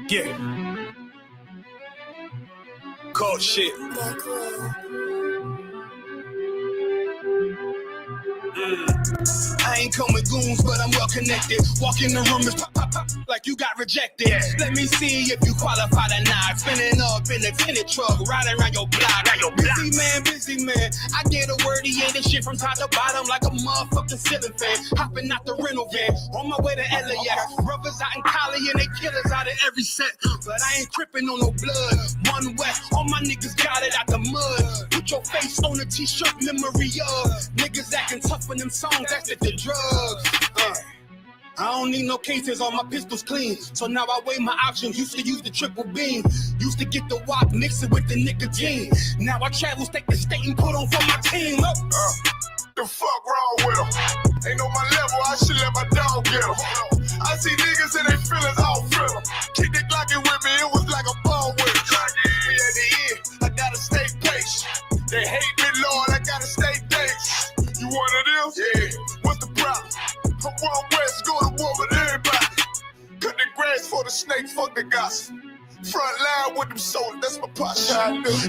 Yeah. Cold shit. I ain't come with goons, but I'm well connected. Walking the hummus, pop, pop, pop, like you got rejected. Let me see if you qualify or not. Spinning up in a tenant truck, riding around your block. Busy man. I get a word, he ain't this shit from top to bottom like a motherfucking ceiling fan. Hopping out the rental van, on my way to LAX. Brothers out in Cali and they killers out of every set. But I ain't crippin' on no blood. One wet, all my niggas got it out the mud. Put your face on a t-shirt, memory of niggas acting tough in them songs, after the drugs. I don't need no cases, all my pistols clean. So now I weigh my options, used to use the triple beam. Used to get the wop, mix it with the nicotine. Now I travel state to state and put on for my team. The fuck wrong with them? Ain't on my level, I should let my dog get them. I see niggas and they feelings, I don't feel them. Keep the Glockin' with me, it was like a ball with it. Me at the end, I gotta stay patient. They hate me, Lord, I gotta stay patient. You one of them? Yeah. What's the problem? I'm one west, go to war with everybody. Cut the grass for the snake, fuck the gossip. Front line with them soldiers, that's my posture.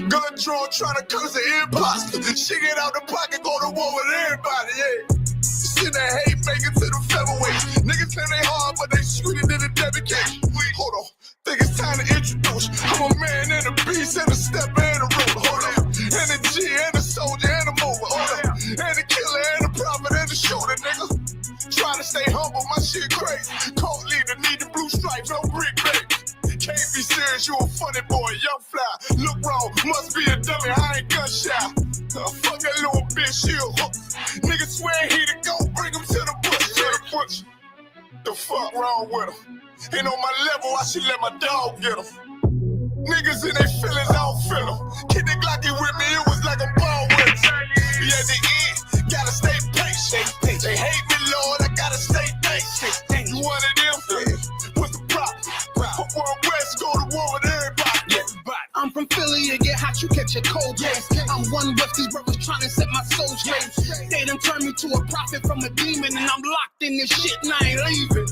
Gun drawn, trying to curse the imposter. She get out the pocket, go to war with everybody, yeah. Shit that hate, make it to the featherweights. Niggas claim they hard, but they sweeter than a dedication. Hold on, think it's time to introduce. I'm a man and a beast and a step and a ruler. Hold on, and a G and a soldier and a mover. Hold on, and a killer and a prophet and a shooter, nigga. Trying to stay humble, my shit crazy. Cold leader, need the blue stripes, no brick baby. Can't be serious, you a funny boy, young fly. Look wrong, must be a dummy, I ain't gun shy. Fuck that little bitch, she a hook. Nigga swear he the go, bring him to the bush. The fuck wrong with him? Ain't on my level, I should let my dog get him. Niggas in their feelings, I don't feel them. Kid the Glocky with me, it was like a ball with him. Be at the end, gotta stay patient. They hate me, Lord, I gotta stay patient. You one of them? What's the problem? From one west, go to war with everybody. I'm from Philly, you get hot, you catch a cold case. I'm one west, these brothers trying to set my soul straight. They done turned me to a prophet from a demon, and I'm locked in this shit and I ain't leaving.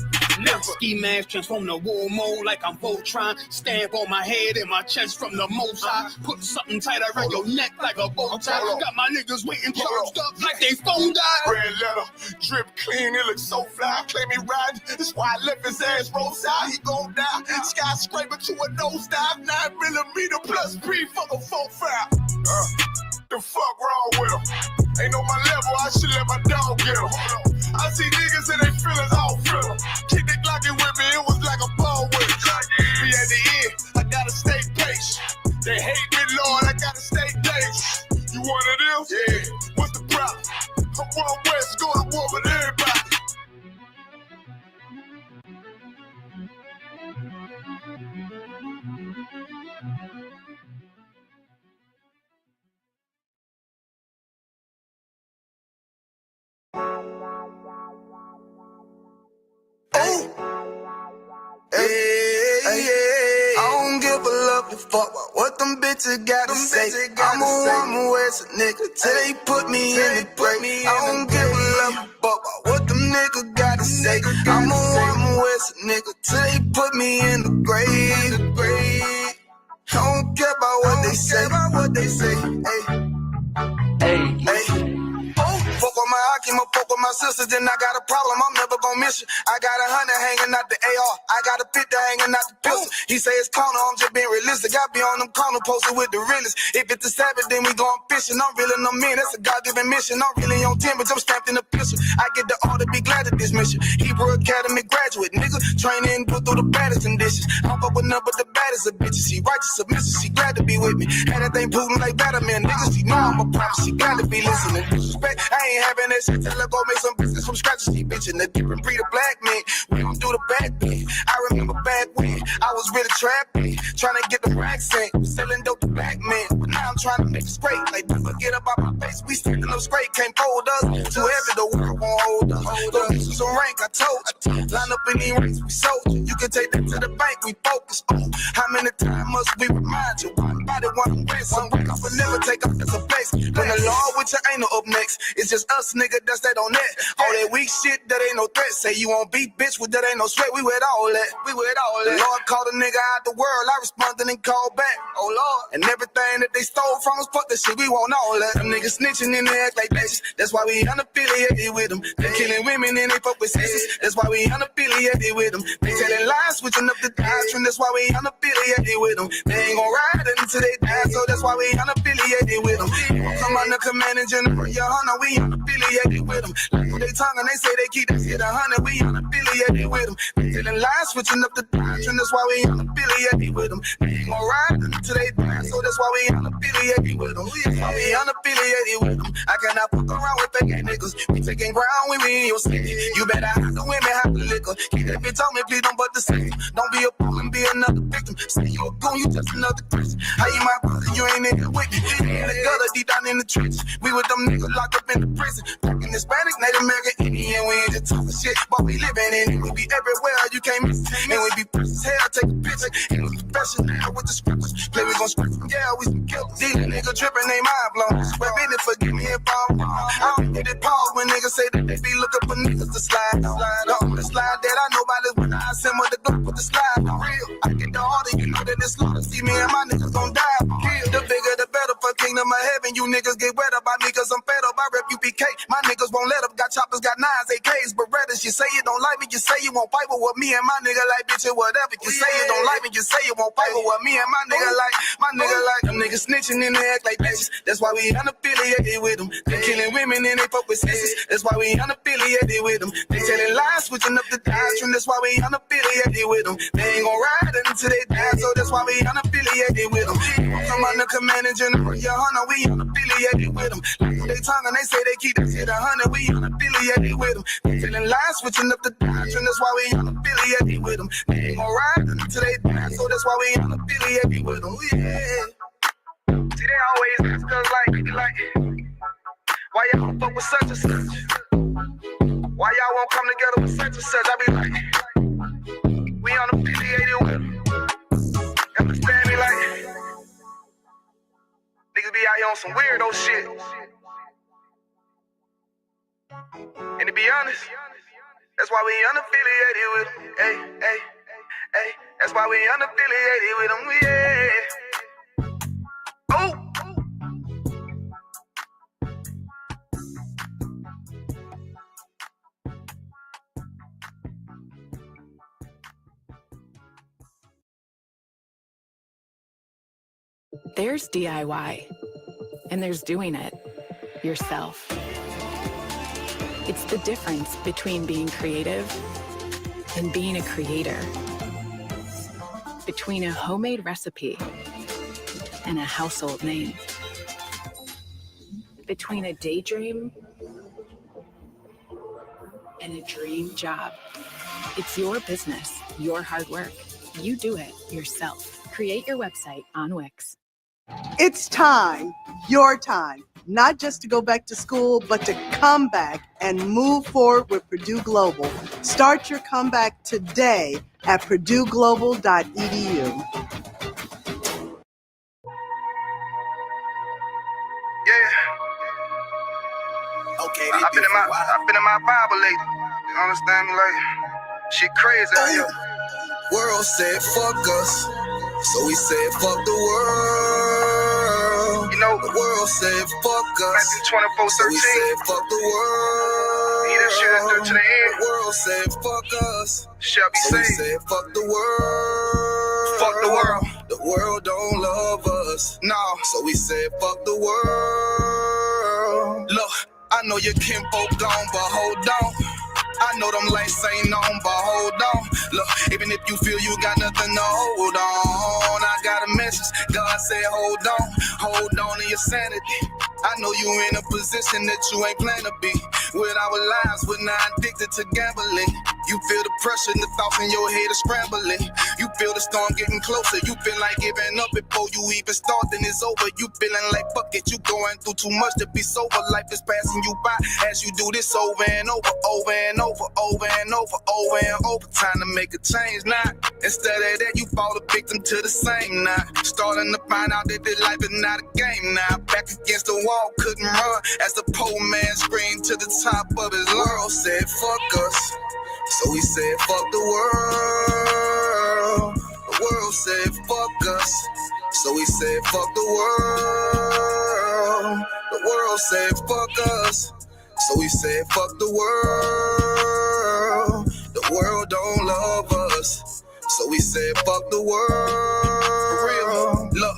Ski mask transform the war mode like I'm Voltron. Stamp on my head and my chest from the most high. Put something tight around your neck like a bow tie. Got my niggas waiting charged up like they phone died. Red letter, drip clean, it looks so fly. Claim he riding, that's why I left his ass roadside. He gon' die. Skyscraper to a nosedive. 9mm plus P, fuck a 4-5. The fuck wrong with him? Ain't on my level, I should let my dog get him. I see niggas and they feelings, I don't feel them. Keep the Glocky with me, it was like a ball with it. Be at the end, I gotta stay patient. They hate me, Lord, I gotta stay patient. You one of them? Yeah. What's the problem? I'm one west, go to war with everybody. I don't give a love a fuck about what them bitches gotta say. I'm a West nigga till they put me in the grave. I don't give a love a fuck about what them niggas gotta say. I'm a West nigga till they put me in the grave. I don't care about what they say. Hey. Fuck with my Akima, fuck with my sisters, then I got a problem, I'm never gonna miss you. I got 100 hanging out the AR, I got a 50 hanging out the pistol. He say it's corner, I'm just being realistic. I be on them corner posted with the realest. If it's the Sabbath, then we going fishing. I'm really no man, that's a God-given mission. I'm really on 10, but I'm strapped in the pistol. I get the order, be glad of this mission. Hebrew Academy graduate, nigga, training, put through the baddest conditions. I'm fuck with none but the baddest of bitches. She righteous, submissive, she glad to be with me. Had that thing Putin like Batman, niggas, she know I'm a prophet, she glad to be listening. Disrespect, I ain't having that shit till I go make some business from scratch. She bitchin' the different breed of black men. We don't do the bad thing. I remember back when I was really trapping, trying to get the racks in, selling dope to black men. But now I'm trying to make it straight. Like, forget about my face, we sticking up straight, can't fold us. Too heavy, the world won't hold us. Go get some rank, I told you. Line up in these ranks, we sold you. You can take that to the bank, we focus. How many times must we remind you? One body, one race, some rank, I will never take up as a place. When the law with you ain't no up next, it's just us, nigga, that's that on that. All that weak shit, that ain't no threat. Say you won't beat, bitch, with that ain't no sweat. We with all that, we with all that. The Lord called a nigga out the world, I responded and called back. Oh Lord, and everything that they stole from us, fuck that shit, we want all that. Them niggas snitching and they act like bitches. That's why we unaffiliated with them. They killing women and they fuck with sisters. That's why we unaffiliated with them. They telling lies, switching up the doctrine. That's why we unaffiliated with them. They ain't gon' ride until they die, so that's why we unaffiliated with them. Come on the command and general, YAHANNA, we unaffiliated with them. Like they tongue and they say they keep that shit 100, we unaffiliated with them. They telling lies, switching up the doctrine. That's why we unaffiliated with them. They ain't gon' ride until they die, so that's why we unaffiliated with them. That's why we unaffiliated with them. I cannot fuck around with fake niggas. We taking ground when we in your city. You better have the women, have the liquor. Keep that bitch on me, please don't but the same. Don't be a fool and be another victim. Say you a goon, you just another Christian. How you my brother, you ain't in the with me. In the gutter, deep down in the trenches. We with them niggas locked up in the prison. Talking Hispanic, Native American, Indian. We ain't just talking shit, but we living in it. We be everywhere, you can't miss it. And we be fresh as hell, take a picture. And we professional with the scriptures. Play, we gon' script them, yeah, we some killers. These niggas tripping, they mind blown. But business, forgive me if I'm wrong. I don't get it pause when niggas say that they be looking for niggas to slide on. The slide that I know about is when I send with the Glock with the slide on. Real, I get the order, you know that it's slaughter. See me and my niggas gon' die. Kill. The bigger the better for kingdom of heaven. You niggas get wet up by me cause I'm fed up. I rep UPK. My niggas won't let up. Got choppers, got nines, AKs, Berettas. You say you don't like me, you say you won't fight with me and my nigga like bitch or whatever. You say you don't like me, you say you won't fight with me and my nigga like them niggas snitching and they act like bitches. That's why we unaffiliated with them. They killing women and they fuck with sisters. That's why we unaffiliated with them. They telling lies, switching up the doctrine. That's why we unaffiliated with them. They ain't gon' ride until they die, so that's why we unaffiliated with them. Come on the command and general, YAHANNA, we unaffiliated with them. Like they tongue and they say they keep that shit 100, we unaffiliated with them. They telling lies, switching up the doctrine. That's why we unaffiliated with them. They ain't gon' ride until they die, so that's why we unaffiliated with them. Yeah. See, they always ask us like, why y'all don't fuck with such and such? Why y'all won't come together with such and such? I be like, we unaffiliated with them. Understand me? Like, niggas be out here on some weirdo shit. And to be honest, that's why we unaffiliated with them. Hey. That's why we unaffiliated with them. Yeah. Oh. There's DIY, and there's doing it yourself. It's the difference between being creative and being a creator, between a homemade recipe and a household name, between a daydream and a dream job. It's your business, your hard work. You do it yourself. Create your website on Wix. It's time, your time, not just to go back to school, but to come back and move forward with Purdue Global. Start your comeback today at purdueglobal.edu. Okay, I've been in my Bible lately. You understand me? Like, shit crazy out here. World said fuck us, so we said fuck the world. You know, the world said fuck us, so we said fuck the world. To the end. The world said fuck us, shall be so we said fuck the world. Fuck the world. The world don't love us, no. So we said fuck the world. Look, I know your kinfolk gone, but hold on. I know them lights ain't on, but hold on. Look, even if you feel you got nothing to hold on, I got a message. God said hold on to your sanity. I know you in a position that you ain't planned to be. With our lives, we're not addicted to gambling. You feel the pressure and the thoughts in your head are scrambling. You feel the storm getting closer. You feel like giving up. It before you even start, then it's over. You feeling like fuck it, you going through too much to be sober. Life is passing you by as you do this over and over, over and over, over and over, over and over. Time to make a change now. Instead of that, you fall a victim to the same now. Starting to find out that this life is not a game now. Back against the wall, couldn't run as the poor man screamed to the top of his lungs. Said fuck us, so he said fuck the world. The world said fuck us, so he said fuck the world. The world said fuck us, so he said fuck the world. The world don't love us, so we said fuck the world. For real, look.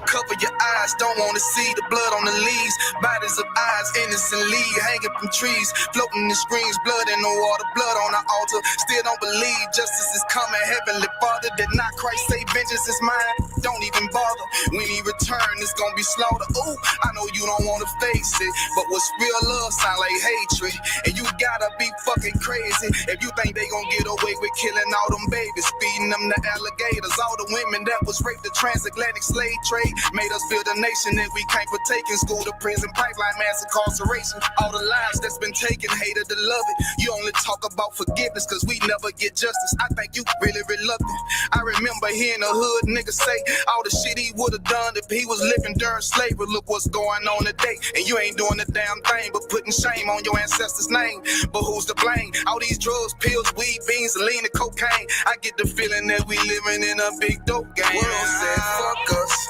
Cover your eyes, don't wanna see the blood on the leaves. Bodies of eyes innocently hanging from trees, floating in screens, blood in the water, blood on the altar. Still don't believe justice is coming. Heavenly Father, did not Christ say vengeance is mine? Don't even bother. When he return, it's gonna be slaughter. Ooh, I know you don't wanna face it, but what's real love sound like hatred. And you gotta be fucking crazy if you think they gonna get away with killing all them babies, feeding them to alligators. All the women that was raped, the transatlantic slave trade made us build a nation that we can't partake in. School to prison, pipeline, mass incarceration. All the lives that's been taken, hated to love it. You only talk about forgiveness cause we never get justice. I think you really reluctant. I remember hearing a hood nigga say all the shit he would have done if he was living during slavery. Look what's going on today, and you ain't doing a damn thing but putting shame on your ancestors' name. But who's to blame? All these drugs, pills, weed, beans, lean, and cocaine. I get the feeling that we living in a big dope game. The world said fuck us,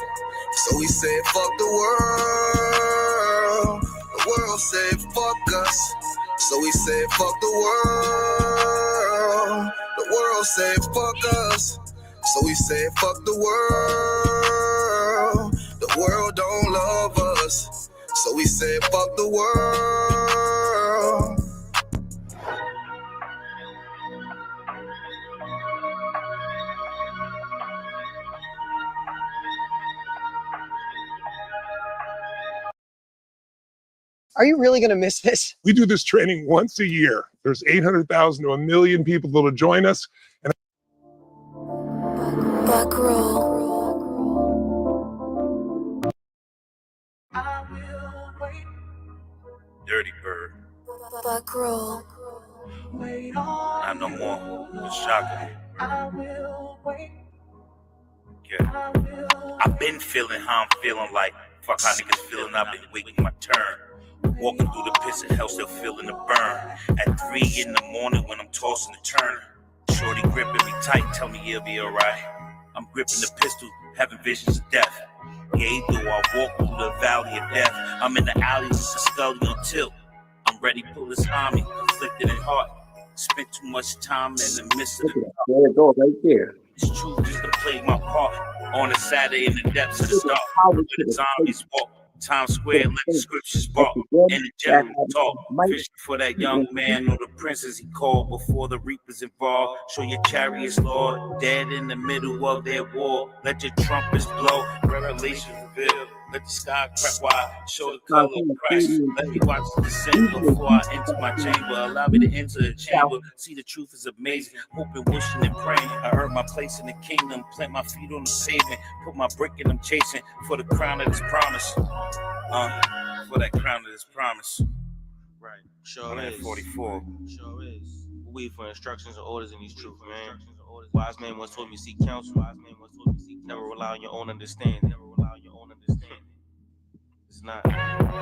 so we said fuck the world. The world said fuck us, so we said fuck the world. The world said fuck us, so we said fuck the world. The world don't love us, so we said fuck the world. Are you really going to miss this? We do this training once a year. There's 800,000 to 1 million people that'll join us. And Back row. Dirty Bird. Back row. Not no more. It's shocking. Yeah. I've been feeling how I'm feeling like. Fuck how niggas feeling. I've been waiting my turn. Walking through the pits of hell, still feeling the burn. At 3 in the morning when I'm tossing the turn. Shorty gripping me tight, tell me it'll be alright. I'm gripping the pistol, having visions of death. Yeah, though I walk through the valley of death. I'm in the alley with the scully on tilt. I'm ready to pull this army, conflicted in heart. Spent too much time in the midst of the There it goes, right there. This truth just to play my part. On a Saturday in the depths of the dark, where the zombies walk. Times Square, let the scriptures bark, and the general talk. Fishing for that young man or the princess he called before the reapers involved. Show your chariots, Lord, dead in the middle of their war. Let your trumpets blow, revelations reveal. Let the sky crack wide, show the color of Christ. Let me watch the descent before I enter my chamber. Allow me to enter the chamber. See the truth is amazing. Hoping, wishing, and praying. I earn my place in the kingdom. Plant my feet on the pavement. Put my brick in them chasing for the crown of this promise. For that crown of this promise. Right. Sure 144. Sure is. We wait for instructions and orders in these truths, man. Wise man once told me seek counsel. Never rely on your own understanding. It's not.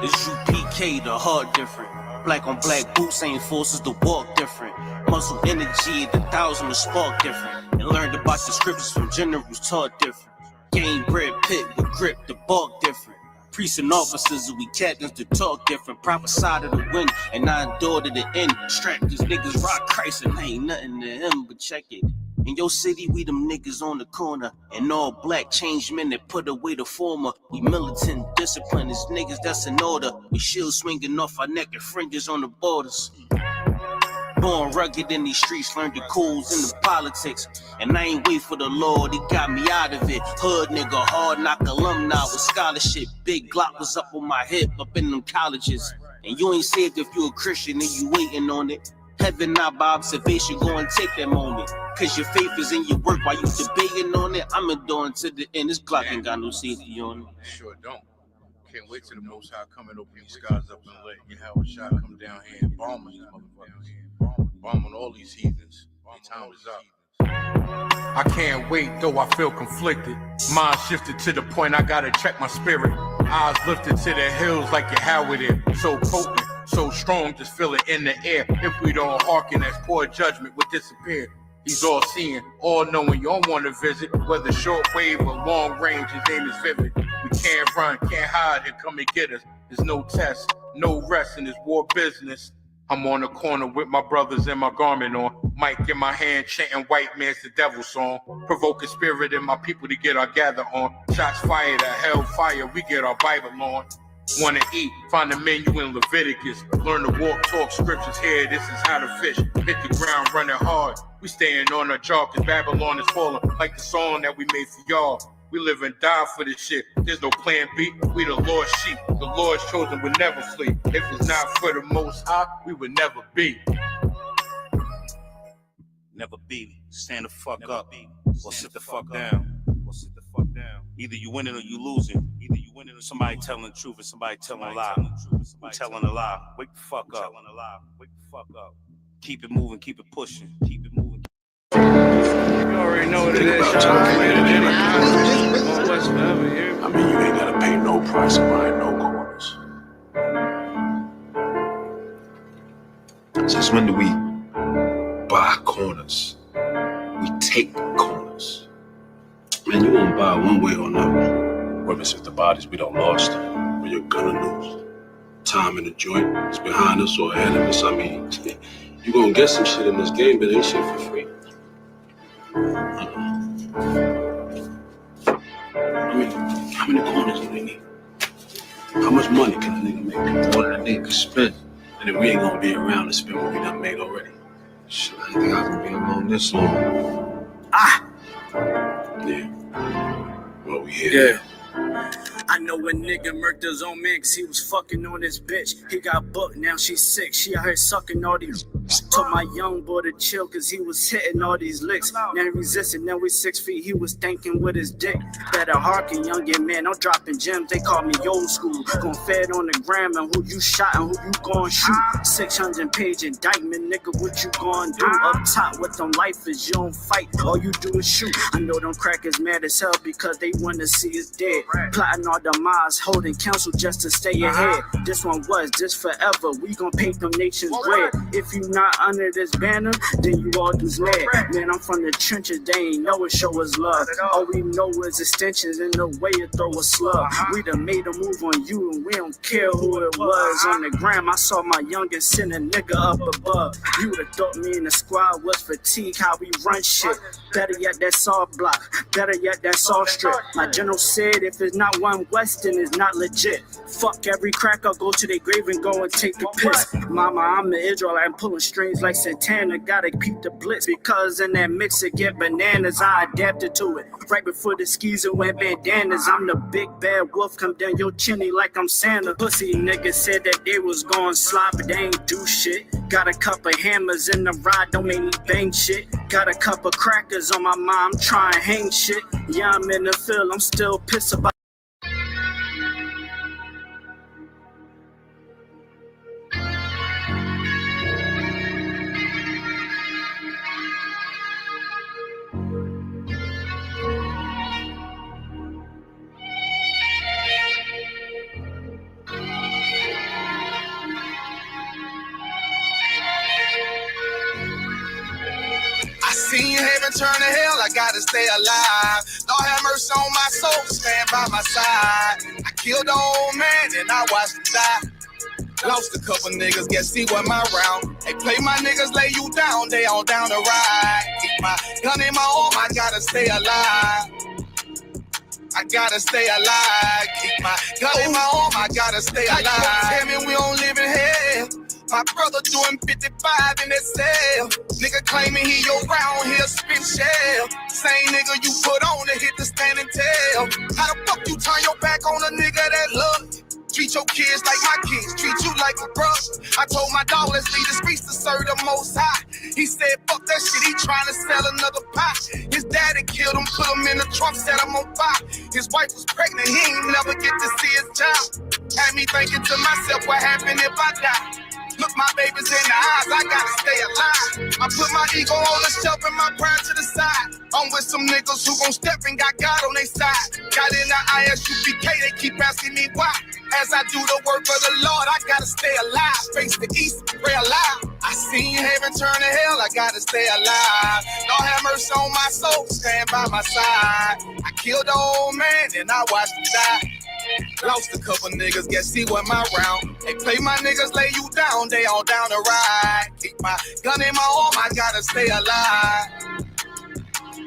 It's UPK, the heart different. Black on black boots ain't forces to walk different. Muscle energy, the 1,000 will spark different. And learned about the scriptures from generals taught different. Game bred pit with grip, the bark different. Priests and officers, we captains to talk different. Proper side of the wind, and I endure to the end. Strap these niggas rock Christ, and ain't nothing to him, but check it. In your city, we them niggas on the corner. And all black changed men that put away the former. We militant, discipline, is niggas that's in order. We shield swinging off our neck and fringes on the borders. Born rugged in these streets, learned the codes and the politics. And I ain't wait for the Lord, he got me out of it. Hood nigga, hard knock alumni with scholarship. Big Glock was up on my hip, up in them colleges. And you ain't saved if you a Christian and you waiting on it. Heaven not by observation, go and take that moment. Cause your faith is in your work while you debating on it. I'm enduring to the end. This clock ain't got no safety on it. Sure don't. Can't wait till the Most High come and open these skies up and let YAHANNA come down here and bomb these motherfuckers. Bomb on all these heathens. Their time is up. I can't wait, though I feel conflicted. Mind shifted to the point I gotta check my spirit. Eyes lifted to the hills like YAHANNA there. So potent, so strong, just feel it in the air. If we don't hearken, as poor judgment would disappear. He's all seeing, all knowing, you don't want to visit. Whether short wave or long range, his name is vivid. We can't run, can't hide, he'll come and get us. There's no test, no rest in this war business. I'm on the corner with my brothers and my garment on. Mic in my hand, chanting white man's the devil song. Provoking spirit in my people to get our gather on. Shots fired at hellfire, we get our Bible on. Wanna eat, find the menu in Leviticus. Learn to walk, talk scriptures here, this is how to fish. Hit the ground running hard, we staying on our jaw, cause Babylon is falling. Like the song that we made for y'all. We live and die for this shit, there's no plan B. We the Lord's sheep, the Lord's chosen would never flee. If it's not for the Most High, we would never be. Never be. Stand the fuck up or sit the fuck down. Either you winning or you losing. Either you winning or somebody telling the truth and somebody telling a lie. Who telling a lie? Wake the fuck up. Keep it moving, keep it pushing, keep it moving. You already know what it is, Sean. I mean, you ain't gotta pay no price of buying no corners. Since when do we buy corners? We take corners. Man, you won't buy one way or another. Whether it's the bodies we don't lost or you're gonna lose. Time in the joint is behind us or ahead of us. I mean, you gonna get some shit in this game, but ain't shit for free. I mean, how many corners do we need? How much money can a nigga make? More than a nigga can spend. And then we ain't gonna be around to spend what we done made already. Shit, I didn't think I was gonna be around this long. Yeah. Well, we here. Yeah. I know a nigga murked his own man cause he was fucking on his bitch. He got booked, now she's sick. She out here sucking all these. Told my young boy to chill cause he was hitting all these licks. Now he resisted, now we 6 feet. He was thinking with his dick. Better hearken, youngin' man, I'm dropping gems. They call me old school. Gon' fed on the gram and who you shot and who you gon' shoot. 600-page indictment, nigga, what you gon' do? Up top with them lifers, you don't fight, all you do is shoot. I know them crackers mad as hell because they wanna see us dead. Plotting all the miles, holding counsel just to stay ahead. This one was, this forever. We gon' paint them nations red. If you not under this banner, then you all do mad. Man, I'm from the trenches, they ain't know it, show us love. All we know is extensions in the way you throw a slug. We done made a move on you and we don't care who it was. On the gram, I saw my youngest send a nigga up above. You would've thought me and the squad was fatigued, how we run shit. Better yet, that saw block. Better yet, that saw strip. My general said if it's not one Western, it's not legit. Fuck every crack, I'll go to their grave and go and take a piss. Mama, I'm an Israelite, I'm pulling strings like Santana. Gotta keep the blitz because in that mix it get bananas. I adapted to it. Right before the skis and went bandanas. I'm the big bad wolf, come down your chimney like I'm Santa. Pussy niggas said that they was gon' slide, but they ain't do shit. Got a couple hammers in the ride, don't make me bang shit. Got a couple crackers on my mind, I'm trying to hang shit. Yeah, I'm in the field, I'm still pissed about. Seen heaven turn to hell, I gotta stay alive. Lord have mercy on my soul, stand by my side. I killed the old man and I watched him die. Lost a couple niggas, guess he wasn't my round. They play my niggas, lay you down, they all down the ride. Keep my gun in my arm, I gotta stay alive. I gotta stay alive. Keep my gun in my arm, I gotta stay alive. Tell me we don't live in hell. My brother doing 55 in that cell. Nigga claiming he your round here spin shell. Same nigga you put on to hit the stand and tell. How the fuck you turn your back on a nigga that love you? Treat your kids like my kids, treat you like a brother. I told my dog, let's leave the streets to serve the Most High. He said, fuck that shit, he trying to sell another pie. His daddy killed him, put him in the trunk, set him on fire. His wife was pregnant, he ain't never get to see his child. Had me thinking to myself, what happened if I die? Look my babies in the eyes, I gotta stay alive. I put my ego on the shelf and my pride to the side. I'm with some niggas who gon' step and got God on their side. Got in the ISUPK, they keep asking me why. As I do the work of the Lord, I gotta stay alive. Face the east, pray alive. I seen heaven turn to hell, I gotta stay alive. Lord have mercy on my soul, stand by my side. I killed the old man and I watched him die. Lost a couple niggas, guess he wasn't my round. They play my niggas, lay you down, they all down the ride. Keep my gun in my arm, I gotta stay alive.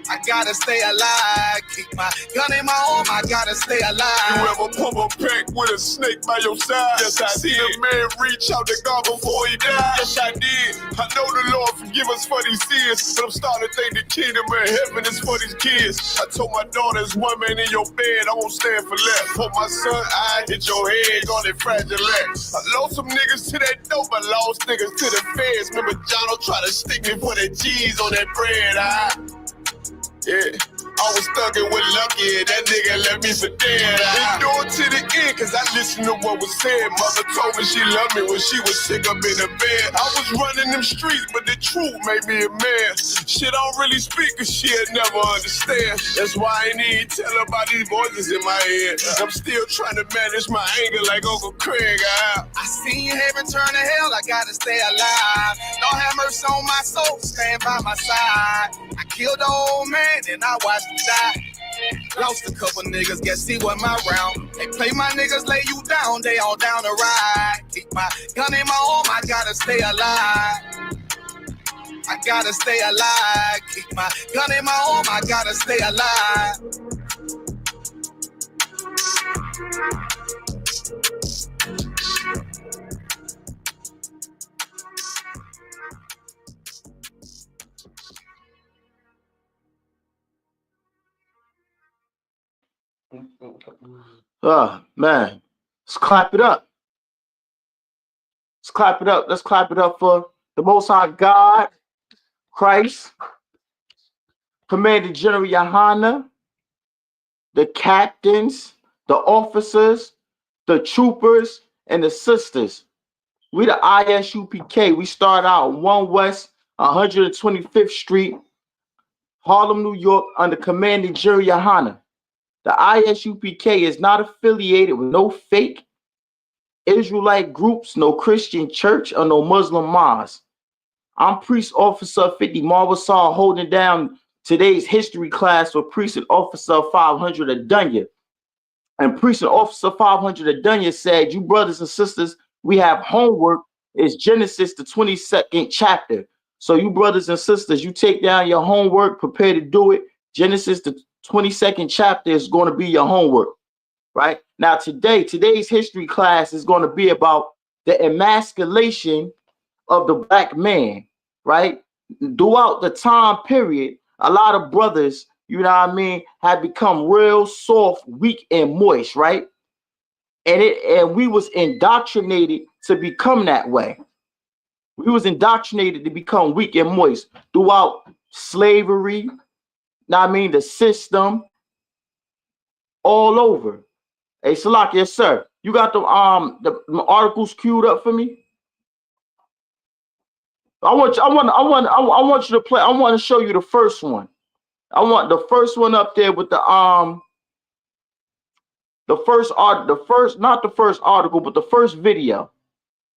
I gotta stay alive. Keep my gun in my arm, I gotta stay alive. You ever pump a pack with a snake by your side? Yes, I did. A man reach out to God before he died? Yes, I did. I know the Lord forgive us for these sins, but I'm starting to think the kingdom of heaven is for these kids. I told my daughter, there's one man in your bed, I won't stand for less. For my son, I hit your head on that fragile legs. I lost some niggas to that dope, I lost niggas to the feds. Remember Jono tried to stick me for that cheese on that bread, yeah, I was thuggin' with Lucky, and that nigga left me for dead. Endure to the end, cause I listened to what was said. Mother told me she loved me when she was sick up in the bed. I was running them streets, but the truth made me a man. Shit, I don't really speak, cause she'll never understand. That's why I ain't even tell her about these voices in my head. I'm still trying to manage my anger like Uncle Craig. I seen heaven turn to hell, I gotta stay alive. Lord have mercy on my soul, stand by my side. I killed the old man and I watched him die. Lost a couple niggas, guess he wasn't my round. They play my niggas, lay you down, they all down the ride. Keep my gun in my arm, I gotta stay alive. I gotta stay alive. Keep my gun in my arm, I gotta stay alive. Man, let's clap it up. Let's clap it up. Let's clap it up for the Most High God, Christ, Commander General YAHANNA, the captains, the officers, the troopers, and the sisters. We the ISUPK. We start out 1 West 125th Street, Harlem, New York, under Commander General YAHANNA. The ISUPK is not affiliated with no fake Israelite groups, no Christian church, or no Muslim mosque. I'm Priest Officer 50 Marwasar, holding down today's history class for Precinct Officer 500 Adunya. And Precinct Officer 500 Adunya said, you brothers and sisters, we have homework. It's Genesis, the 22nd chapter. So you brothers and sisters, you take down your homework, prepare to do it. Genesis, the 22nd chapter is going to be your homework, right? Now today's history class is going to be about the emasculation of the black man, right? Throughout the time period, a lot of brothers, you know what I mean, have become real soft, weak, and moist, right? And we was indoctrinated to become that way. We was indoctrinated to become weak and moist throughout slavery, you know what I mean, the system, all over. Hey, Salak, yes, sir. You got the articles queued up for me? I want you to play. I want to show you the first one. I want the first one up there with the not the first article, but the first video.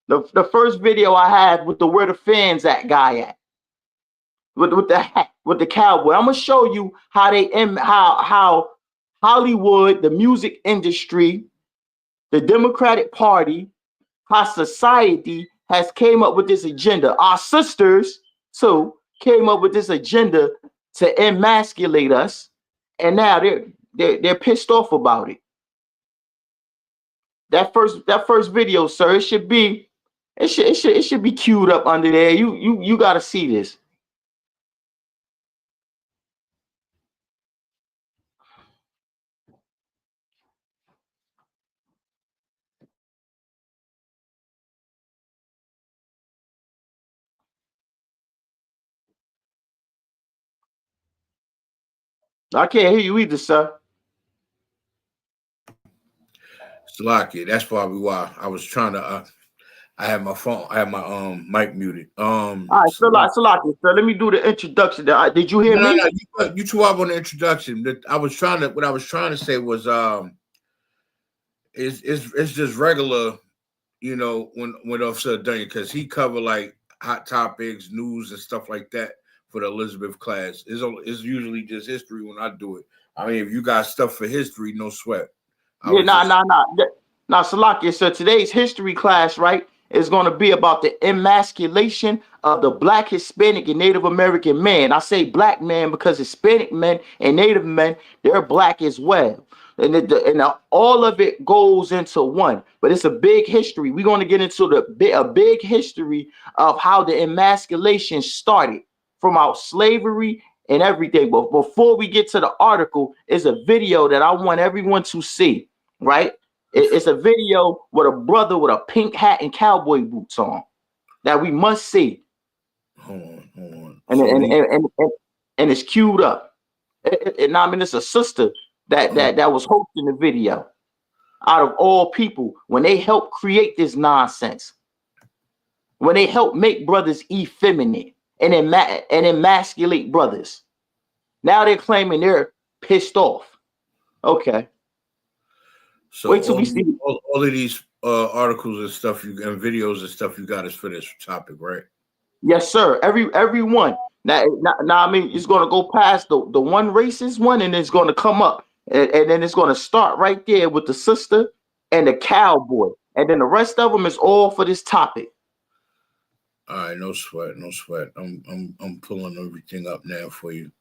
The first video I had with the where the fans at guy at. With the hat, with the cowboy. I'm gonna show you how how Hollywood, the music industry, the Democratic Party, how society has came up with this agenda. Our sisters, too, came up with this agenda to emasculate us, and now they're pissed off about it. That first video, sir, it should be queued up under there. You got to see this. I can't hear you either, sir. Salaki, that's probably why I was trying to. I had my phone. I had my mic muted. All right, Salaki, sir. Let me do the introduction. Did you hear me? No, you two up on the introduction. What I was trying to say was it's just regular, you know, when Officer done, because he covered like hot topics, news, and stuff like that for the Elizabeth class. It's usually just history when I do it. I mean, if you got stuff for history, no sweat. Yeah, nah, Salakia. So today's history class, right, is going to be about the emasculation of the Black, Hispanic, and Native American man. I say Black man because Hispanic men and Native men, they're Black as well. And all of it goes into one, but it's a big history. We're going to get into a big history of how the emasculation started from our slavery and everything. But before we get to the article, is a video that I want everyone to see, right? It's a video with a brother with a pink hat and cowboy boots on that we must see. Hold on. And it's queued up. And I mean, it's a sister that was hosting the video. Out of all people, when they help create this nonsense, when they help make brothers effeminate and emasculate brothers, now they're claiming they're pissed off. Okay. So wait till we see all of these articles and stuff and videos and stuff you got us for this topic, right? Yes, sir. Everyone. Now, I mean, it's going to go past the one racist one, and it's going to come up, and then it's going to start right there with the sister and the cowboy, and then the rest of them is all for this topic. All right, no sweat. I'm pulling everything up now for you.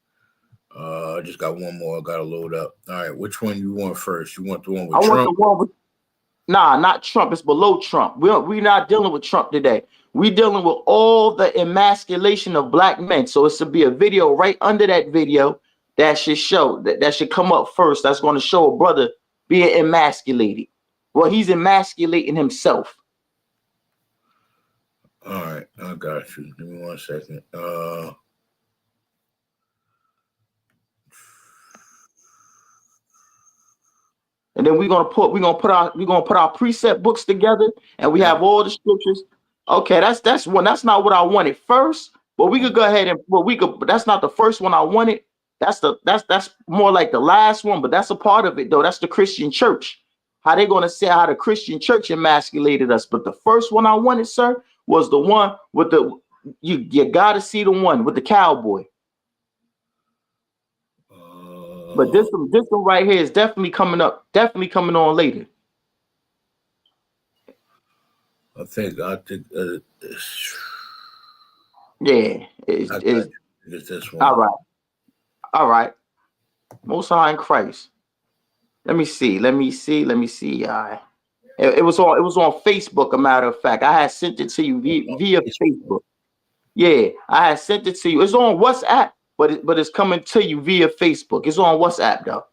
I just got one more I gotta load up. All right, which one you want first? You want the one with Trump? Want the one with not Trump, it's below Trump. We're not dealing with Trump today. We're dealing with all the emasculation of Black men. So it's to be a video right under that video that should show that should come up first. That's going to show a brother being emasculated. Well, he's emasculating himself. All right, I got you. Give me 1 second. And then we're gonna put our precept books together, and we have all the scriptures. Okay, that's one. That's not what I wanted first, but we could go ahead and but that's not the first one I wanted. That's more like the last one, but that's a part of it though. That's the Christian church. How they gonna say how the Christian church emasculated us? But the first one I wanted, sir, was the one with the you gotta see the one with the cowboy. But this one right here is definitely coming up, definitely coming on later. I think yeah, it's this one. All right. Most High in Christ. Let me see. It was on Facebook. A matter of fact, I had sent it to you via Facebook. Yeah, I had sent it to you. It's on WhatsApp. But it's coming to you via Facebook. It's on WhatsApp though.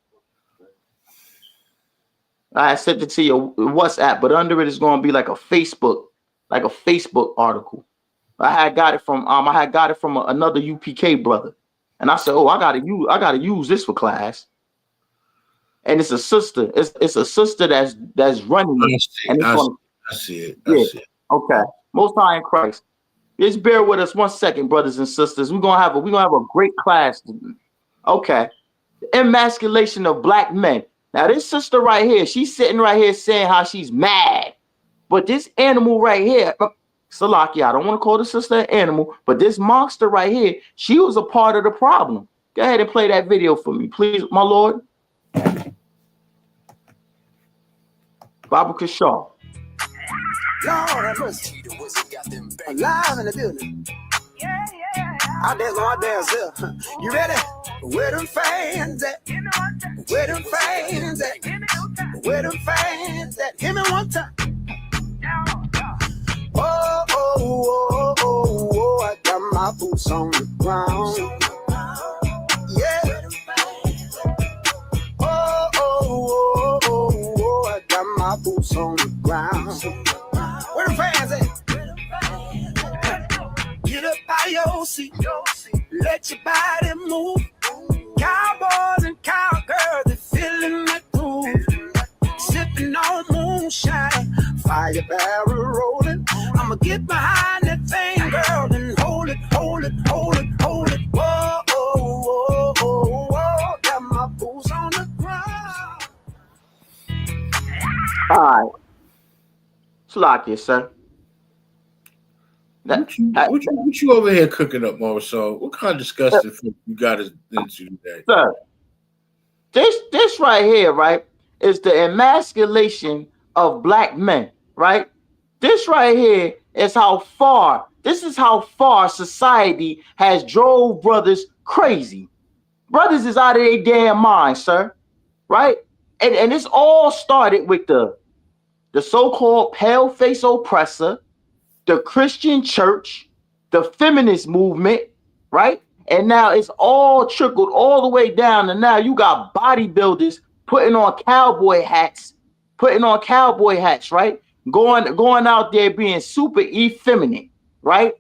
I sent it to your WhatsApp, but under it is going to be like a Facebook article. I had got it from another UPK brother, and I said, "Oh, I gotta use this for class." And it's a sister. It's a sister that's running it. I see it. Okay. Most High in Christ. Just bear with us 1 second, brothers and sisters. We're gonna have a great class. Okay. The emasculation of Black men. Now, this sister right here, she's sitting right here saying how she's mad. But this animal right here, Salaki, I don't want to call the sister an animal, but this monster right here, she was a part of the problem. Go ahead and play that video for me, please, my lord. Baba Kashaw. Lord have mercy. Alive in the building. Out there's my dance here. You ready? Where them fans at? Where them fans at? Where them fans at? Give me one time. Oh, oh, oh, oh, oh, I got my boots on the ground. Yeah. Oh, oh, oh, oh, oh, I got my boots on the ground. Where the fans at? Get up by your seat. Let your body move. Cowboys and barrel rolling. I'ma get behind that thing, girl, and hold it, hold it, hold it, hold it. Whoa, whoa, whoa, whoa. Got my boots on the ground. All right. Slock sir. What you over here cooking up, Marcel? What kind of disgusting food you got us into today? Sir, this right here, right, is the emasculation of black men, right? This right here is how far society has drove brothers crazy. Brothers is out of their damn mind, sir, right? And this all started with the so-called pale-face oppressor, the Christian church, the feminist movement, right? And now it's all trickled all the way down, and now you got bodybuilders putting on cowboy hats, right? Going out there being super effeminate, right?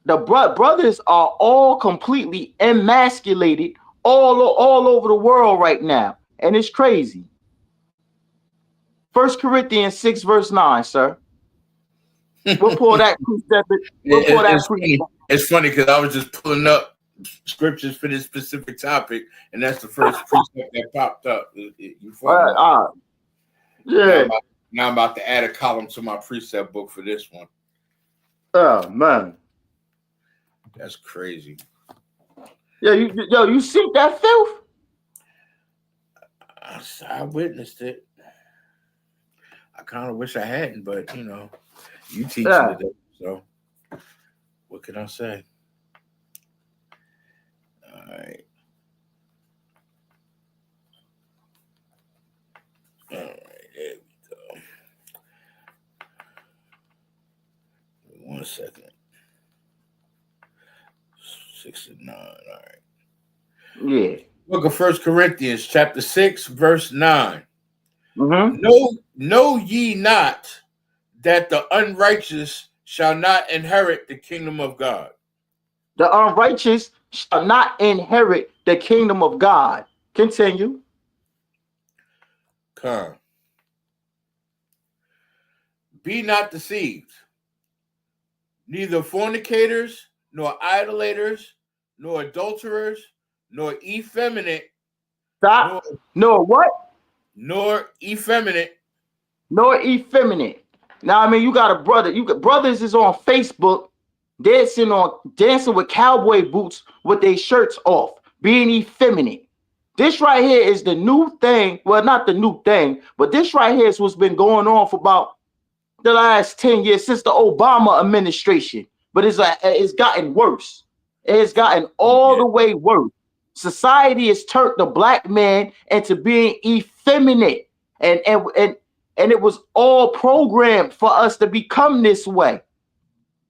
The brothers are all completely emasculated all over the world right now, and it's crazy. 1 Corinthians 6 verse 9, sir. We'll pull that precept. It's funny because I was just pulling up scriptures for this specific topic, and that's the first precept that popped up. Yeah. Now I'm about to add a column to my precept book for this one. Oh man, that's crazy. Yeah, you see that filth? I witnessed it. I kind of wish I hadn't, but you know, you teach me today, so what can I say? All right. All right, there we go. 1 second. 6 and 9. All right. Yeah. Book of 1 Corinthians, chapter 6, verse 9. Mm-hmm. Know ye not that the unrighteous shall not inherit the kingdom of God? The unrighteous shall not inherit the kingdom of God. Continue. Come. Be not deceived. Neither fornicators, nor idolaters, nor adulterers, nor effeminate. Stop. Nor what? Nor effeminate. Nor effeminate. Now, I mean, you got a brother. Brothers is on Facebook dancing with cowboy boots with their shirts off, being effeminate. This right here is the new thing. Well, not the new thing, but this right here is what's been going on for about the last 10 years since the Obama administration. But it's gotten worse. It's gotten all the way worse. Society has turned the black man into being effeminate, and it was all programmed for us to become this way,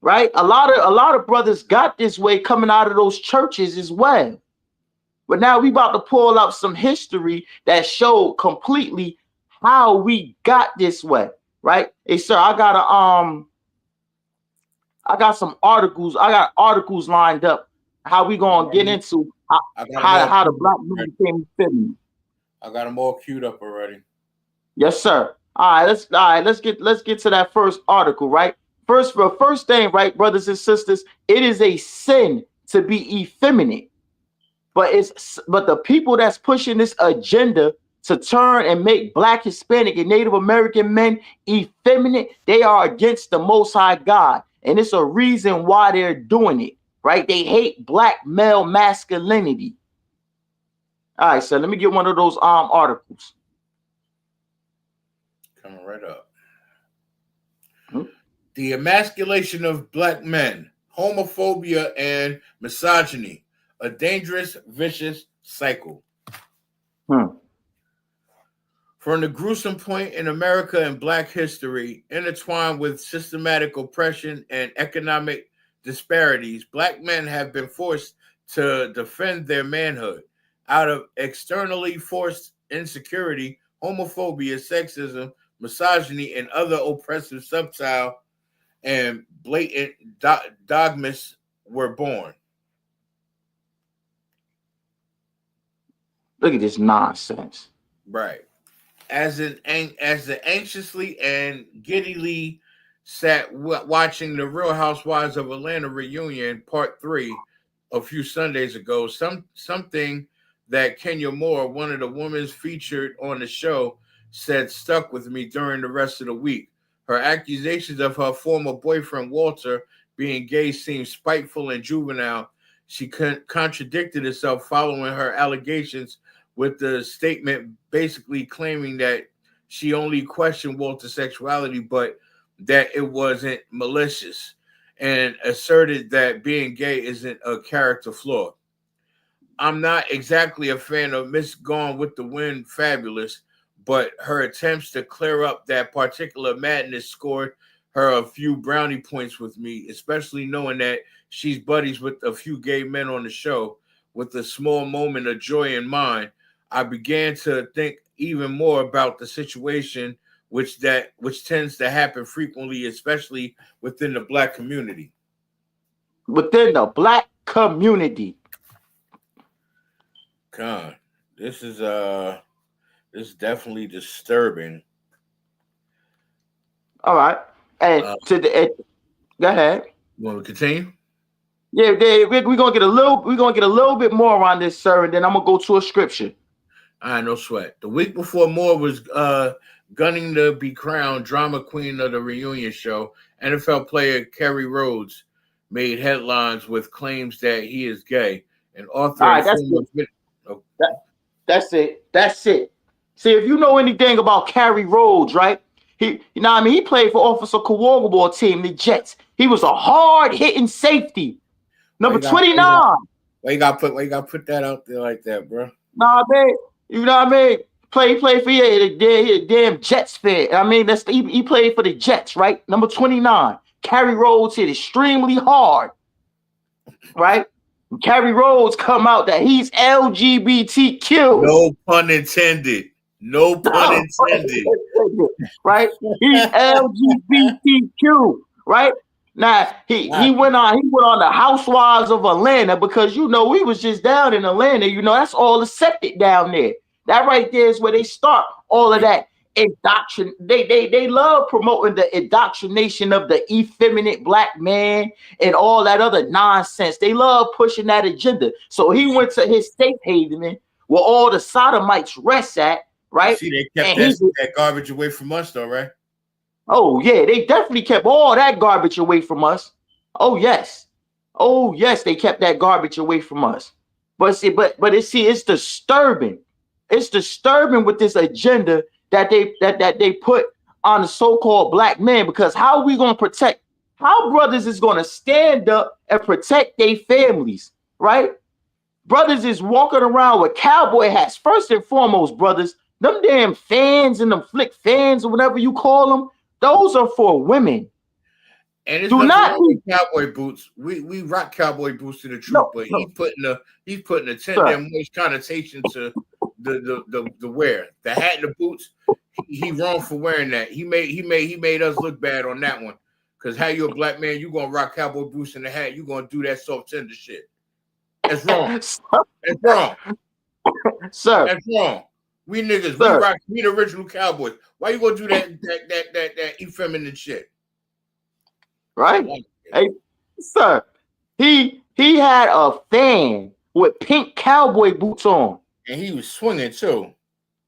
right? A lot of brothers got this way coming out of those churches as well. But now we about to pull out some history that showed completely how we got this way, right? Hey, sir, I got some articles. I got articles lined up. How we gonna get into how the black man became feminine? I got them all queued up already. Yes, sir. All right, let's get to that first article, right? First thing, right, brothers and sisters, it is a sin to be effeminate. But the people that's pushing this agenda to turn and make Black, Hispanic, and Native American men effeminate, they are against the Most High God. And it's a reason why they're doing it, right? They hate Black male masculinity. All right, so let me get one of those articles. Coming right up. The emasculation of Black men, homophobia, and misogyny. A dangerous, vicious cycle. From the gruesome point in America and Black history, intertwined with systematic oppression and economic disparities, Black men have been forced to defend their manhood out of externally forced insecurity, homophobia, sexism, misogyny, and other oppressive, subtle, and blatant dogmas were born. Look at this nonsense. Right. as the anxiously and giddily sat watching the Real Housewives of Atlanta reunion part 3 a few Sundays ago, something that Kenya Moore, one of the women featured on the show, said stuck with me during the rest of the week. Her accusations of her former boyfriend Walter being gay seemed spiteful and juvenile. She contradicted herself following her allegations with the statement basically claiming that she only questioned Walter's sexuality, but that it wasn't malicious, and asserted that being gay isn't a character flaw. I'm not exactly a fan of Miss Gone with the Wind Fabulous, but her attempts to clear up that particular madness scored her a few brownie points with me, especially knowing that she's buddies with a few gay men on the show. With a small moment of joy in mind, I began to think even more about the situation, which tends to happen frequently, especially within the Black community. Within the Black community. God, this is definitely disturbing. All right, and go ahead. You want to continue? Yeah, we're gonna get a little bit more on this, sir, and then I'm gonna go to a scripture. All right, no sweat. The week before Moore was gunning to be crowned drama queen of the reunion show, NFL player Kerry Rhodes made headlines with claims that he is gay. An author. All right, that's it. See, if you know anything about Kerry Rhodes, right? He played for Officer Kawogabor team, the Jets. He was a hard-hitting safety. Number 29. Why you gotta put that out there like that, bro? Nah, man. You know what I mean? Play for the damn Jets fan. I mean, he played for the Jets, right? Number 29. Kerry Rhodes hit extremely hard, right? Kerry Rhodes come out that he's LGBTQ. No pun intended. No pun intended. Right? He's LGBTQ, right? Now he went on the Housewives of Atlanta because we was just down in Atlanta. That's all accepted down there. That right there is where they start all of that indoctrination. They love promoting the indoctrination of the effeminate Black man and all that other nonsense. They love pushing that agenda. So he went to his safe haven where all the sodomites rest at, right? See, they kept that garbage away from us, though, right? Oh yeah, they definitely kept all that garbage away from us. Oh yes, they kept that garbage away from us. But it's disturbing. It's disturbing with this agenda that they put on the so-called Black man, because how are we going to protect? How brothers is going to stand up and protect their families, right? Brothers is walking around with cowboy hats. First and foremost, brothers, them damn fans and them flick fans or whatever you call them, those are for women. And it's not cowboy boots. We rock cowboy boots to the truth, but he's putting a 10 damn worse connotation to the wear. The hat and the boots, he wrong for wearing that. He made us look bad on that one. Because how you a Black man, you gonna rock cowboy boots and the hat, you gonna do that soft tender shit. That's wrong. That's wrong. Sir. That's wrong. We niggas, we the original cowboys. Why you gonna do that effeminate shit? Right? Hey, sir. He had a fan with pink cowboy boots on. And he was swinging too.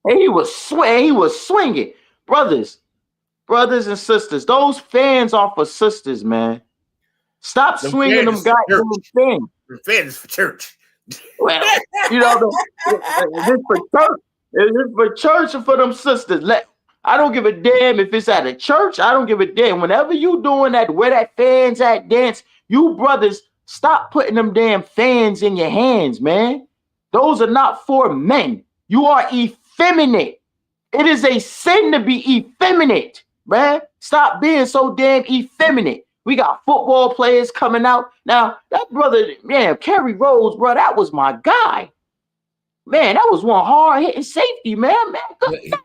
And he was swinging. Brothers and sisters, those fans are for sisters, man. Stop swinging them goddamn fans. The fans for church. Well, is this for church? Is this for church or for them sisters? I don't give a damn if it's at a church. I don't give a damn. Whenever you doing that, where that fans at dance, you brothers, stop putting them damn fans in your hands, man. Those are not for men. You are effeminate. It is a sin to be effeminate, man. Stop being so damn effeminate. We got football players coming out. Now, that brother, man, Kerry Rhodes, bro, that was my guy. Man, that was one hard-hitting safety, man.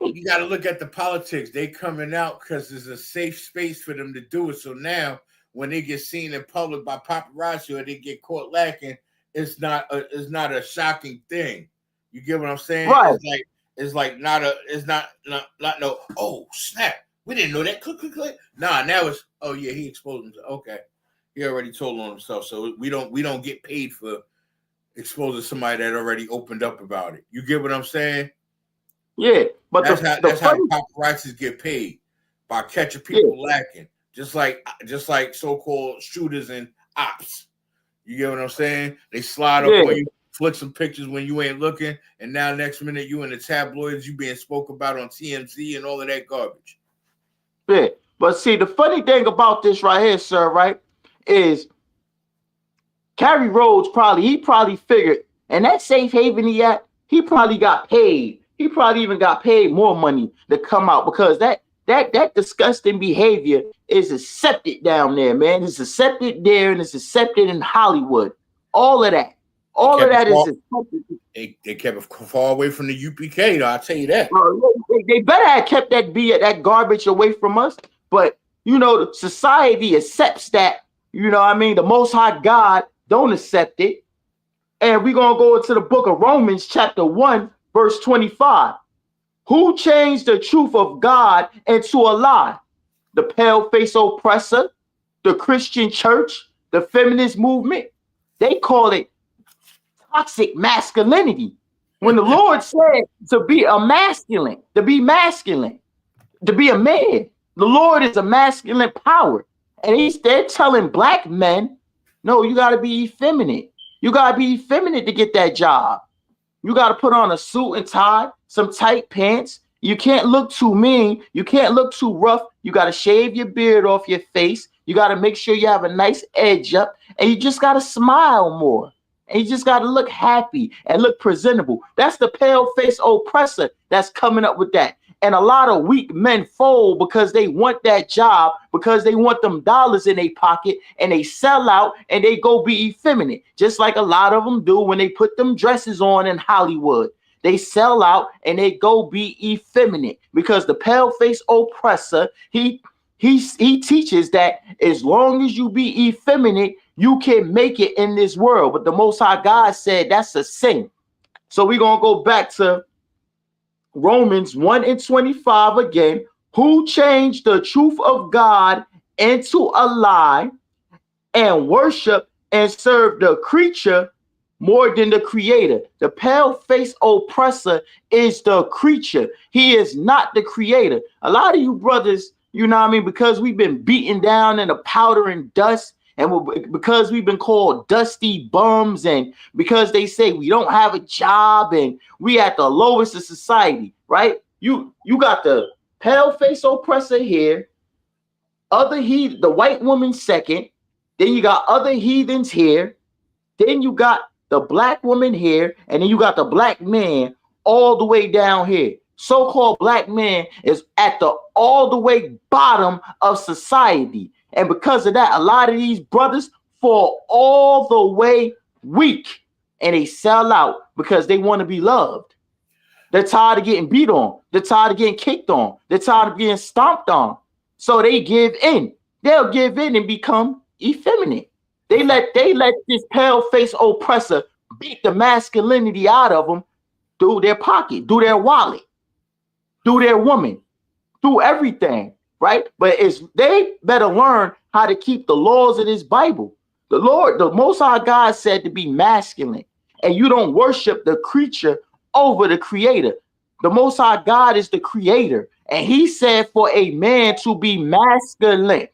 You got to look at the politics. They coming out because there's a safe space for them to do it. So now, when they get seen in public by paparazzi or they get caught lacking, it's not a shocking thing. You get what I'm saying? Right. It's like it's not no, oh snap, we didn't know that. Click. Nah, now it's, oh yeah, he exposed himself. Okay. He already told on himself. So we don't get paid for exposing somebody that already opened up about it. You get what I'm saying? Yeah, but that's how paparazzi get paid, by catching people lacking. Just like so-called shooters and ops. You get what I'm saying? They slide up on you, flick some pictures when you ain't looking, and now next minute you in the tabloids, you being spoke about on TMZ and all of that garbage. Yeah, but see, the funny thing about this right here, sir, right, is Kerry Rhodes he probably figured, and that safe haven he probably got paid. He probably even got paid more money to come out, because that disgusting behavior is accepted down there, man. It's accepted there, and it's accepted in Hollywood. All of that. All of that is accepted. They kept it far away from the UPK, though, I'll tell you that. They better have kept that garbage away from us. But, you know, society accepts that, you know what I mean? The Most High God don't accept it. And we're going to go into the book of Romans, chapter 1, verse 25. Who changed the truth of God into a lie? The pale-faced oppressor, the Christian church, the feminist movement. They call it toxic masculinity. When the Lord said to be a masculine, to be masculine, to be a man, the Lord is a masculine power. And they're telling black men, no, you got to be effeminate. You got to be effeminate to get that job. You got to put on a suit and tie, some tight pants. You can't look too mean. You can't look too rough. You got to shave your beard off your face. You got to make sure you have a nice edge up. And you just got to smile more. And you just got to look happy and look presentable. That's the pale-faced oppressor that's coming up with that. And a lot of weak men fold because they want that job, because they want them dollars in their pocket, and they sell out and they go be effeminate, just like a lot of them do when they put them dresses on in Hollywood. They sell out and they go be effeminate, because the pale-faced oppressor, he teaches that as long as you be effeminate, you can make it in this world. But the Most High God said that's a sin. So we're going to go back to Romans 1 and 25 again. Who changed the truth of God into a lie and worship and serve the creature more than the creator? The pale-faced oppressor is the creature. He is not the creator. A lot of you brothers, you know what I mean, because we've been beaten down in the powder and dust, and because we've been called dusty bums, and because they say we don't have a job and we at the lowest of society, right? You got the pale-faced oppressor here, the white woman second, then you got other heathens here, then you got the black woman here, and then you got the black man all the way down here. So-called black man is at the all the way bottom of society. And because of that, a lot of these brothers fall all the way weak, and they sell out because they want to be loved. They're tired of getting beat on. They're tired of getting kicked on. They're tired of getting stomped on. So they give in. They'll give in and become effeminate. They let this pale-faced oppressor beat the masculinity out of them through their pocket, through their wallet, through their woman, through everything. Right? But they better learn how to keep the laws of this Bible. The Lord, the Most High God said to be masculine, and you don't worship the creature over the creator. The Most High God is the creator, and he said for a man to be masculine.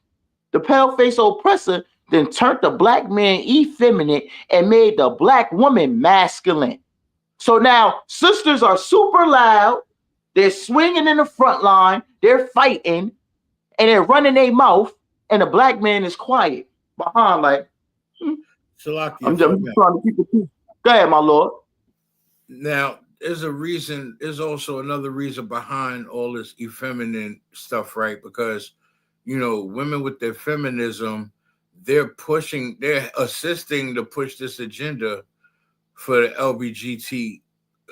The pale-faced oppressor then turned the black man effeminate and made the black woman masculine. So now sisters are super loud. They're swinging in the front line. They're fighting. And they're running their mouth, and the black man is quiet behind, like, I'm just trying to keep the peace. Go ahead, my lord. Now, there's also another reason behind all this effeminate stuff, right? Because, you know, women with their feminism, they're assisting to push this agenda for the LGBT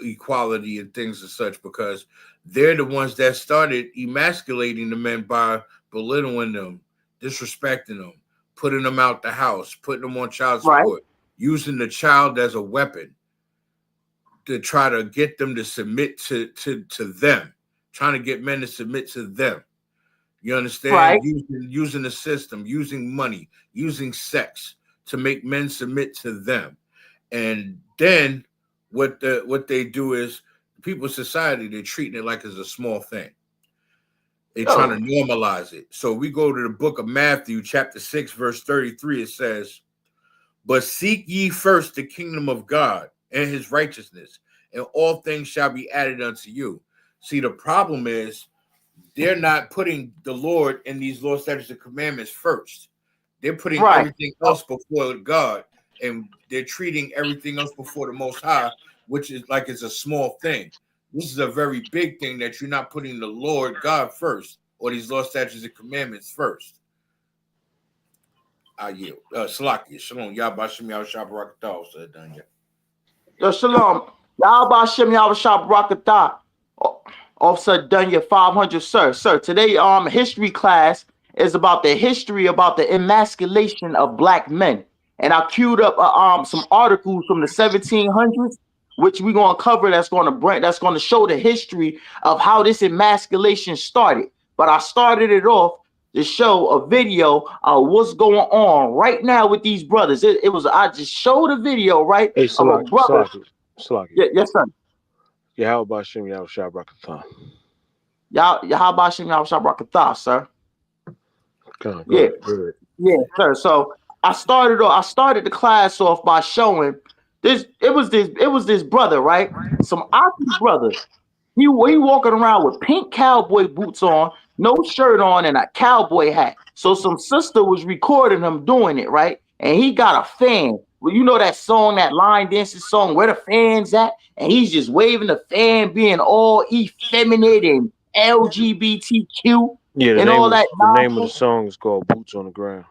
equality and things and such, because they're the ones that started emasculating the men by belittling them, disrespecting them, putting them out the house, putting them on child support, using the child as a weapon. to try to get them to submit to them, trying to get men to submit to them. You understand? Right. Using the system, using money, using sex to make men submit to them. And then what they do is people's society, they're treating it like it's a small thing. They're trying to normalize it. So we go to the book of Matthew, chapter 6, verse 33. It says, "But seek ye first the kingdom of God and his righteousness, and all things shall be added unto you." See, the problem is they're not putting the Lord and these law, statutes, and commandments first. They're putting everything else before God, and they're treating everything else before the Most High, which is like it's a small thing. This is a very big thing that you're not putting the Lord God first, or these law, statutes, and commandments first. I yield. Salakia, shalom. Yabashim Yahshua Barakatah, said Danya. Yo, shalom. Yahbashim Yahshua Barakatah. Officer Dunya 500, sir. Sir, today history class is about the history about the emasculation of black men. And I queued up some articles from the 1700s, which we're gonna cover. That's gonna show the history of how this emasculation started. But I started it off to show a video of what's going on right now with these brothers. I just showed a video, right? Hey, of a brother. Salaki. Yes, sir. Yeah, how about Shem Yahshua Barakatah? Yahbashim Yahshua Barakatah, sir. Good. Yeah, sir. So I started the class off by showing this. It was this brother, right? Some Aki brother. He walking around with pink cowboy boots on, no shirt on, and a cowboy hat. So some sister was recording him doing it, right? And he got a fan. Well, you know that song, that line dancing song, "Where the Fan's At?" And he's just waving the fan, being all effeminate and LGBTQ. Yeah, and all that. The name of the song is called "Boots on the Ground."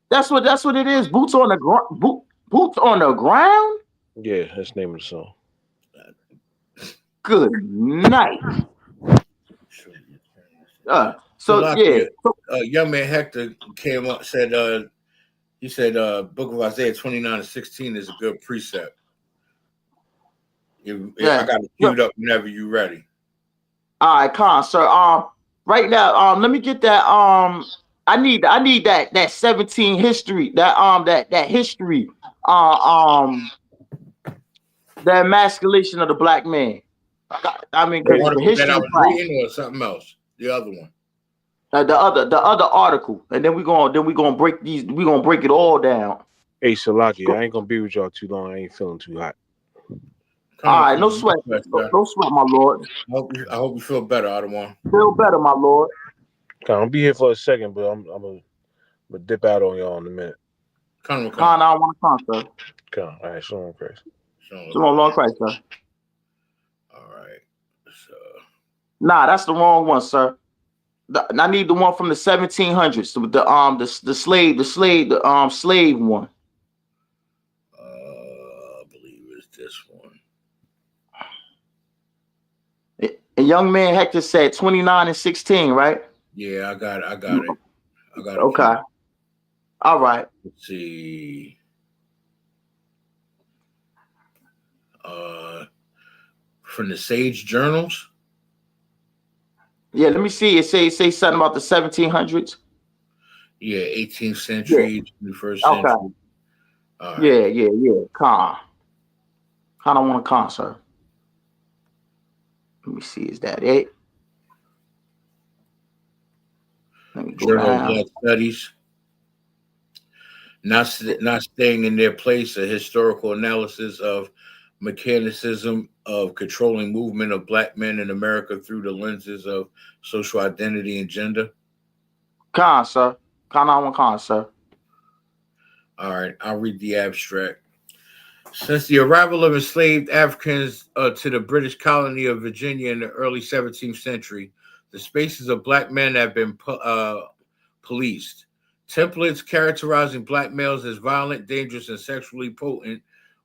That's what it is. Boots on the ground. Boots on the ground. Yeah, that's the name of the song. Good night. Young man Hector came up, said he said Book of Isaiah 29:16 is a good precept. I got it queued up whenever you're ready. All right, Con, sir. Right now, let me get that. I need that 17 history. That history. The emasculation of the black man. I mean, because the history that I was reading or something else. The other one. The other article, and then we're gonna break these. We're gonna break it all down. Hey, Salaki, I ain't gonna be with y'all too long. I ain't feeling too hot. All right, no sweat, no sweat, my lord. I hope you feel better, Adawan. Feel better, my lord. I'll be here for a second, but I'm gonna dip out on y'all in a minute. I want to come, sir. Come, all right, shalom, Christ. Shalom, Lord Christ, sir. All right. So. Nah, that's the wrong one, sir. I need the one from the 1700s, the slave one. I believe it's this one. A young man Hector said 29 and 16, right? Yeah, I got it. Okay. All right. Let's see. From the Sage Journals. Yeah, let me see. It say something about the 1700s. Yeah, 18th century, 21st century. Okay. Right. Yeah. Con. I don't want to con, sir. Let me see. Is that it? Let me go Journal down. of Black Studies. Not staying in their place, a historical analysis of mechanicism of controlling movement of black men in America through the lenses of social identity and gender. Con, sir. Con, sir. All right, I'll read the abstract. Since the arrival of enslaved Africans to the British colony of Virginia in the early 17th century, the spaces of black men have been policed. Templates characterizing black males as violent, dangerous, and sexually potent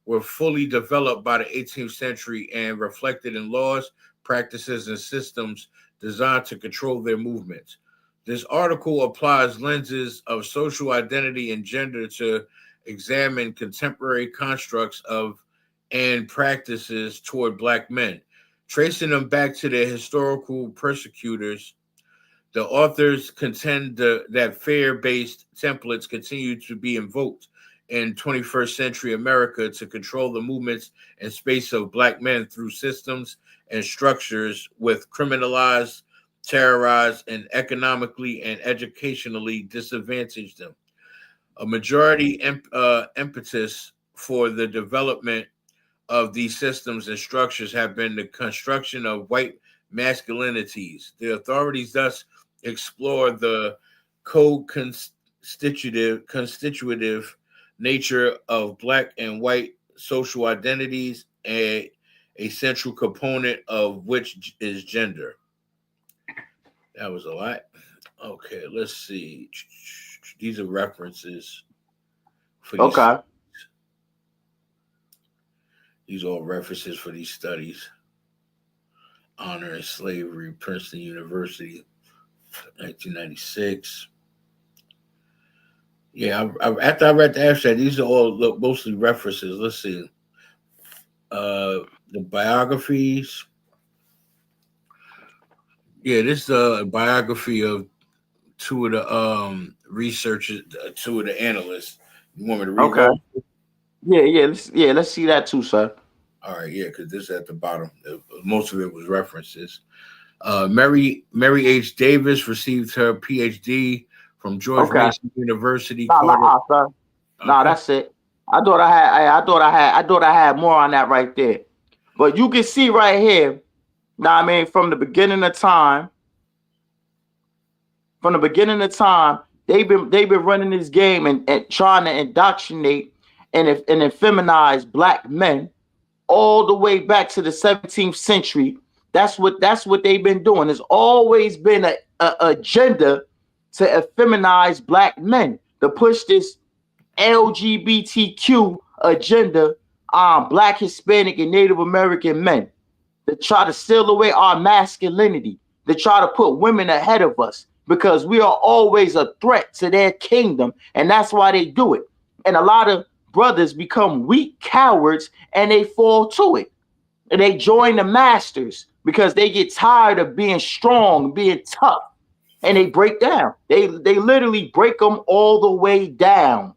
were fully developed by the 18th century and reflected in laws, practices, and systems designed to control their movements. This article applies lenses of social identity and gender to examine contemporary constructs of and practices toward Black men. Tracing them back to their historical persecutors, the authors contend that fear-based templates continue to be invoked in 21st century America to control the movements and space of Black men through systems and structures with criminalized, terrorized, and economically and educationally disadvantaged them. A majority impetus for the development of these systems and structures have been the construction of white masculinities. The authorities thus explore the constitutive nature of Black and white social identities, and a central component of which is gender. That was a lot. Okay, let's see. These are references for these. Okay. These are all references for these studies. Honor and Slavery, Princeton University, 1996. Yeah, after I read the abstract, these are all mostly references. Let's see. The biographies. Yeah, this is a biography of two of the researchers, two of the analysts. You want me to read? Okay. Let's see that too, sir. All right, yeah, because this is at the bottom. Most of it was references. Mary H. Davis received her PhD from George Mason University. Sir. Nah, that's it. I thought I had more on that right there. But you can see right here, now I mean, from the beginning of time, they've been running this game and trying to indoctrinate and feminize Black men all the way back to the 17th century. That's what they've been doing. There's always been a agenda to feminize Black men, to push this LGBTQ agenda on Black, Hispanic, and Native American men, to try to steal away our masculinity, to try to put women ahead of us, because we are always a threat to their kingdom, and that's why they do it. And a lot of brothers become weak cowards and they fall to it. And they join the masters because they get tired of being strong, being tough, and they break down. They literally break them all the way down.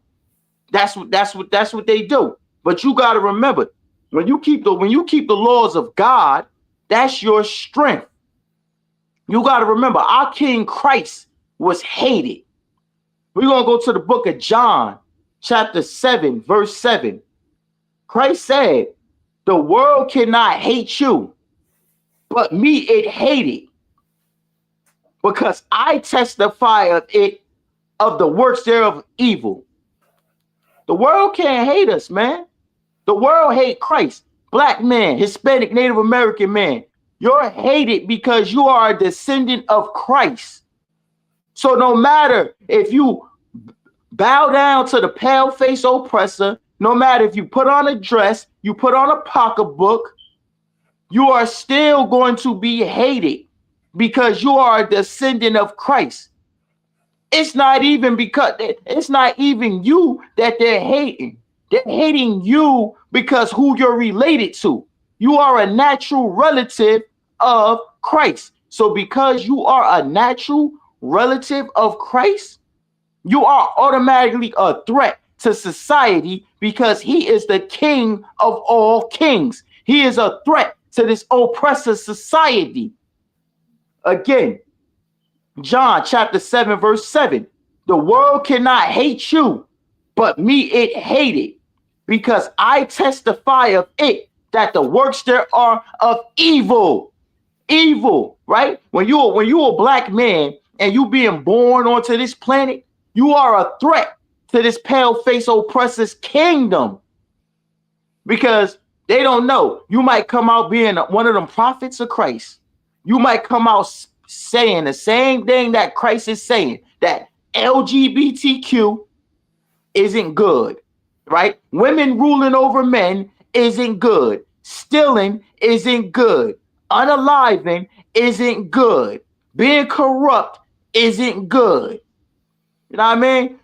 That's what they do. But you got to remember, when you keep the laws of God, that's your strength. You got to remember, our King Christ was hated. We're going to go to the book of John, chapter 7, verse 7. Christ said, the world cannot hate you, but me it hated, because I testify of it, of the works thereof evil. The world can't hate us, man. The world hate Christ. Black man, Hispanic, Native American man. You're hated because you are a descendant of Christ. So no matter if you bow down to the pale-faced oppressor, no matter if you put on a dress, you put on a pocketbook, you are still going to be hated because you are a descendant of Christ. It's not even you that they're hating. They're hating you because who you're related to. You are a natural relative of Christ. So because you are a natural relative of Christ, you are automatically a threat to society, because he is the King of all kings. He is a threat to this oppressive society. Again, John chapter 7, verse 7. The world cannot hate you, but me it hated, because I testify of it that the works there are of evil. Evil, right? When you're a Black man and you being born onto this planet, you are a threat to this pale-faced oppressor's kingdom, because they don't know. You might come out being one of them prophets of Christ. You might come out saying the same thing that Christ is saying, that LGBTQ isn't good, right? Women ruling over men isn't good. Stealing isn't good. Unaliving isn't good. Being corrupt isn't good. You know what I mean?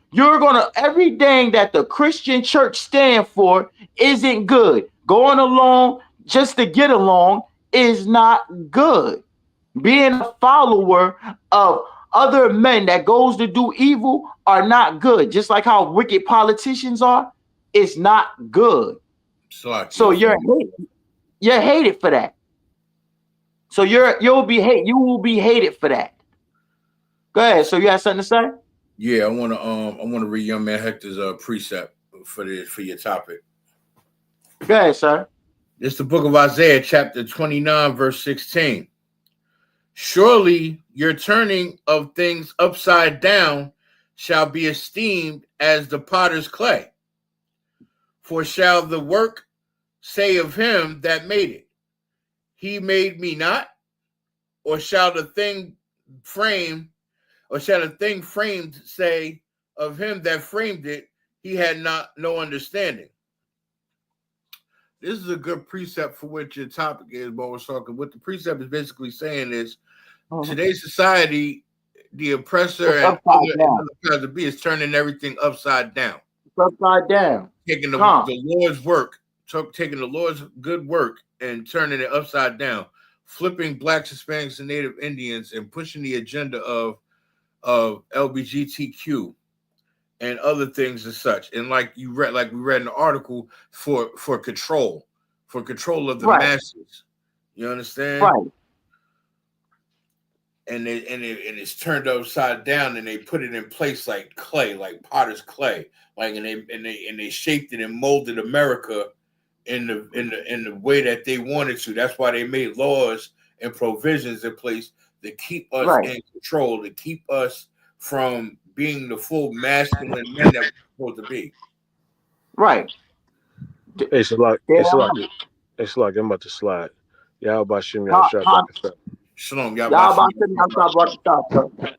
Everything that the Christian church stand for isn't good. Going along just to get along is not good. Being a follower of other men that goes to do evil are not good. Just like how wicked politicians are, it's not good. So you're hated for that. So you will be hated for that. Go ahead. So you have something to say? Yeah, I want to read Young Man Hector's precept for your topic. Go ahead, sir. It's the book of Isaiah, chapter 29, verse 16. Surely your turning of things upside down shall be esteemed as the potter's clay. For shall the work say of him that made it, he made me not? Or shall the thing framed say of him that framed it, he had no understanding? This is a good precept for what your topic is, what we're talking. What the precept is basically saying is, today's society, the oppressor and other kinds of beings is turning everything upside down. Upside down. Taking the Lord's work, taking the Lord's good work and turning it upside down, flipping Blacks, Hispanics, and Native Indians, and pushing the agenda of LGBTQ and other things and such. And like we read in the article, for control of the masses. You understand? Right. And it's turned upside down, and they put it in place like clay, like potter's clay, like and they shaped it and molded America in the way that they wanted to. That's why they made laws and provisions in place to keep us in control, to keep us from being the full masculine men that we're supposed to be. Right. It's like I'm about to slide. Y'all about to shimmy out shot. Shalom, y'all about to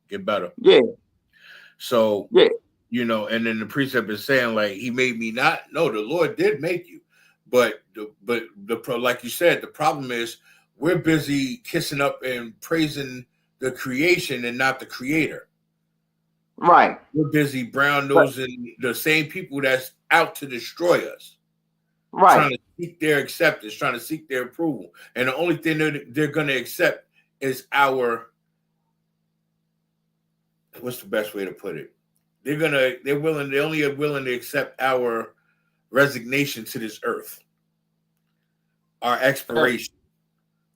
get better. Yeah. So you know, and then the precept is saying like he made me not. No, the Lord did make you, but like you said, the problem is we're busy kissing up and praising the creation and not the creator. Right. We're busy brown nosing the same people that's out to destroy us. Right. Trying to seek their acceptance, trying to seek their approval. And the only thing they're going to accept is what's the best way to put it? They're only willing to accept our resignation to this earth, our expiration,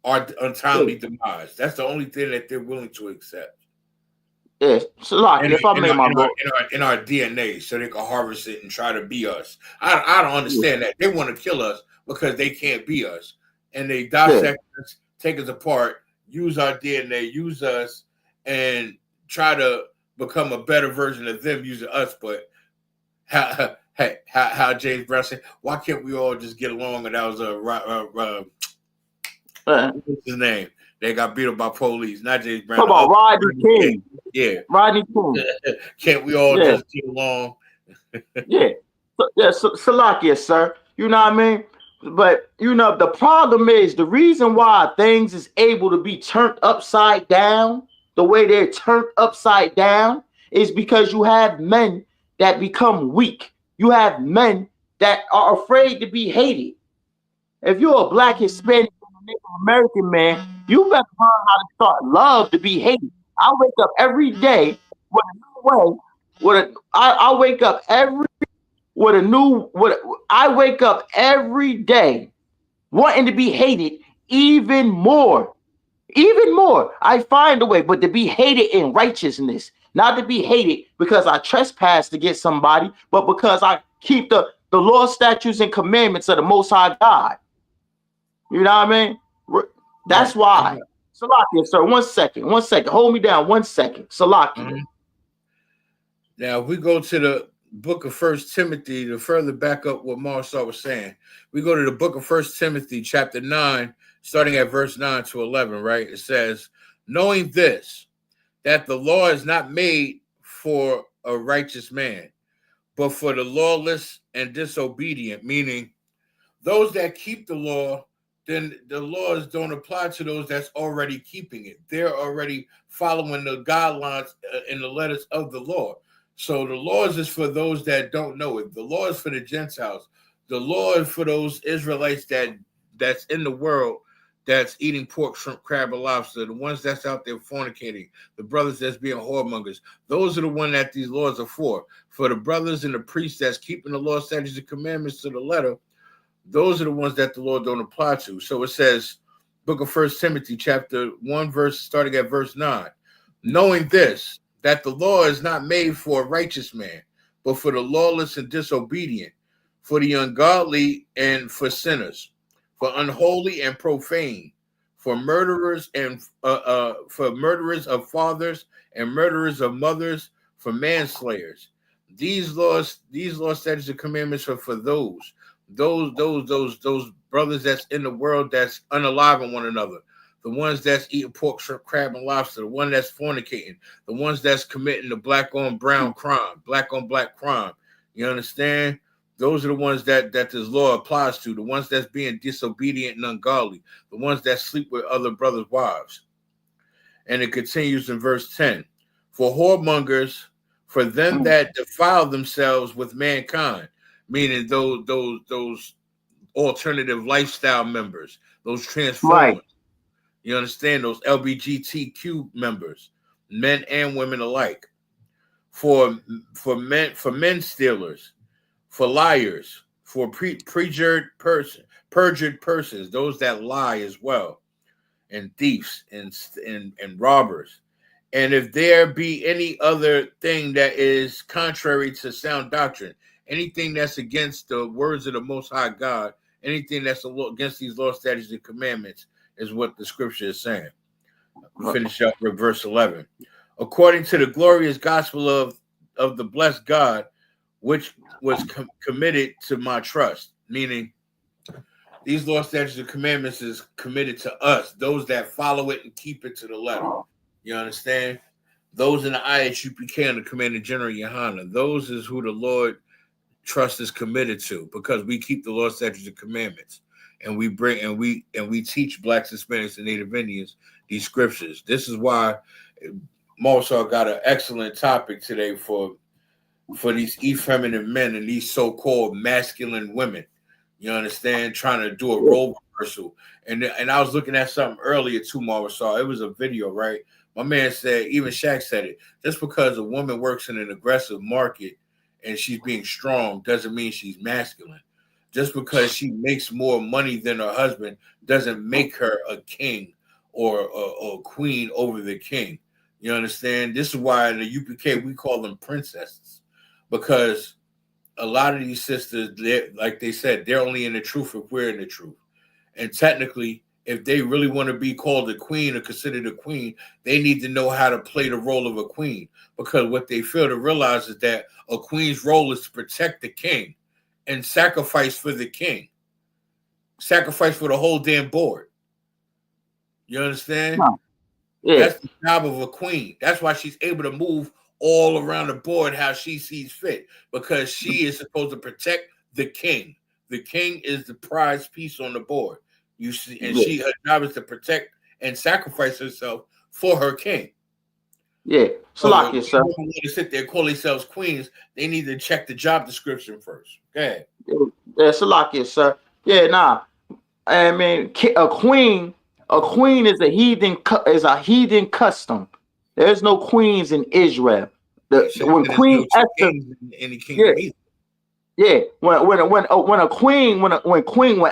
our untimely demise. That's the only thing that they're willing to accept. Yes, so like if I made my book in our DNA, so they can harvest it and try to be us. I don't understand that. They want to kill us because they can't be us, and they dissect us, take us apart, use our DNA, use us, and try to become a better version of them using us. But how James Brown said, why can't we all just get along? And that was what's his name? They got beat up by police, not James Brown. Talk about Rodney King. Yeah. Rodney King. Can't we all just get along? Salakia, sir. You know what I mean? But, you know, the problem is the reason why things is able to be turned upside down, the way they're turned upside down, is because you have men that become weak. You have men that are afraid to be hated. If you're a Black, Hispanic, Native American man, you better learn how to start love to be hated. I wake up every day with a new way. I wake up every day wanting to be hated even more. Even more. I find a way, but to be hated in righteousness, not to be hated because I trespass to get somebody, but because I keep the law, statutes, and commandments of the Most High God. You know what I mean? That's why. Salakia, sir, one second. Hold me down 1 second. Salakia. Now, if we go to the book of 1 Timothy to further back up what Marshall was saying, we go to the book of 1 Timothy, chapter 9, starting at verse 9 to 11, right? It says, knowing this, that the law is not made for a righteous man, but for the lawless and disobedient, meaning those that keep the law, then the laws don't apply to those that's already keeping it. They're already following the guidelines and the letters of the law. So the laws is for those that don't know it. The law is for the Gentiles. The Lord for those Israelites that's in the world that's eating pork, shrimp, crab, and lobster, the ones that's out there fornicating, the brothers that's being whoremongers, those are the ones that these laws are for. For the brothers and the priests that's keeping the law, statutes, and commandments to the letter, those are the ones that the Lord don't apply to. So it says, book of 1 Timothy, chapter 1, verse starting at verse 9. Knowing this, that the law is not made for a righteous man, but for the lawless and disobedient, for the ungodly and for sinners, for unholy and profane, for murderers and for murderers of fathers and murderers of mothers, for manslayers. These laws, statutes, and commandments are for those brothers that's in the world that's unaliving one another, the ones that's eating pork, shrimp, crab, and lobster, the one that's fornicating, the ones that's committing the black on brown crime, black on black crime. You understand? Those are the ones that this law applies to, the ones that's being disobedient and ungodly, the ones that sleep with other brothers' wives. And it continues in verse 10. For whoremongers, for them that defile themselves with mankind, meaning those alternative lifestyle members, those transformers. Right. You understand? Those LGBTQ members, men and women alike. For men stealers, for liars, for perjured persons, those that lie as well, and thieves and robbers. And if there be any other thing that is contrary to sound doctrine, anything that's against the words of the Most High God, anything that's against these law, statutes, and commandments, is what the scripture is saying. We'll finish up with verse 11. According to the glorious gospel of the blessed God, which was committed to my trust, meaning these law, statutes, and commandments is committed to us, those that follow it and keep it to the letter. You understand? Those in the ISUPK and the Commander General YAHANNA, those is who the Lord trust is committed to, because we keep the law, statutes, and commandments, and we bring and we teach Blacks, Hispanics, and Native Indians these scriptures. This is why Marshall got an excellent topic today for these effeminate men and these so-called masculine women. You understand? Trying to do a role reversal. And I was looking at something earlier too, Marshall. It was a video, right? My man said, even Shaq said it, just because a woman works in an aggressive market and she's being strong doesn't mean she's masculine. Just because she makes more money than her husband doesn't make her a king or a queen over the king. You understand? This is why in the UPK we call them princesses, because a lot of these sisters, like they said, they're only in the truth if we're in the truth. And technically, if they really want to be called a queen or considered a queen, they need to know how to play the role of a queen, because what they fail to realize is that a queen's role is to protect the king and sacrifice for the king, sacrifice for the whole damn board. You understand? Yeah. That's the job of a queen. That's why she's able to move all around the board how she sees fit, because she is supposed to protect the king. The king is the prize piece on the board. You see, and her job is to protect and sacrifice herself for her king. Yeah, so like it, sir. When they sit there call themselves queens, they need to check the job description first. Go ahead. Yeah, so like it, sir. Yeah, nah. I mean, a queen is a heathen custom. There's no queens in Israel. When Queen Esther, when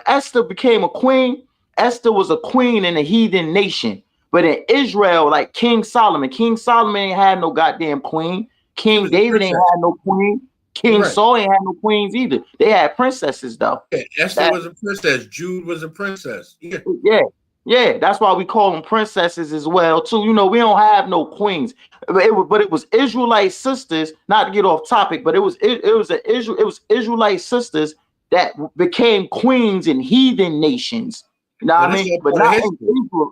Esther became a queen, Esther was a queen in a heathen nation. But in Israel, like King Solomon ain't had no goddamn queen. King David ain't had no queen. King Saul ain't had no queens either. They had princesses though. Yeah, Esther was a princess. Jude was a princess. Yeah, that's why we call them princesses as well too. You know, we don't have no queens, but it was Israelite sisters. Not to get off topic, but it was Israelite sisters that became queens in heathen nations. You know what I mean? But not in Israel.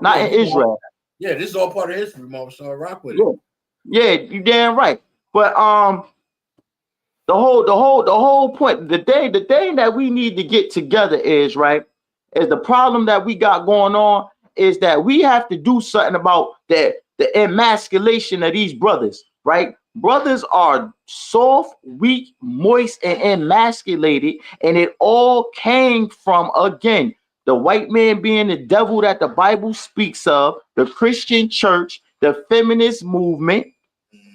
Not in Israel. Yeah, this is all part of history, Mama. So I rock with it. Yeah, you damn right. But the whole point, the thing that we need to get together is the problem that we got going on is that we have to do something about the emasculation of these brothers, right? Brothers are soft, weak, moist, and emasculated, and it all came from, again, the white man being the devil that the Bible speaks of, the Christian church, the feminist movement.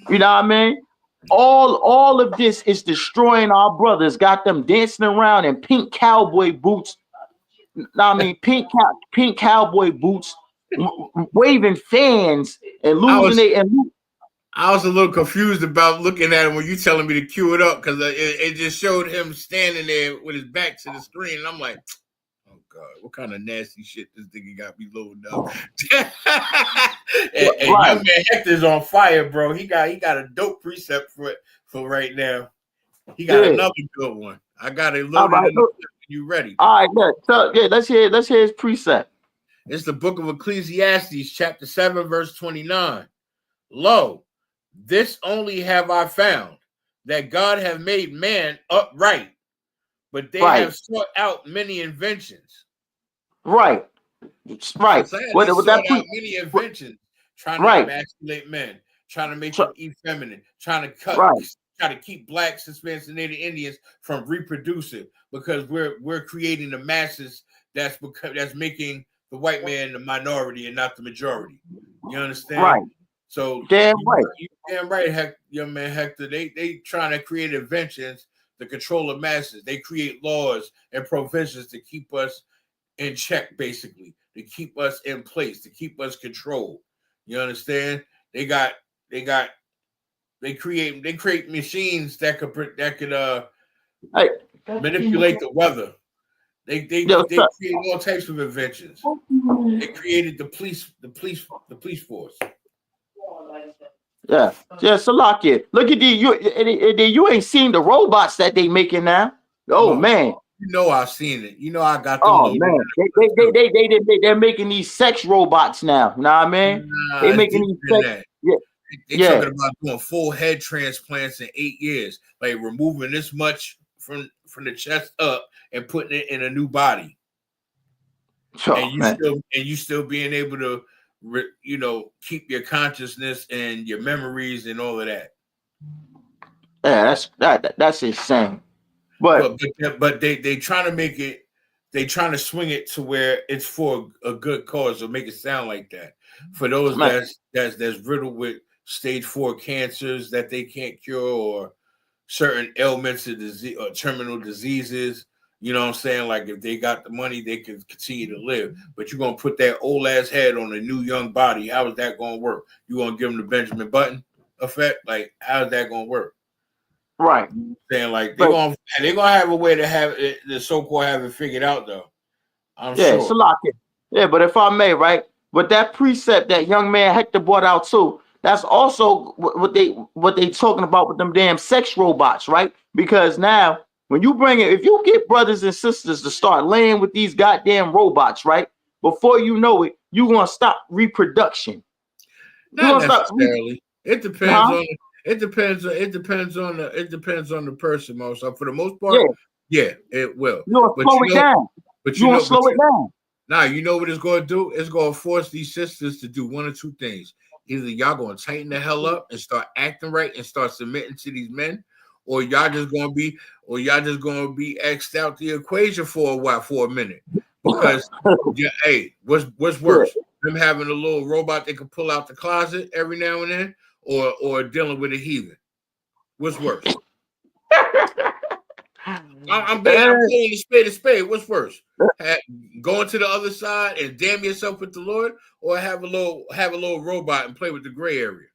You know what I mean? All of this is destroying our brothers. Got them dancing around in pink cowboy boots. I mean, pink cowboy boots, waving fans and losing it. I was a little confused about looking at him when you telling me to cue it up because it just showed him standing there with his back to the screen, and I'm like, oh God, what kind of nasty shit this nigga got me loading up? and young man Hector's on fire, bro. He got a dope precept for right now. He got another good one. I got it loaded. You ready? All right, let's hear his precept. It's the book of Ecclesiastes, chapter 7, verse 29. Lo, this only have I found, that God have made man upright, but they have sought out many inventions. Right. What that out many inventions, trying to emasculate men, trying to make them effeminate, trying to try to keep blacks, Hispanics, and Native Indians from reproducing, because we're creating the masses that's making the white man the minority and not the majority. You understand? Right. So damn right, young man Hector. They trying to create inventions to control the masses. They create laws and provisions to keep us in check, basically, to keep us in place, to keep us controlled. You understand? They create machines that could manipulate the weather. They create all types of inventions. They created the police force. Yeah, Salakia. Look at you ain't seen the robots that they making now. Oh man. You know I've seen it. You know I got them. Oh man, they're making these sex robots now. You know what I mean? They making these sex. They're talking about doing full head transplants in 8 years, like removing this much from the chest up and putting it in a new body. And you still being able to, keep your consciousness and your memories and all of that. Yeah, that's insane. But they trying to make it. They trying to swing it to where it's for a good cause, or make it sound like that. For those that's riddled with stage 4 cancers that they can't cure, or certain ailments or disease or terminal diseases. You know what I'm saying? Like if they got the money, they can continue to live. But you're gonna put that old ass head on a new young body. How is that gonna work? You gonna give them the Benjamin Button effect? Like how is that gonna work? Right. Saying like they're gonna have a way to have it, the so-called have it figured out though. I'm sure. Salakia. Yeah, but if I may, right, with that precept that young man Hector brought out too, that's also what they talking about with them damn sex robots, right? Because now when you bring it, if you get brothers and sisters to start laying with these goddamn robots, right? Before you know it, you're gonna stop reproduction. Not necessarily. It depends on it depends on the person, most. So for the most part, yeah, it will. You'll slow it down. But you will slow it down. Now you know what it's going to do? It's going to force these sisters to do one or two things. Either y'all going to tighten the hell up and start acting right and start submitting to these men, or y'all just going to be X'd out the equation for a minute. Because what's worse? Them having a little robot they can pull out the closet every now and then, or dealing with a heathen. What's worse? I'm pulling a spade. What's worse? Going to the other side and damn yourself with the Lord, or have a little robot and play with the gray area?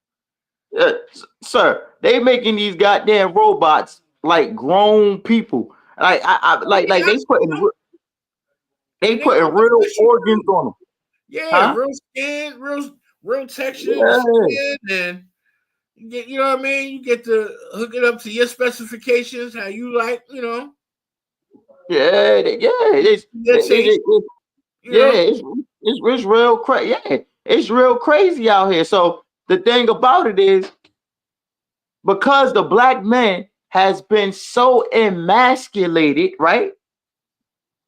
Sir, they making these goddamn robots like grown people. Like they putting real organs on them. Yeah, real skin, real texture, skin, and you know what I mean. You get to hook it up to your specifications, how you like, you know. It's real crazy. Yeah, it's real crazy out here. So the thing about it is, because the black man has been so emasculated, right?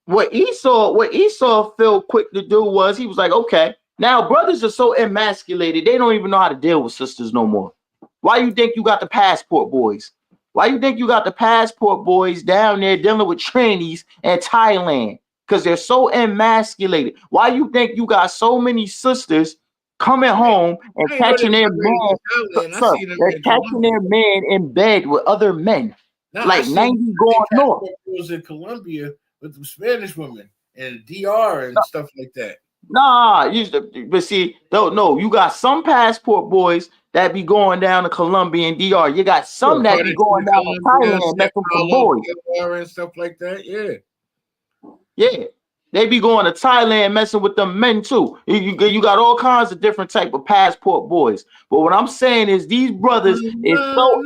What Esau felt quick to do was he was like, okay, now brothers are so emasculated, they don't even know how to deal with sisters no more. Why you think you got the passport boys? Why you think you got the passport boys down there dealing with trannies in Thailand? Because they're so emasculated. Why you think you got so many sisters coming home and catching their man? Sir, they're catching their man in bed with other men. Nah, like 90 going north. Was in Colombia with the Spanish women and DR and stuff like that. Nah, but see, no, you got some passport boys that be going down to Colombia and DR. You got some that be going down to Thailand messing with the boys. And stuff like that, yeah. Yeah, they be going to Thailand messing with them men too. You got all kinds of different type of passport boys. But what I'm saying is these brothers is so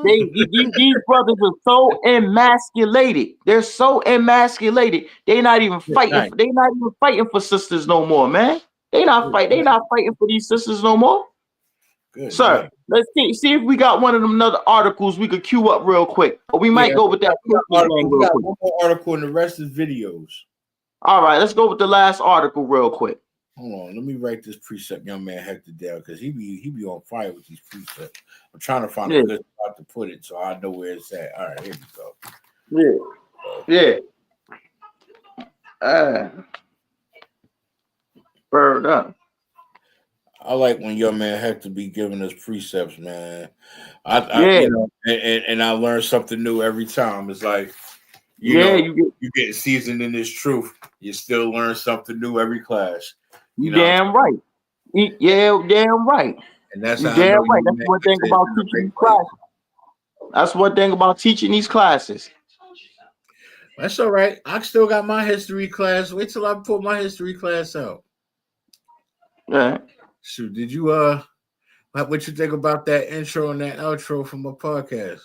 these brothers are so emasculated. They're so emasculated. They not even fighting. They not even fighting for sisters no more, man. They not fighting for these sisters no more. Good, sir, let's see if we got one of them other articles we could queue up real quick. Or we might go with that. We got one more article and the rest is videos. All right, let's go with the last article real quick. Hold on, let me write this precept, young man Hector down, because he be on fire with these precepts. I'm trying to find a good spot to put it so I know where it's at. All right, here we go. Bird up. I like when young man Hector be giving us precepts, man. You know, and I learn something new every time. It's like, you know, you get seasoned in this truth. You still learn something new every class. You damn right. Damn right. And that's damn right. That's one thing about teaching these classes. That's one thing about teaching these classes. That's all right. I still got my history class. Wait till I put my history class out. Yeah. Shoot, did you what you think about that intro and that outro from my podcast?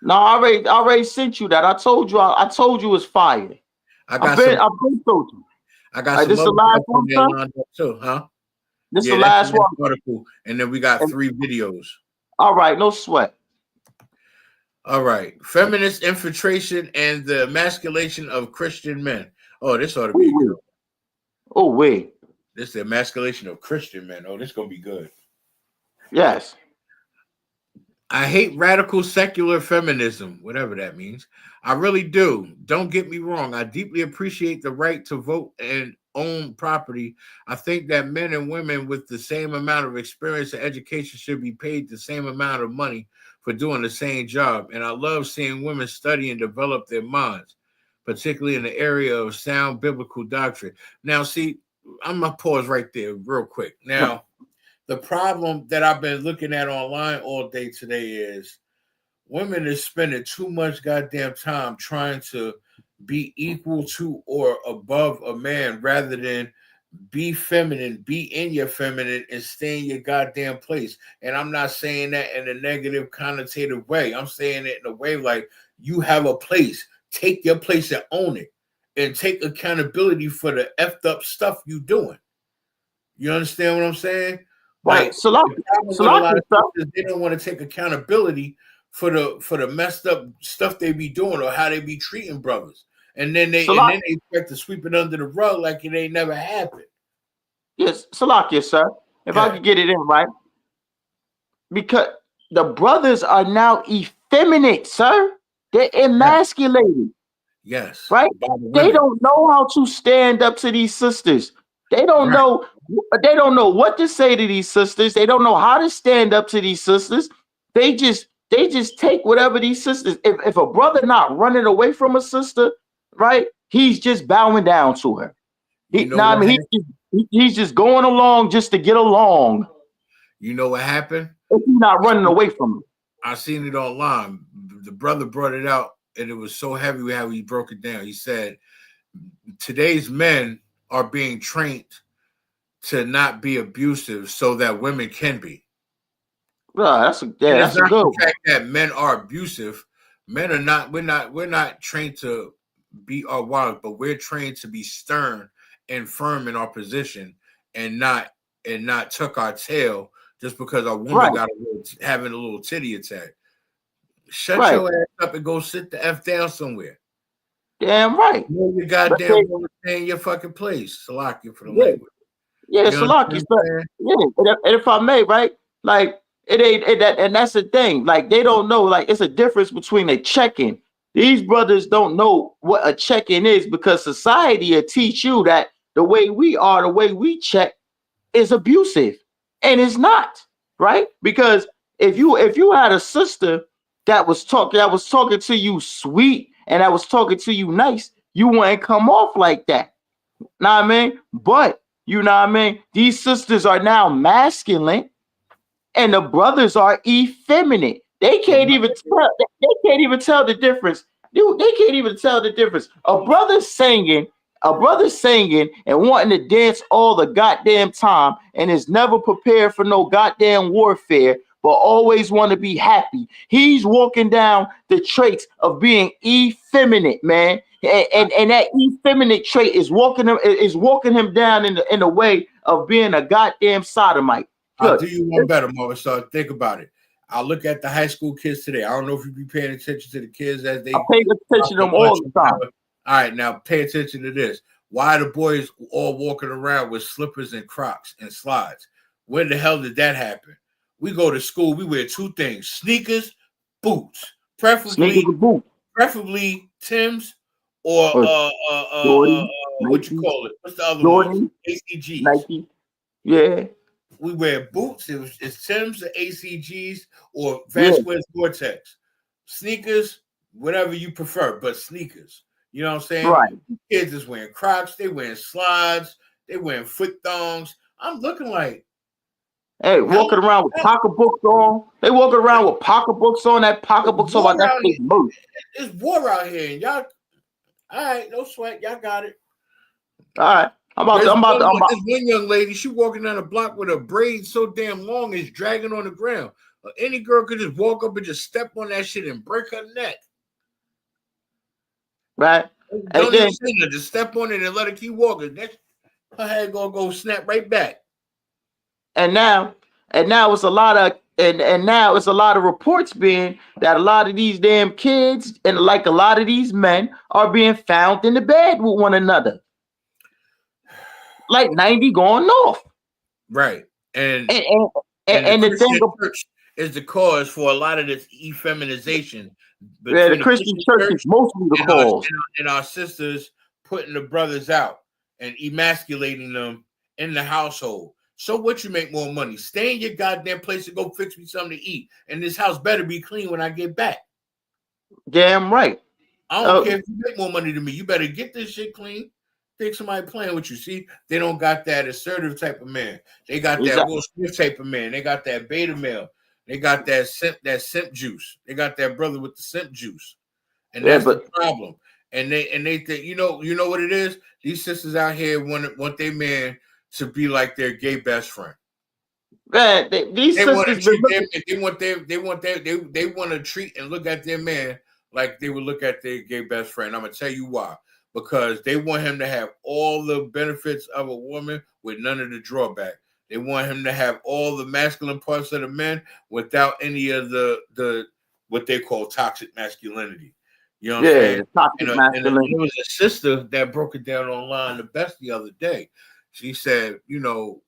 No, I already sent you that. I told you it's fire. I've been told you. I got this the last one, too, huh? This is the last one. Article, and then we got 3 videos. All right, no sweat. All right, feminist infiltration and the emasculation of Christian men. Oh, this ought to be good. Oh wait. This is the emasculation of Christian men. Oh, this is gonna be good. Yes. I hate radical secular feminism, whatever that means. I really do. Don't get me wrong. I deeply appreciate the right to vote and own property. I think that men and women with the same amount of experience and education should be paid the same amount of money for doing the same job. And I love seeing women study and develop their minds, particularly in the area of sound biblical doctrine. Now, see, I'm going to pause right there real quick. Now, the problem that I've been looking at online all day today is women is spending too much goddamn time trying to be equal to or above a man rather than be feminine, be in your feminine and stay in your goddamn place. And I'm not saying that in a negative connotative way. I'm saying it in a way like you have a place, take your place and own it and take accountability for the effed up stuff you doing. You understand what I'm saying? Right. Like, they don't want to take accountability for the messed up stuff they be doing or how they be treating brothers. And then they expect to sweep it under the rug like it ain't never happened. Yes, Salakia, sir. If I could get it in, right? Because the brothers are now effeminate, sir. They're emasculated. Yes. Right? They don't know how to stand up to these sisters. They don't know what to say to these sisters. They don't know how to stand up to these sisters. They just take whatever these sisters. If a brother not running away from a sister, right? He's just bowing down to her. He's just going along just to get along. You know what happened? If he's not running away from her. I seen it online. The brother brought it out, and it was so heavy how he broke it down. He said, today's men are being trained to not be abusive so that women can be. That's a good the fact that men are abusive. Men are not. We're not trained to be our wives, but we're trained to be stern and firm in our position and not tuck our tail just because our woman got having a little titty attack. Shut your ass up and go sit the F down somewhere. Damn right. You goddamn stay in your fucking place. Salakia for the language. Yeah, Salakia. And if I may, right? Like it ain't that, and that's the thing. Like they don't know. Like it's a difference between a check-in. These brothers don't know what a check-in is because society will teach you that the way we are, the way we check is abusive, and it's not, right? Because if you had a sister that was talking to you sweet and that was talking to you nice, you wouldn't come off like that. Know what I mean? But you know what I mean? These sisters are now masculine and the brothers are effeminate. They can't even tell. They can't even tell the difference. Dude, they can't even tell the difference. A brother singing and wanting to dance all the goddamn time and is never prepared for no goddamn warfare, but always want to be happy. He's walking down the traits of being effeminate, man. And that effeminate trait is walking him down in the way of being a goddamn sodomite. I'll do you one better, Marvin. So think about it. I look at the high school kids today. I don't know if you be paying attention to the kids as they. I pay attention to them all the time. All right, now pay attention to this. Why are the boys all walking around with slippers and Crocs and slides? When the hell did that happen? We go to school. We wear two things: sneakers, boots, preferably Timbs or what you call it? What's the other one? ACGs. Nike. Yeah. We wear boots. It's Timbs, the ACGs, or Vasquez Gore-Tex. Sneakers, whatever you prefer, but sneakers. You know what I'm saying? Right. Kids is wearing Crocs. They wearing slides. They wearing foot thongs. I'm looking like, hey, walking around with pocketbooks on. They walking around with pocketbooks on. That pocketbooks on like that big moose. It's war out here, and y'all. All right, no sweat. Y'all got it. All right. There's one young lady, she walking down the block with her braids so damn long it's dragging on the ground. Any girl could just walk up and just step on that shit and break her neck. Right. Don't even say that. Just step on it and let her keep walking. Her head gonna go snap right back. And now it's a lot of now it's a lot of reports being that a lot of these damn kids and like a lot of these men are being found in the bed with one another. Like 90 going north. Right. And the thing is the cause for a lot of this effeminization. Yeah, the Christian church is mostly the cause. And our sisters putting the brothers out and emasculating them in the household. So what, you make more money? Stay in your goddamn place and go fix me something to eat. And this house better be clean when I get back. Damn right. I don't care if you make more money than me. You better get this shit clean. Think somebody playing with you. See, they don't got that assertive type of man. They got that Will Smith type of man. They got that beta male. They got that simp juice. They got that brother with the simp juice, and that's the problem. And they think you know what it is. These sisters out here want their man to be like their gay best friend. Man, they want to treat and look at their man like they would look at their gay best friend. I'm gonna tell you why. Because they want him to have all the benefits of a woman with none of the drawback. They want him to have all the masculine parts of the men without any of the what they call toxic masculinity. You know what I'm saying? Toxic masculinity. There was a sister that broke it down online the best the other day. She said,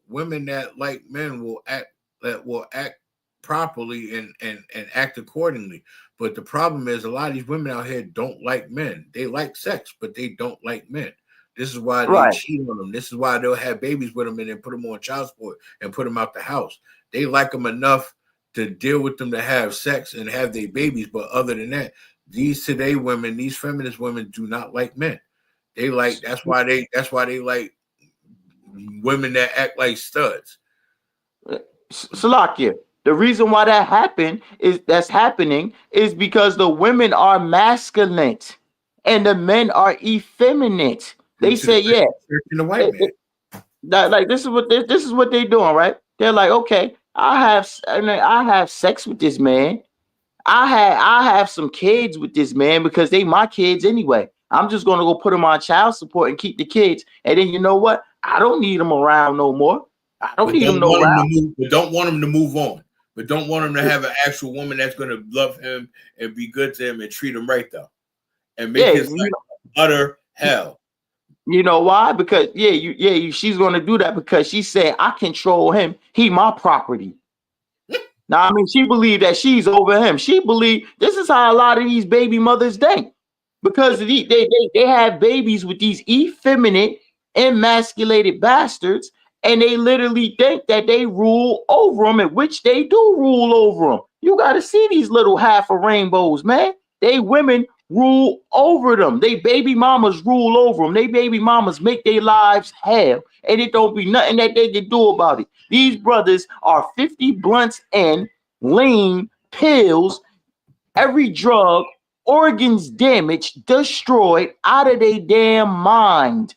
women that like men will act properly and act accordingly. But the problem is a lot of these women out here don't like men. They like sex, but they don't like men. This is why they cheat on them. This is why they'll have babies with them and then put them on child support and put them out the house. They like them enough to deal with them to have sex and have their babies. But other than that, these feminist women do not like men. That's why they like women that act like studs. Salakia. The reason why that's happening is because the women are masculine and the men are effeminate. They say, yeah, the white man. Like this is what they're doing, right? They're like, okay, I have sex with this man. I have some kids with this man because they my kids anyway. I'm just gonna go put them on child support and keep the kids. And then you know what? I don't need them around no more. I don't need them around. Don't want them to move on. But don't want him to have an actual woman that's going to love him and be good to him and treat him right, though. And make his life utter hell. You know why? Because, she's going to do that because she said, I control him. He my property. Now, I mean, she believed that she's over him. She believed this is how a lot of these baby mothers think, because they have babies with these effeminate, emasculated bastards, and they literally think that they rule over them, in which they do rule over them. You got to see these little half of rainbows, man. They women rule over them. They baby mamas rule over them. They baby mamas make their lives hell, and it don't be nothing that they can do about it. These brothers are 50 blunts and lean pills, every drug, organs damaged, destroyed, out of their damn mind.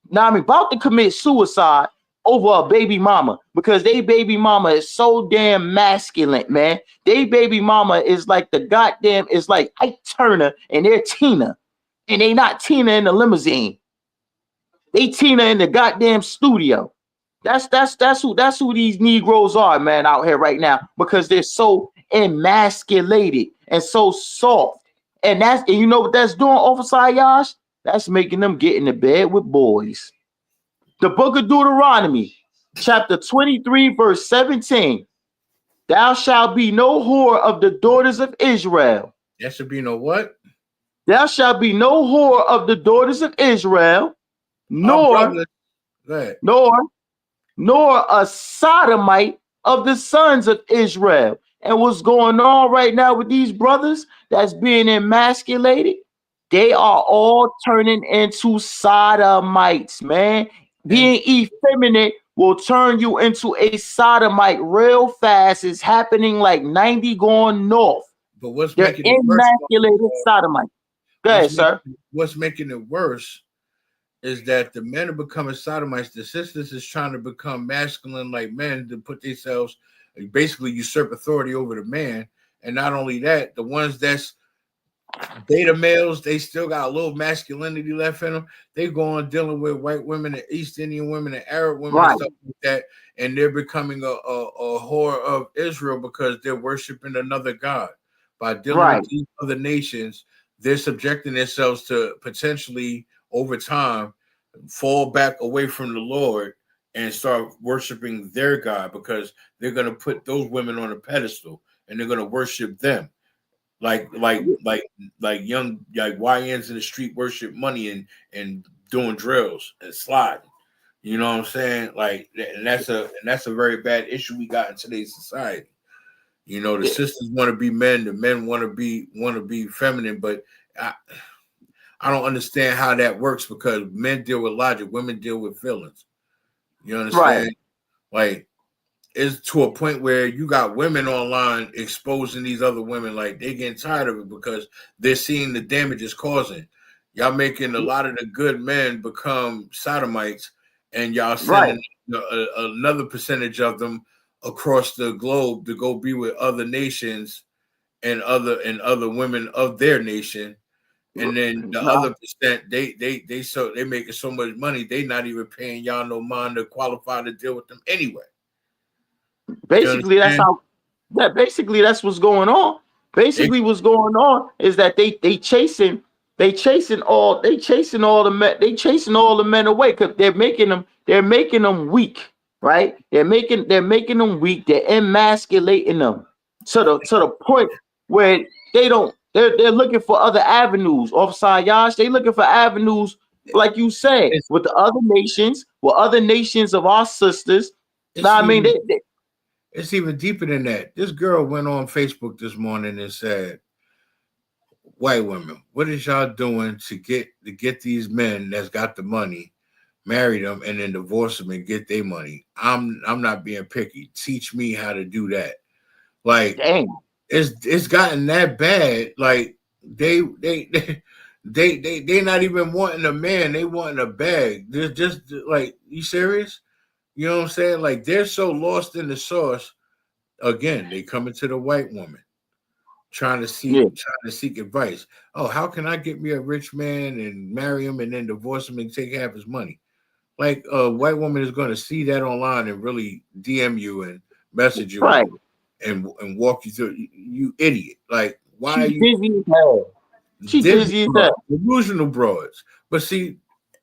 Now I'm about to commit suicide over a baby mama, because they baby mama is so damn masculine, man. They baby mama is like the goddamn, is like Ike Turner, and they're Tina, and they not Tina in the limousine. They Tina in the goddamn studio. That's who these Negroes are, man, out here right now, because they're so emasculated and so soft. And you know what that's doing, Officer Yash? That's making them get into bed with boys. The book of Deuteronomy, chapter 23, verse 17. Thou shalt be no whore of the daughters of Israel. There should be no what? Thou shalt be no whore of the daughters of Israel, nor a sodomite of the sons of Israel. And what's going on right now with these brothers that's being emasculated? They are all turning into sodomites, man. Being effeminate will turn you into a sodomite real fast. It's happening like 90 going north. But what's They're making it worse? emasculated sodomite. Go ahead, sir. What's making it worse is that the men are becoming sodomites. The sisters is trying to become masculine like men to put themselves, basically usurp authority over the man. And not only that, the ones that's beta males, they still got a little masculinity left in them. They go on dealing with white women and East Indian women and Arab women and stuff like that, and they're becoming a whore of Israel because they're worshiping another god. By dealing with these other nations, they're subjecting themselves to potentially over time fall back away from the Lord and start worshiping their God, because they're going to put those women on a pedestal and they're going to worship them. Like young YNs in the street worship money and doing drills and sliding. You know what I'm saying? Like, and that's a very bad issue we got in today's society. You know, the sisters want to be men, the men want to be feminine, but I don't understand how that works, because men deal with logic, women deal with feelings. You understand? Like, it's to a point where you got women online exposing these other women, like they getting tired of it because they're seeing the damage it's causing. Y'all making a lot of the good men become sodomites, and y'all sending another percentage of them across the globe to go be with other nations and other women of their nation. And then the other percent, they making so much money, they not even paying y'all no mind to qualify to deal with them anyway. Basically, that's what's going on. Basically, what's going on is that they chasing all the men away, because they're making them weak, right? They're making them weak. They're emasculating them to the point where they're looking for other avenues. Officer Yash, they looking for avenues, like you said, with the other nations, of our sisters. It's even deeper than that. This girl went on Facebook this morning and said, white women, what is y'all doing to get these men that's got the money, marry them, and then divorce them and get their money? I'm not being picky. Teach me how to do that. Like, dang. It's gotten that bad. Like, they not even wanting a man, they wanting a bag. They're just like, you serious? You know what I'm saying? Like, they're so lost in the sauce. Again, they come into the white woman trying to seek advice. Oh, how can I get me a rich man and marry him and then divorce him and take half his money? Like, a white woman is going to see that online and really DM you and message you and walk you through. You idiot! Like, why are you busy as hell? She's busy as hell. Delusional broads. But see,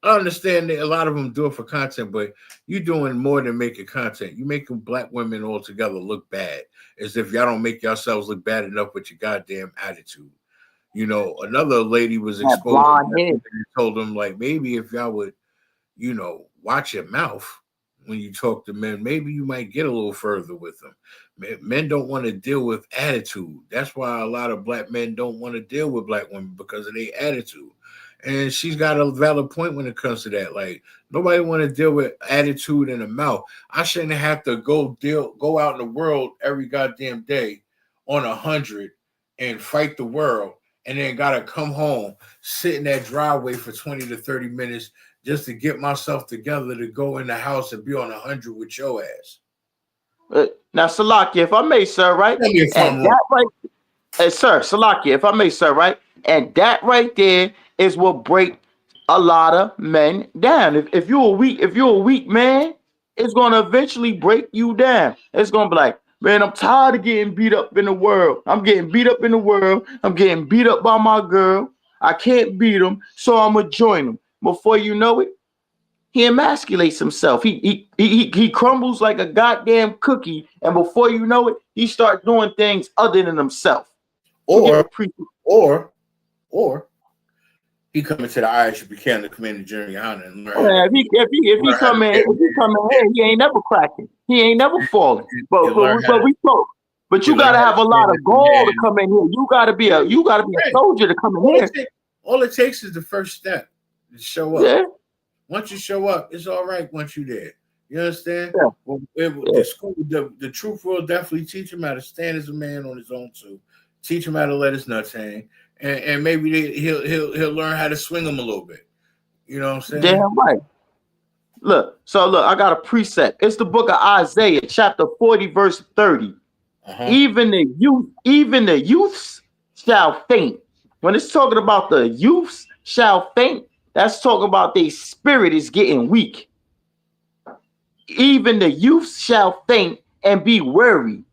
I understand that a lot of them do it for content, but you're doing more than making content. You're making black women altogether look bad, as if y'all don't make yourselves look bad enough with your goddamn attitude. You know, another lady was exposed and told them, like, maybe if y'all would, you know, watch your mouth when you talk to men, maybe you might get a little further with them. Men don't want to deal with attitude. That's why a lot of black men don't want to deal with black women, because of their attitude. And she's got a valid point when it comes to that. Like, nobody want to deal with attitude in the mouth. I shouldn't have to go out in the world every goddamn day on 100 and fight the world, and then gotta come home, sit in that driveway for 20 to 30 minutes just to get myself together to go in the house and be on 100 with your ass. Now, Salakia, if I may, sir, right? Tell me if I'm wrong. Sir, Salakia, if I may, sir, right? And that right there is what break a lot of men down. If you're a weak man, it's gonna eventually break you down. It's gonna be like, man, I'm tired of getting beat up in the world. I'm getting beat up in the world. I'm getting beat up by my girl. I can't beat him, so I'm gonna join him. Before you know it, he emasculates himself. He crumbles like a goddamn cookie, and before you know it, he starts doing things other than himself. Or he coming to the ISUPK to Commander General YAHANNA and learn. Yeah, if he come in here, he ain't never cracking. He ain't never falling. But you gotta have a lot of gall to come in here. You gotta be a soldier to come in here. All it takes is the first step to show up. Yeah. Once you show up, it's all right. Once you there, you understand? Yeah. Well, the truth will definitely teach him how to stand as a man on his own too. Teach him how to let his nuts hang, and maybe he'll learn how to swing them a little bit. You know what I'm saying? Damn right. Look, I got a precept. It's the book of Isaiah, chapter 40, verse 30. Even the youths shall faint. When it's talking about the youths shall faint, that's talking about their spirit is getting weak. Even the youths shall faint and be weary,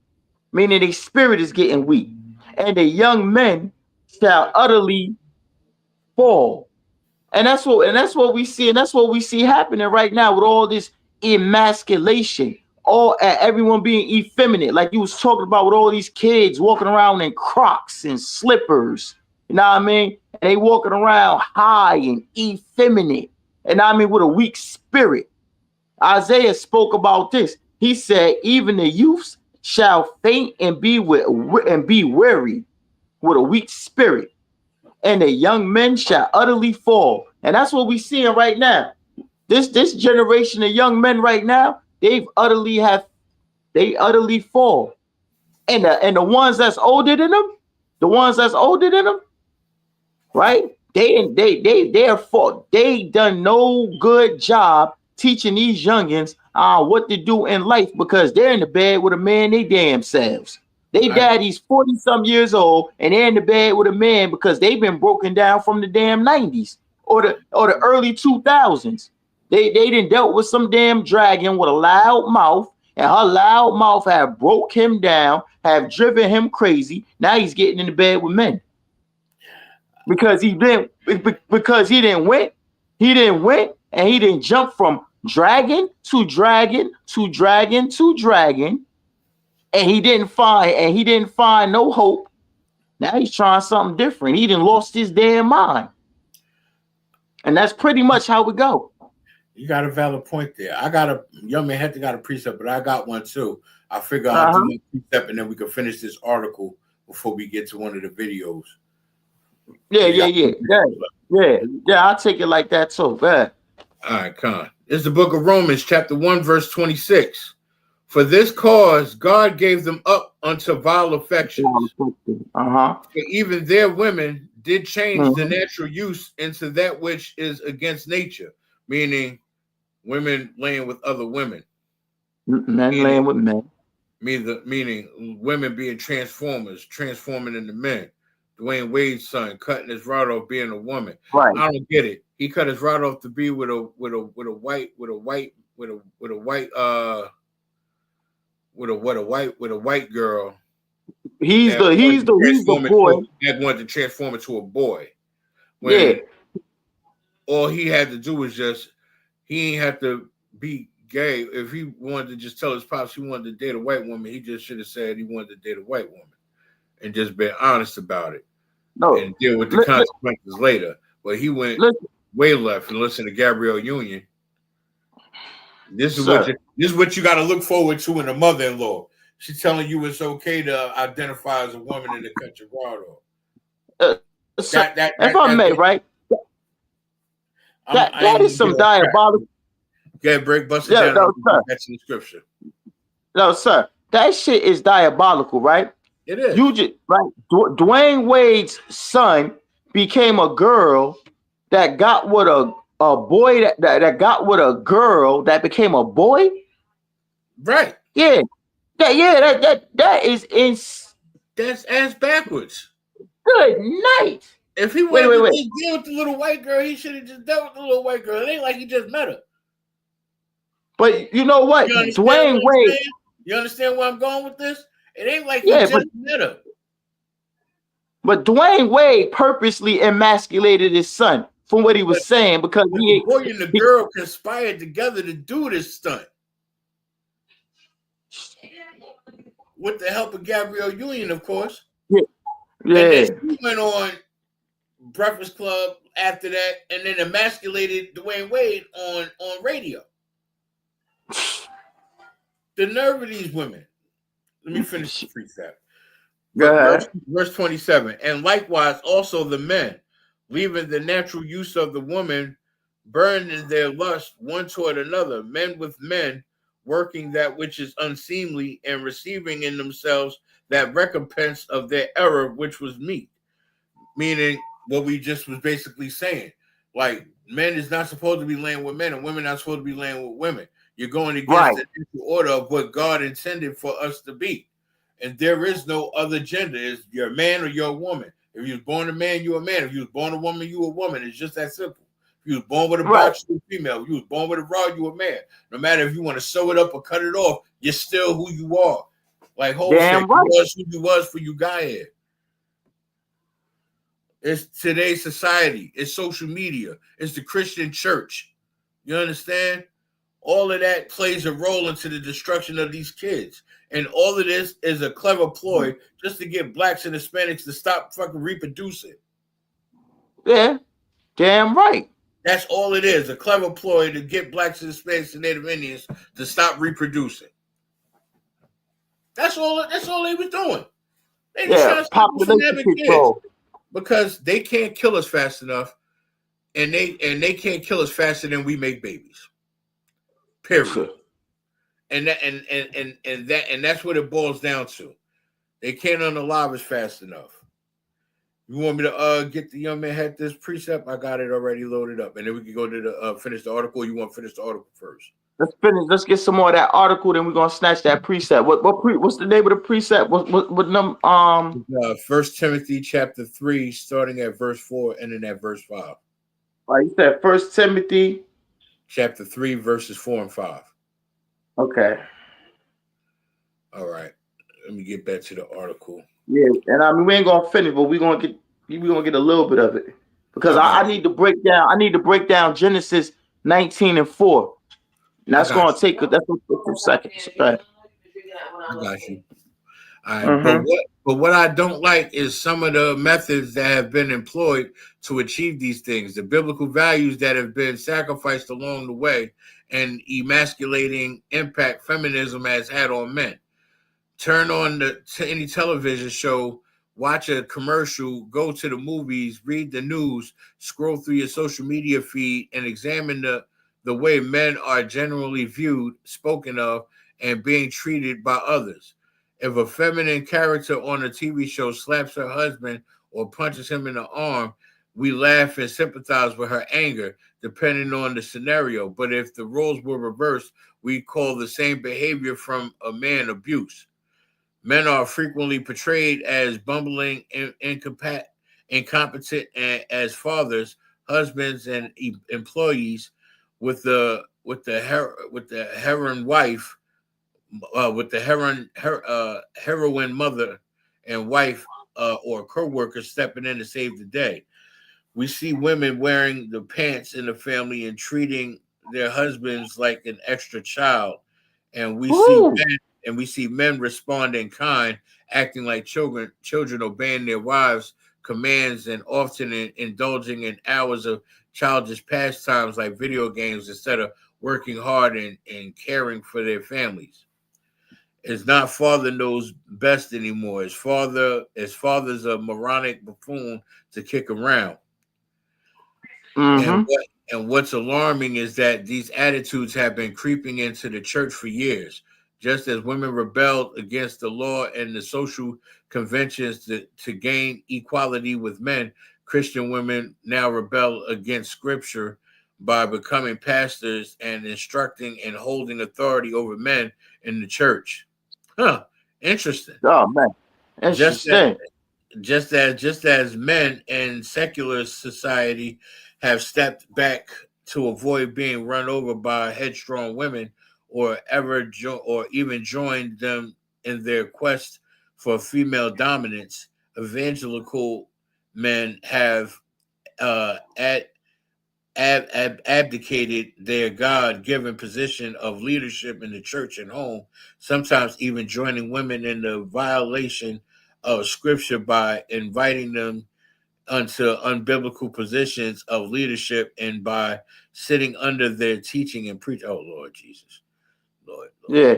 meaning their spirit is getting weak. And the young men shall utterly fall. And that's what we see, and that's what we see happening right now with all this emasculation, everyone being effeminate, like you was talking about with all these kids walking around in Crocs and slippers. You know what I mean? And they walking around high and effeminate, and I mean with a weak spirit. Isaiah spoke about this. He said, even the youths shall faint and be weary with a weak spirit, and the young men shall utterly fall. And that's what we're seeing right now. This generation of young men right now, they utterly fall. And the ones that's older than them, right? They done no good job teaching these youngins what to do in life, because they're in the bed with a man they damn selves. They daddy's 40-some years old, and they're in the bed with a man because they've been broken down from the damn 90s or the early 2000s. They done dealt with some damn dragon with a loud mouth, and her loud mouth have broke him down, have driven him crazy. Now he's getting in the bed with men because he didn't win, and he didn't jump from dragon to dragon to dragon to dragon. And he didn't find no hope. Now he's trying something different. He done lost his damn mind. And that's pretty much how we go. You got a valid point there. Young man had got a precept, but I got one too. I figure I'll do my precept and then we can finish this article before we get to one of the videos. Yeah, I'll take it like that too. Yeah. All right, Con. It's the book of Romans, chapter 1, verse 26. For this cause, God gave them up unto vile affections. For even their women did change the natural use into that which is against nature, meaning women laying with other women. Laying with men. Meaning women being transforming into men. Dwayne Wade's son cutting his rod off being a woman. Right. I don't get it. He cut his rod off to be with a white girl. He's the boy that wanted to transform into a boy. all he had to do was just, he ain't have to be gay. If he wanted to just tell his pops he wanted to date a white woman, he just should have said he wanted to date a white woman and just been honest about it. No, and deal with the consequences later. But he went way left and listened to Gabrielle Union. This is what you got to look forward to in a mother-in-law. She's telling you it's okay to identify as a woman and to cut your guard off. If I may, right? That is some diabolical. Yeah, bust it down. That's in the scripture. No, sir. That shit is diabolical, right? It is. You just right. Dwayne Wade's son became a girl that got with a boy that got with a girl that became a boy. Right. Yeah. That is that's ass backwards. Good night. If he wanted to deal with the little white girl, he should have just dealt with the little white girl. It ain't like he just met her. But you know what? Dwayne Wade. You understand where I'm going with this? It ain't like he just met her. But Dwayne Wade purposely emasculated his son from what he was saying because the boy and the girl conspired together to do this stunt. With the help of Gabrielle Union, of course. Yeah. And then she went on Breakfast Club after that and then emasculated Dwayne Wade on radio. The nerve of these women. Let me finish the precept. Verse 27. And likewise also the men, leaving the natural use of the woman, burned in their lust one toward another, men with men, working that which is unseemly and receiving in themselves that recompense of their error, which was meat. Meaning what we just was basically saying. Like, men is not supposed to be laying with men and women not supposed to be laying with women. You're going against the order of what God intended for us to be. And there is no other gender. It's you're a man or you're a woman. If you was born a man, you're a man. If you was born a woman, you're a woman. It's just that simple. If you was born with a box, you're a female. If you was born with a rod, you're a man. No matter if you want to sew it up or cut it off, you're still who you are. Like Hope said, you was who you was for you guy here. It's today's society. It's social media. It's the Christian church. You understand? All of that plays a role into the destruction of these kids. And all of this is a clever ploy just to get blacks and Hispanics to stop fucking reproducing. Yeah, damn right. That's all it is, a clever ploy to get blacks and Hispanics and Native Indians to stop reproducing. That's all they was doing. They just trying to stop us from having kids. Because they can't kill us fast enough, and they can't kill us faster than we make babies. Period. And that's what it boils down to. They can't unalive us fast enough. You want me to get the young man had this precept? I got it already loaded up, and then we can go to the finish the article. You want to finish the article first? Let's finish. Let's get some more of that article. Then we're gonna snatch that precept. What's the name of the precept? What number? 1 Timothy chapter 3, starting at verse 4, and then at verse 5. All right, you said 1 Timothy chapter 3, verses 4 and 5. Okay. All right. Let me get back to the article. Yeah, and I mean we ain't gonna finish, but we're gonna get a little bit of it because I need to break down. I need to break down Genesis 19:4. And that's gonna take a few seconds. Okay. I got you. All right. But what I don't like is some of the methods that have been employed to achieve these things, the biblical values that have been sacrificed along the way, and emasculating impact feminism has had on men. Turn on any television show, watch a commercial, go to the movies, read the news, scroll through your social media feed, and examine the way men are generally viewed, spoken of, and being treated by others. If a feminine character on a TV show slaps her husband or punches him in the arm, we laugh and sympathize with her anger, depending on the scenario. But if the roles were reversed, we call the same behavior from a man abuse. Men are frequently portrayed as bumbling, incompetent as fathers, husbands, and employees, with the heroine mother and wife or co-worker stepping in to save the day. We see women wearing the pants in the family and treating their husbands like an extra child, and we see men respond in kind, acting like children obeying their wives' commands and often indulging in hours of childish pastimes like video games instead of working hard and caring for their families. It's not father knows best anymore. His father's a moronic buffoon to kick around. And what's alarming is that these attitudes have been creeping into the church for years. Just as women rebelled against the law and the social conventions to gain equality with men, Christian women now rebel against scripture by becoming pastors and instructing and holding authority over men in the church. Interesting. Oh man, interesting. Just as men in secular society have stepped back to avoid being run over by headstrong women, or even joined them in their quest for female dominance, evangelical men have abdicated their God-given position of leadership in the church and home, sometimes even joining women in the violation of scripture by inviting them onto unbiblical positions of leadership and by sitting under their teaching and preach. Oh Lord Jesus, Lord. Yeah.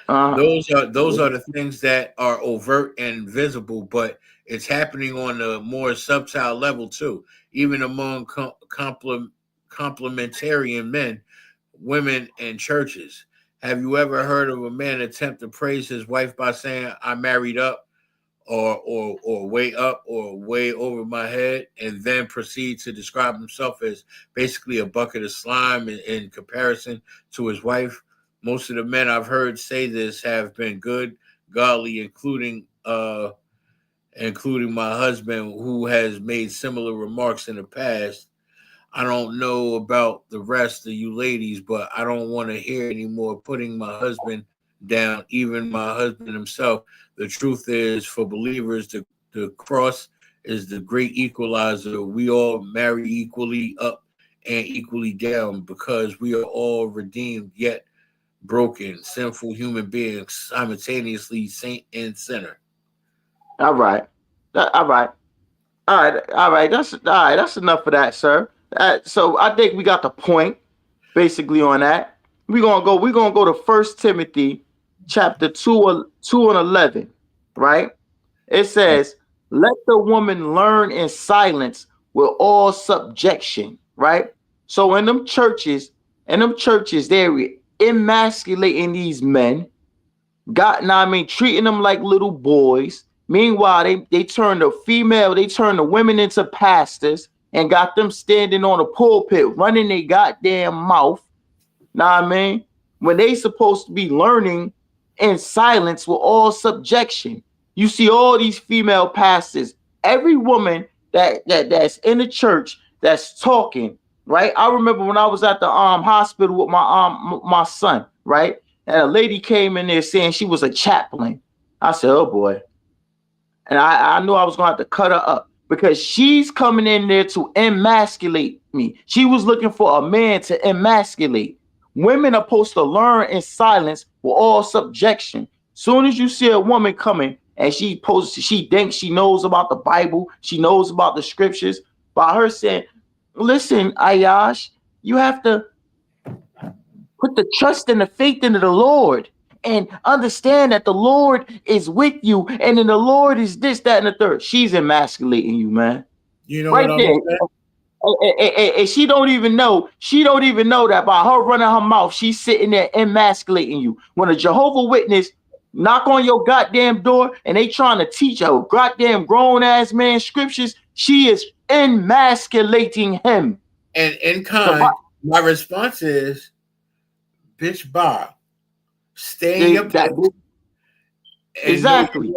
Those are the things that are overt and visible, but it's happening on a more subtle level too, even among complementarian men, women, and churches. Have you ever heard of a man attempt to praise his wife by saying, "I married up," or way up, or way over my head, and then proceed to describe himself as basically a bucket of slime in comparison to his wife? Most of the men I've heard say this have been good, godly, including my husband, who has made similar remarks in the past. I don't know about the rest of you ladies, but I don't want to hear anymore putting my husband down, even my husband himself. The truth is, for believers, the cross is the great equalizer. We all marry equally up and equally down because we are all redeemed, yet broken, sinful human beings, simultaneously saint and sinner. All right. That's enough of that, sir. So I think we got the point basically on that. We're gonna go to 1 Timothy chapter 2 and 11, right? It says, "Let the woman learn in silence with all subjection," right? So in them churches, they're emasculating these men, treating them like little boys. Meanwhile, they turn the women into pastors and got them standing on a pulpit running their goddamn mouth. When they supposed to be learning in silence with all subjection. You see all these female pastors, every woman that's in the church that's talking, right? I remember when I was at the hospital with my son, right? And a lady came in there saying she was a chaplain. I said, oh boy. And I knew I was gonna have to cut her up because she's coming in there to emasculate me. She was looking for a man to emasculate. Women are supposed to learn in silence with all subjection. Soon as you see a woman coming and she thinks she knows about the Bible, she knows about the scriptures, by her saying, listen, Ayash, you have to put the trust and the faith into the Lord and understand that the Lord is with you, and then the Lord is this, that, and the third. She's emasculating you, man. You know right what there. I'm And she don't even know that by her running her mouth, she's sitting there emasculating you. When a Jehovah Witness knock on your goddamn door and they trying to teach a goddamn grown ass man scriptures, she is emasculating him. And in kind, my response is, bitch, Bob, stay in your place. Exactly.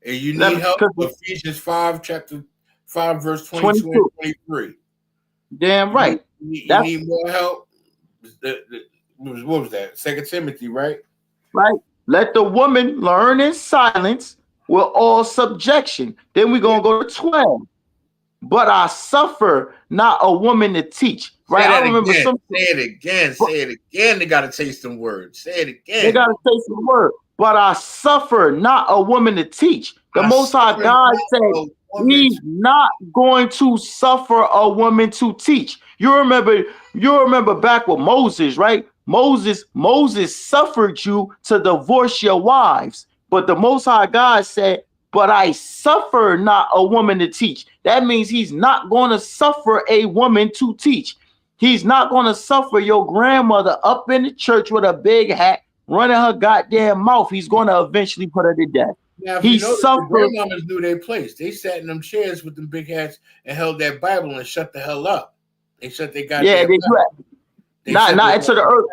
And you need help. Ephesians 5, chapter 5, verse 22 and 23. Damn right. You need more help. What was that? 2 Timothy, right? Right. Let the woman learn in silence with all subjection. Then we're going to go to 12. but I suffer not a woman to teach. Right? I remember again. some. Say it again. Say it again. They gotta taste some words. Say it again. They gotta say some word. But I suffer not a woman to teach. The Most High God said He's not going to suffer a woman to teach. You remember back with Moses, right? Moses suffered you to divorce your wives, but the Most High God said, "But I suffer not a woman to teach." That means He's not going to suffer a woman to teach. He's not going to suffer your grandmother up in the church with a big hat running her goddamn mouth. He's going to eventually put her to death. Now, if He you notice, the suffered. grandmamas knew their place. They sat in them chairs with them big hats and held that Bible and shut the hell up. They shut their goddamn Yeah, not into the early.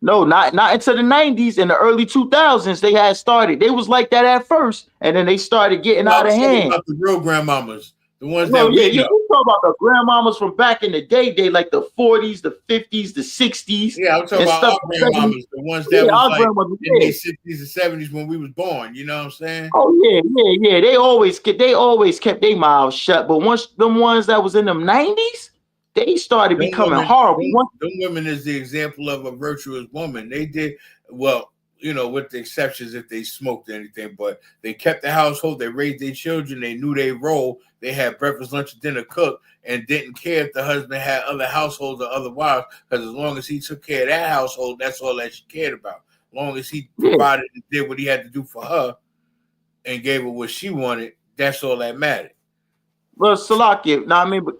No, not into the 90s. In the early 2000s, they had started. They was like that at first, and then they started getting out of hand. About the real grandmamas, the ones No, that yeah, we know. you talk about the grandmamas from back in the day, like the 40s, the 50s, the 60s. Yeah, I'm talking about our grandmamas, the ones that was like in the 60s and 70s when we was born. You know what I'm saying? Oh yeah. They always kept their mouths shut. But once them ones that was in them 90s, they started becoming horrible. Them women is the example of a virtuous woman. They did well, with the exceptions if they smoked or anything, but they kept the household, they raised their children, they knew their role, they had breakfast, lunch, and dinner cooked, and didn't care if the husband had other households or other wives, because as long as he took care of that household, that's all that she cared about. As long as he provided and did what he had to do for her and gave her what she wanted, that's all that mattered. Well, Salakia,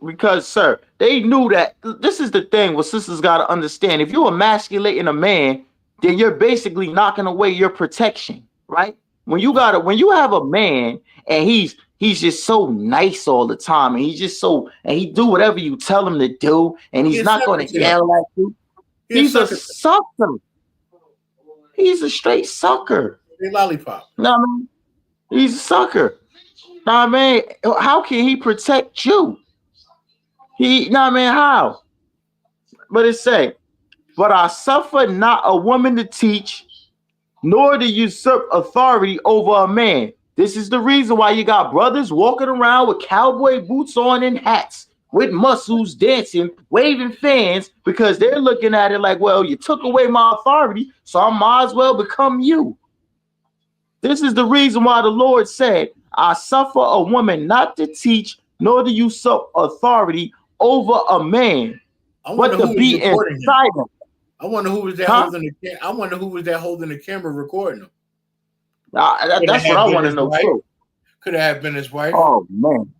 because, sir, they knew that. This is the thing what sisters got to understand. If you're emasculating a man, then you're basically knocking away your protection, right? When you have a man and he's just so nice all the time, and he do whatever you tell him to do, and he's not going to yell at you. He's a sucker. He's a straight sucker. A lollipop. No, he's a sucker. How can he protect you? How? But it say, but I suffer not a woman to teach, nor to usurp authority over a man. This is the reason why you got brothers walking around with cowboy boots on and hats, with muscles, dancing, waving fans, because they're looking at it like, well, you took away my authority, so I might as well become you. This is the reason why the Lord said, I suffer a woman not to teach, nor to usurp authority over a man, but to be inside him. I wonder who was that holding the camera recording him. That's what I want to know too. Could have been his wife. Oh man.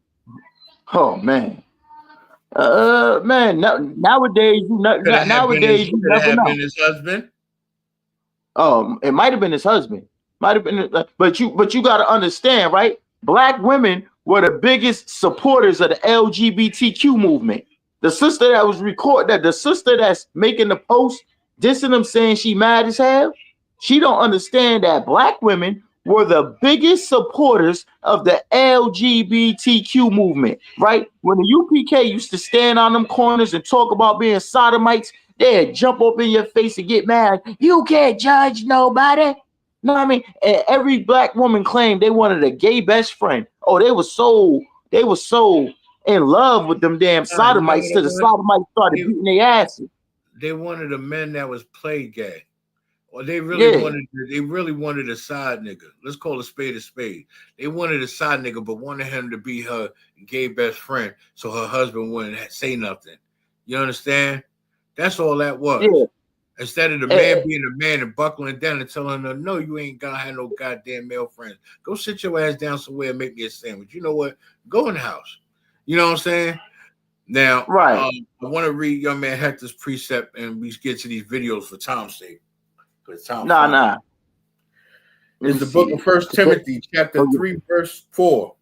Nowadays you never know. Been his husband. It might have been his husband. Might have been, but you got to understand, right? Black women were the biggest supporters of the LGBTQ movement. The sister that was the sister that's making the post, dissing them, saying she mad as hell, she don't understand that black women were the biggest supporters of the LGBTQ movement, right? When the UPK used to stand on them corners and talk about being sodomites, they'd jump up in your face and get mad. You can't judge nobody. No, I mean, and every black woman claimed they wanted a gay best friend. Oh, they were so in love with them damn sodomites till the sodomites started beating their asses. They wanted a man that was play gay. Or they really wanted a side nigga. Let's call a spade a spade. They wanted a side nigga, but wanted him to be her gay best friend so her husband wouldn't say nothing. You understand? That's all that was. Yeah. Instead of the man being a man and buckling down and telling her, no, you ain't gonna have no goddamn male friends. Go sit your ass down somewhere and make me a sandwich. You know what? Go in the house. You know what I'm saying? Now, right. I want to read young man Hector's precept and we get to these videos for Tom's sake. It's the book of 1 Timothy, chapter 3, verse 4.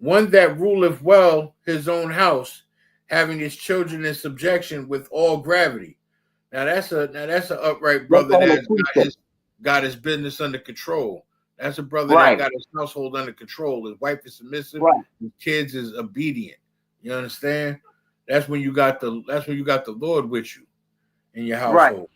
One that ruleth well his own house, having his children in subjection with all gravity. Now that's an upright brother that got his business under control. That's a brother that got his household under control. His wife is submissive. Right. His kids is obedient. You understand? That's when you got the Lord with you in your household. Right.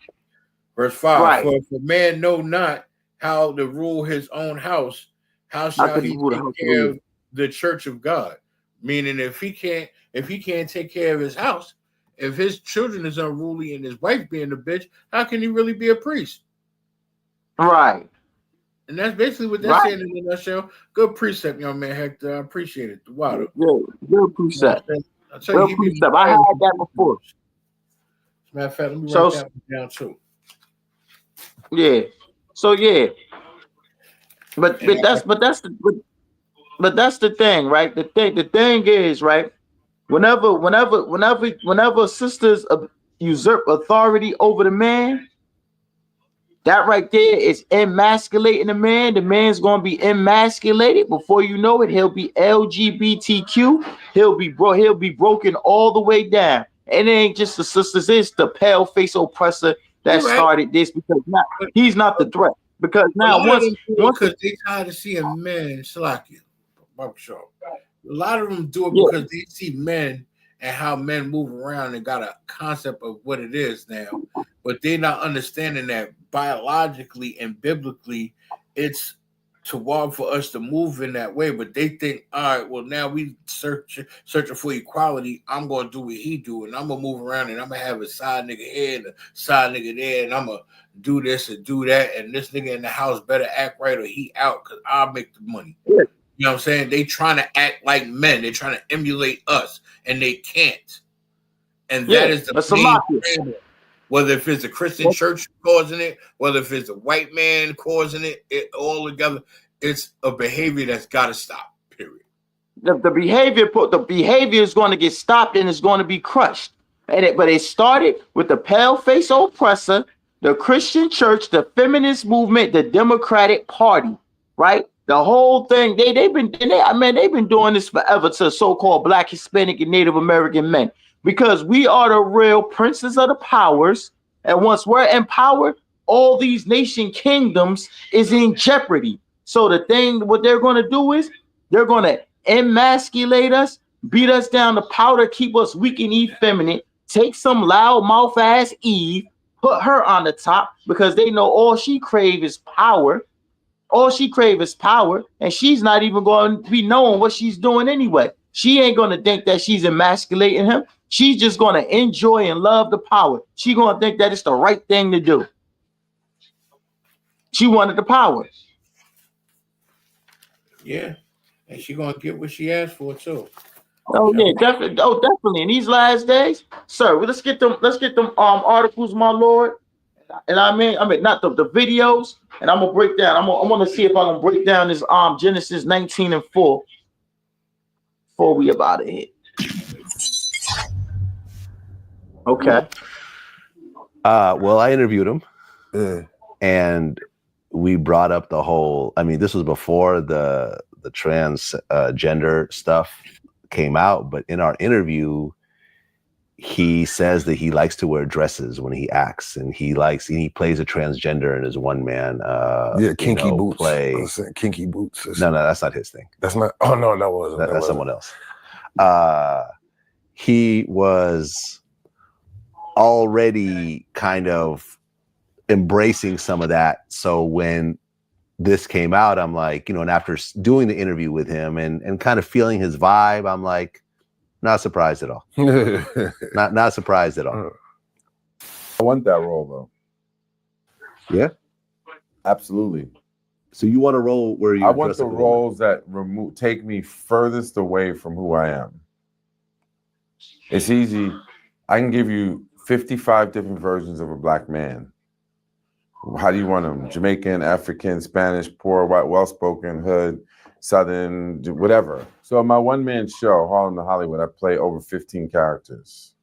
Verse 5. Right. For if a man know not how to rule his own house, how shall he take care of the church of God? Meaning, if he can't take care of his house, if his children is unruly and his wife being a bitch, how can he really be a priest? Right. And that's basically what they're saying in a nutshell. Good precept, young man, Hector. I appreciate it. Wow. Good precept. I'll tell you, Good precept. I had that before. As a matter of fact, let me write that one down too. Yeah. So yeah. But that's the thing, right? The thing is, right? Whenever sisters usurp authority over the man, that right there is emasculating the man. The man's gonna be emasculated. Before you know it, he'll be LGBTQ. He'll be broken all the way down. And it ain't just the sisters, it's the pale face oppressor that started this, because now he's not the threat. Because now once they tired of seeing men, Salakia, barbershop. A lot of them do it because they see men and how men move around and got a concept of what it is now, but they're not understanding that biologically and biblically it's toward for us to move in that way. But they think, all right, well, now we searching for equality. I'm gonna do what he do, and I'm gonna move around, and I'm gonna have a side nigga here and a side nigga there, and I'm gonna do this and do that, and this nigga in the house better act right or he out because I'll make the money. You know what I'm saying? They trying to act like men. They're trying to emulate us, and they can't. And that is the main problem. Whether if it's a Christian church causing it, whether if it's a white man causing it, all together, it's a behavior that's got to stop. Period. The behavior is going to get stopped and it's going to be crushed. But it started with the pale face oppressor, the Christian church, the feminist movement, the Democratic Party, right? The whole thing, they've been doing this forever to so-called Black, Hispanic, and Native American men, because we are the real princes of the powers. And once we're in power, all these nation kingdoms is in jeopardy. So what they're going to do is they're going to emasculate us, beat us down to powder, keep us weak and effeminate, take some loud mouth ass Eve, put her on the top, because they know all she crave is power. All she crave is power, and she's not even going to be knowing what she's doing anyway. She ain't going to think that she's emasculating him. She's just going to enjoy and love the power. She's going to think that it's the right thing to do. She wanted the power. Yeah, and she's going to get what she asked for too. Oh yeah, definitely. Oh, definitely. In these last days, sir. Let's get them articles, my lord. And I mean not the videos, and I'm gonna break down. I'm gonna see if I can break down this Genesis 19:4 before we about to hit. Okay. Well, I interviewed him, and we brought up the whole. I mean, this was before the transgender stuff came out, but in our interview, he says that he likes to wear dresses when he acts, and he plays a transgender in his one man. Kinky boots. Play. Kinky boots. No, that's not his thing. That's not. Oh no, that wasn't. That's someone else. He was already kind of embracing some of that. So when this came out, I'm like, and after doing the interview with him and kind of feeling his vibe, I'm like, not surprised at all. not surprised at all. I want that role though. Yeah, absolutely. So you want a role where you? I want the roles that take me furthest away from who I am. It's easy. I can give you 55 different versions of a black man. How do you want them? Jamaican, African, Spanish, poor, white, well-spoken, hood, Southern, whatever. So in my one-man show, Harlem to Hollywood, I play over 15 characters.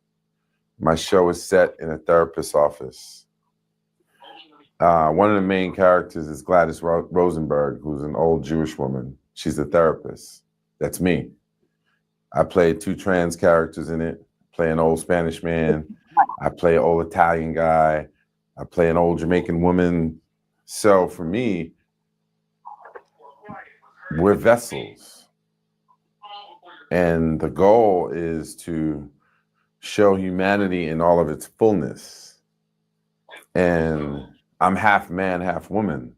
My show is set in a therapist's office. One of the main characters is Gladys Rosenberg, who's an old Jewish woman. She's a therapist. That's me. I play 2 trans characters in it. I play an old Spanish man. I play an old Italian guy. I play an old Jamaican woman. So for me, we're vessels. And the goal is to show humanity in all of its fullness. And I'm half man, half woman.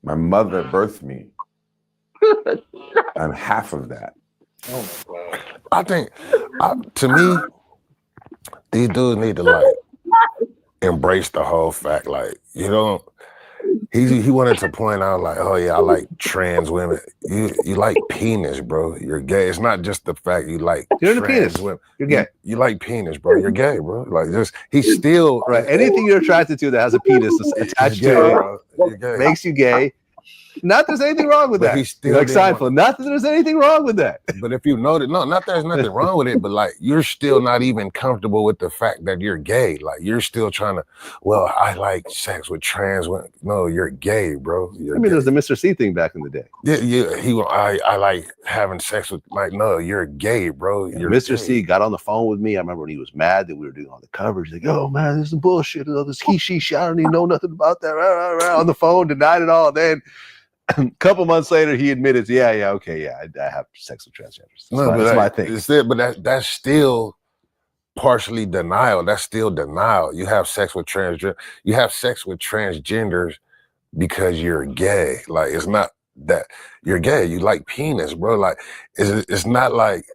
My mother birthed me. I'm half of that. Oh my God. I think, to me, these dudes need to like embrace the whole fact. Like, you don't. He wanted to point out like, oh yeah, I like trans women. You like penis, bro. You're gay. It's not just the fact you like You're trans penis. women. You're gay. You like penis, bro. You're gay, bro. Like just he's still right. Anything you're attracted to that has a penis attached gay, to it bro. You're gay. makes you gay. Not that there's anything wrong with But that. he still like didn't Seinfeld. Not that there's anything wrong with that. But if you notice, not there's nothing wrong with it, but like you're still not even comfortable with the fact that you're gay. Like you're still trying to, well, I like sex with trans women. No, you're gay, bro. You're gay. There's the Mr. C thing back in the day. Yeah. I like having sex with, like, no, you're gay, bro. Yeah, you're Mr. gay. C got on the phone with me. I remember when he was mad that we were doing all the coverage. He's like, oh man, this is bullshit. This he, she, I don't even know nothing about that. On the phone, denied it all. Then a couple months later, he admitted, I have sex with transgenders. That's my thing. But that's still partially denial. That's still denial. You have sex with transgenders because you're gay. Like it's not that you're gay. You like penis, bro. Like it's not like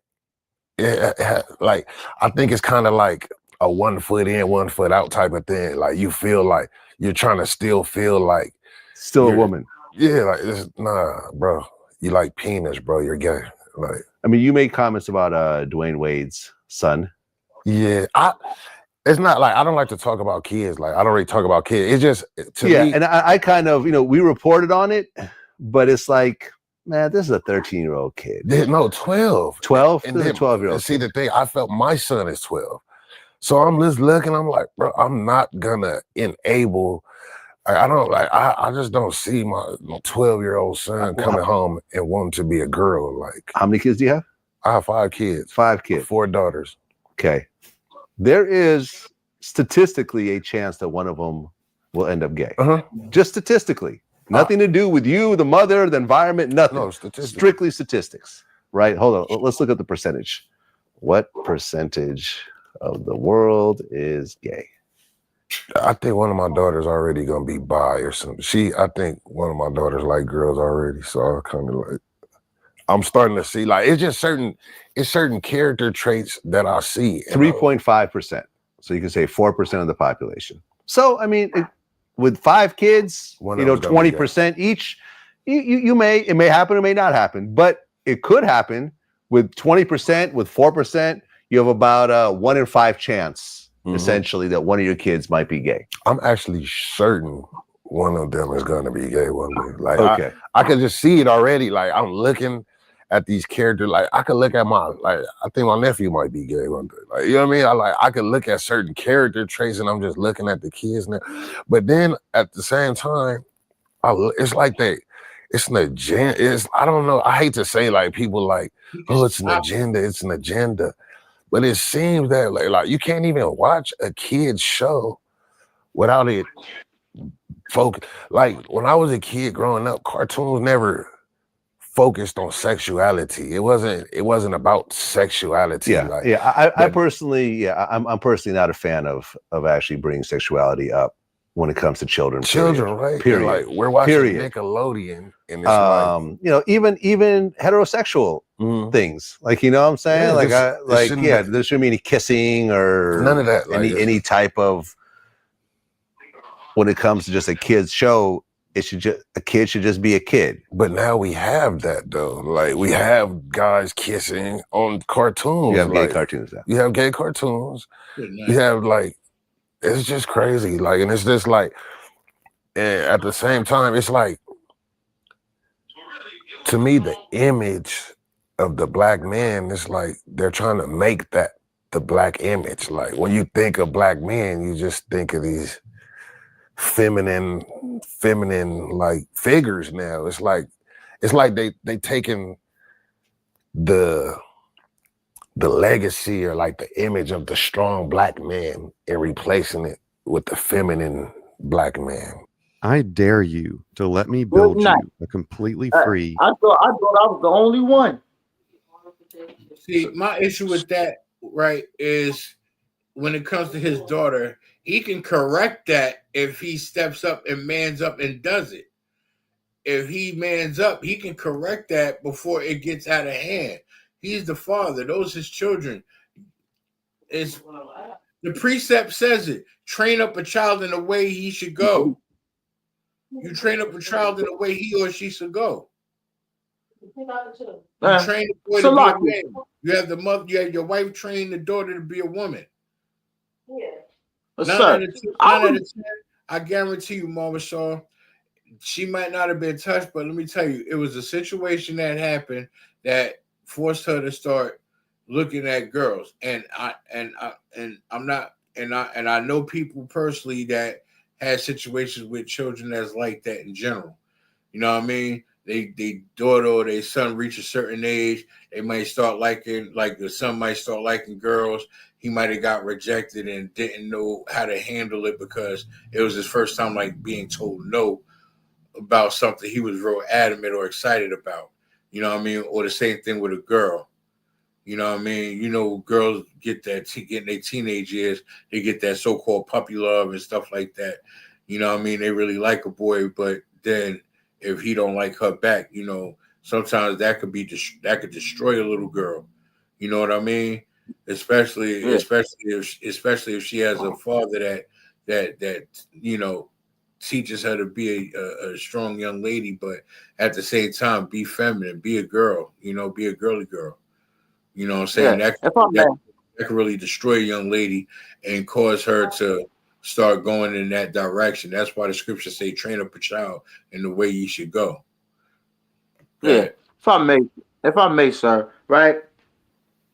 like I think it's kind of like a 1 foot in, 1 foot out type of thing. Like you feel like you're trying to still feel like still a woman. Yeah, like nah, bro. You like penis, bro. You're gay. Like, I mean, you made comments about Dwayne Wade's son. Yeah, it's not like I don't like to talk about kids. Like I don't really talk about kids. It's just to me. And I kind of, we reported on it, but it's like, man, this is a 13-year-old kid. No, 12. 12? And This is a 12-year-old. See, the thing, I felt my son is 12. So I'm just looking, I'm like, bro, I'm not gonna enable. I just don't see my 12-year-old son coming home and wanting to be a girl. Like, how many kids do you have? I have 5 kids. 5 kids. 4 daughters. Okay. There is statistically a chance that one of them will end up gay. Just statistically. Nothing to do with you, the mother, the environment, nothing. No, statistics. Strictly statistics, right? Hold on. Let's look at the percentage. What percentage of the world is gay? I think one of my daughters already gonna be bi or something. I think one of my daughters like girls already. So I kind of like, I'm starting to see like it's certain character traits that I see. 3.5%. So you can say 4% of the population. So I mean, with 5 kids, 20% each. It may happen, it may not happen, but it could happen. With 20%, with 4%, you have about a 1 in 5 chance. Essentially, that one of your kids might be gay. I'm actually certain one of them is going to be gay one day. Like, okay, I can just see it already. Like, I'm looking at these characters. Like, I could look at I think my nephew might be gay one day. Like, you know what I mean? I could look at certain character traits, and I'm just looking at the kids now. But then at the same time, it's like it's an agenda. I don't know. I hate to say like people like, oh, it's an agenda. It's an agenda. But it seems that like you can't even watch a kid's show without it focus. Like when I was a kid growing up, cartoons never focused on sexuality. It wasn't about sexuality. I'm personally not a fan of actually bringing sexuality up when it comes to children. Right? Period. Like we're watching Nickelodeon, and it's even heterosexual things. Like, you know what I'm saying? There shouldn't be any kissing or none of that. Any type of, when it comes to just a kid's show, a kid should just be a kid. But now we have that though. Like we have guys kissing on cartoons. You have gay cartoons now. You have gay cartoons. You have it's just crazy. Like, and it's just like, and at the same time, it's like, to me, the image of the black man is like, they're trying to make that the black image. Like when you think of black men, you just think of these feminine like figures now. It's like they taking the legacy or like the image of the strong black man and replacing it with the feminine black man. I dare you to let me build you a completely free. I thought I was the only one. See, my issue with that, right, is when it comes to his daughter, he can correct that if he steps up and mans up and does it. If he mans up, he can correct that before it gets out of hand. He's the father. Those his children. It's the precept says it. Train up a child in the way he should go. You train up a child in the way he or she should go. You train the boy to be a man. You have the mother. You have your wife train the daughter to be a woman. Yeah. 9 out of 10, I guarantee you, Mama Shaw, she might not have been touched, but let me tell you, it was a situation that happened that forced her to start looking at girls. And I know people personally that had situations with children that's like that in general. You know what I mean? They daughter or their son reach a certain age, they might start liking, like the son might start liking girls. He might have got rejected and didn't know how to handle it because it was his first time like being told no about something he was real adamant or excited about. You know what I mean? Or the same thing with a girl. You know what I mean? You know, girls get that get in their teenage years, they get that so-called puppy love and stuff like that. You know what I mean? They really like a boy, but then if he don't like her back, you know, sometimes that could destroy a little girl. You know what I mean? Especially if she has a father that you know teaches her to be a strong young lady, but at the same time be feminine, be a girl, you know, be a girly girl. You know what I'm saying? Yeah. That can really destroy a young lady and cause her to start going in that direction. That's why the scriptures say, train up a child in the way you should go. Yeah. If I may, sir, right?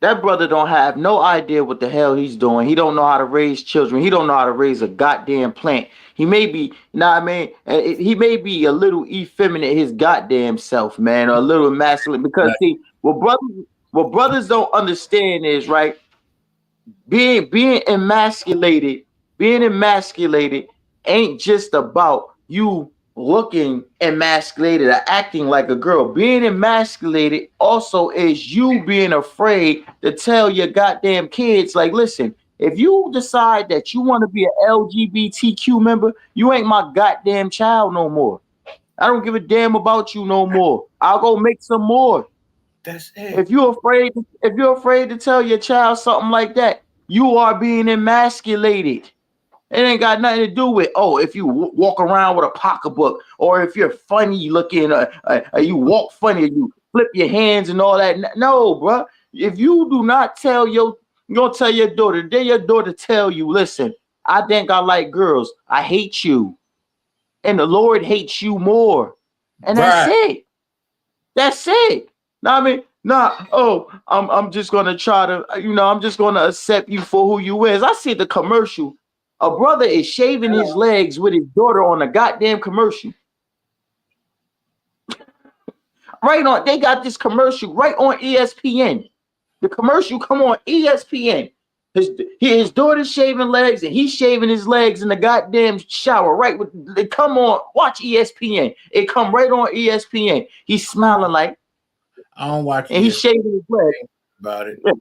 That brother don't have no idea what the hell he's doing. He don't know how to raise children. He don't know how to raise a goddamn plant. He may be, you know what I mean? He may be a little effeminate his goddamn self, man, or a little emasculate. Because see, what brothers don't understand is, right, being emasculated ain't just about you looking emasculated or acting like a girl. Being emasculated also is you being afraid to tell your goddamn kids, like, listen, if you decide that you want to be an LGBTQ member, you ain't my goddamn child no more. I don't give a damn about you no more. I'll go make some more. That's it. If you're afraid to tell your child something like that, you are being emasculated. It ain't got nothing to do with, oh, if you walk around with a pocketbook, or if you're funny looking, you walk funny, you flip your hands and all that. No, bro. If you do not tell you're gonna tell your daughter, then your daughter tell you, listen, I think I like girls. I hate you, and the Lord hates you more, and that's it. That's it. I mean, I'm just gonna try to, I'm just gonna accept you for who you is. I see the commercial. A brother is shaving his legs with his daughter on a goddamn commercial. Right on, they got this commercial right on ESPN. The commercial come on ESPN. His daughter's shaving legs and he's shaving his legs in the goddamn shower. Right, they come on. Watch ESPN. It come right on ESPN. He's smiling like. I don't watch and he's shaving his legs. About it. Yeah.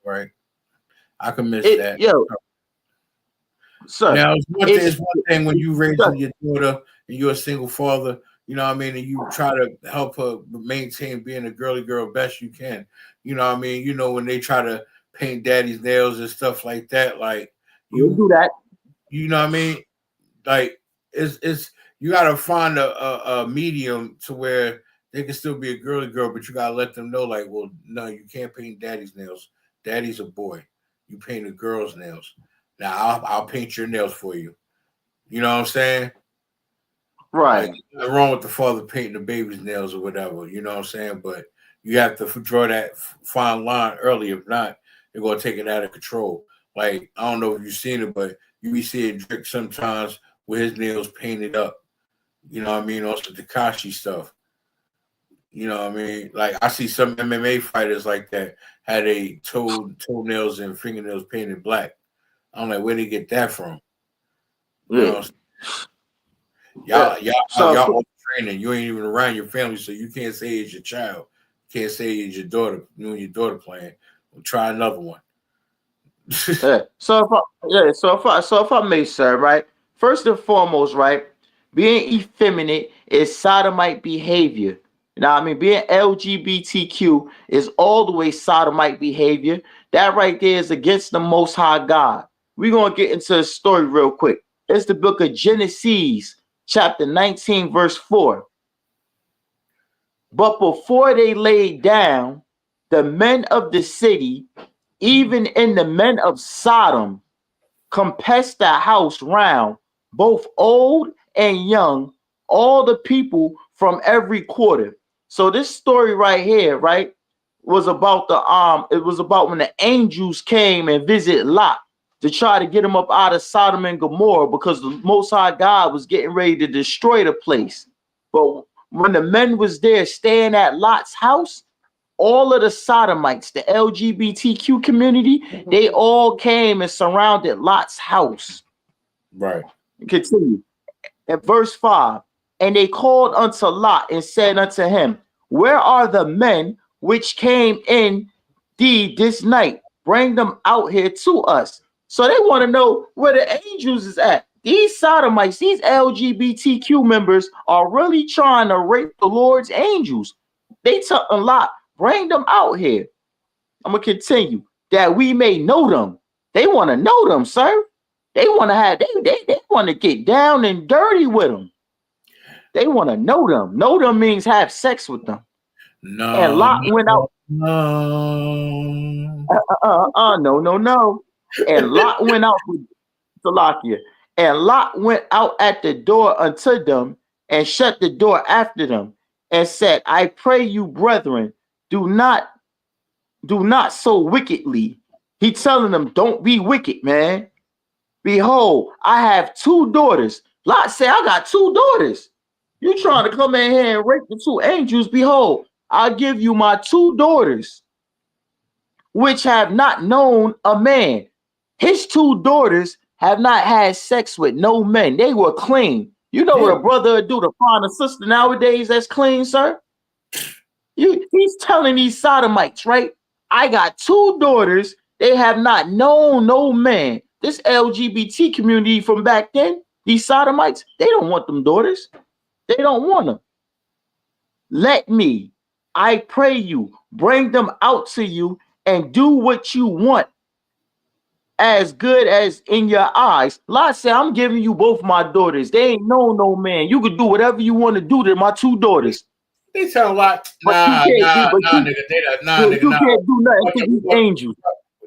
Right. I can miss that. Yo. Sir, now it's one thing when you raise your daughter and you're a single father, you know what I mean, and you try to help her maintain being a girly girl best you can. You know what I mean? You know, when they try to paint daddy's nails and stuff like that, like you do that. You know what I mean? Like it's you gotta find a medium to where they can still be a girly girl, but you gotta let them know, like, well, no, you can't paint daddy's nails. Daddy's a boy. You paint a girl's nails. Now I'll paint your nails for you. You know what I'm saying? Right. Like, nothing wrong with the father painting the baby's nails or whatever. You know what I'm saying? But you have to draw that fine line early. If not, they're gonna take it out of control. Like, I don't know if you've seen it, but you be seeing Drake sometimes with his nails painted up. You know what I mean? Also Tekashi stuff. You know what I mean? Like, I see some MMA fighters like that had a toenails and fingernails painted black. I'm like, where did they get that from? You know, y'all all training. You ain't even around your family, so you can't say it's your child. You can't say it's your daughter. You and your daughter playing. We'll try another one. Yeah. So if I may, sir, right? First and foremost, right, being effeminate is sodomite behavior. Now, I mean, being LGBTQ is all the way sodomite behavior. That right there is against the Most High God. We're going to get into the story real quick. It's the book of Genesis, chapter 19, verse 4. But before they laid down, the men of the city, even in the men of Sodom, compassed the house round, both old and young, all the people from every quarter. So this story right here, right, was about it was about when the angels came and visited Lot to try to get him up out of Sodom and Gomorrah, because the Most High God was getting ready to destroy the place. But when the men was there staying at Lot's house, all of the sodomites, the LGBTQ community, they all came and surrounded Lot's house. Right. Continue. At verse 5, and they called unto Lot and said unto him, where are the men which came in thee this night? Bring them out here to us. So they want to know where the angels is at. These sodomites, these LGBTQ members are really trying to rape the Lord's angels. They took a lot. Bring them out here. I'm going to continue. That we may know them. They want to know them, sir. They want to have, they want to get down and dirty with them. They want to know them. Know them means have sex with them. No. And Lot went out. No. No. And Lot went out with Salakia. And Lot went out at the door unto them and shut the door after them and said, I pray you, brethren, do not so wickedly. He telling them, don't be wicked, man. Behold, I have 2 daughters. Lot said, I got 2 daughters. You trying to come in here and rape the 2 angels? Behold, I'll give you my 2 daughters, which have not known a man. His 2 daughters have not had sex with no men. They were clean. You know what a brother would do to find a sister nowadays that's clean, sir? He's telling these sodomites, right? I got 2 daughters. They have not known no man. This LGBT community from back then, these sodomites, they don't want them daughters. They don't want them. Let me, I pray you, bring them out to you and do what you want as good as in your eyes. Lot said, I'm giving you both my daughters. They ain't know no man. You could do whatever you want to do to my 2 daughters. They tell Lot, You can't do nothing to these angels.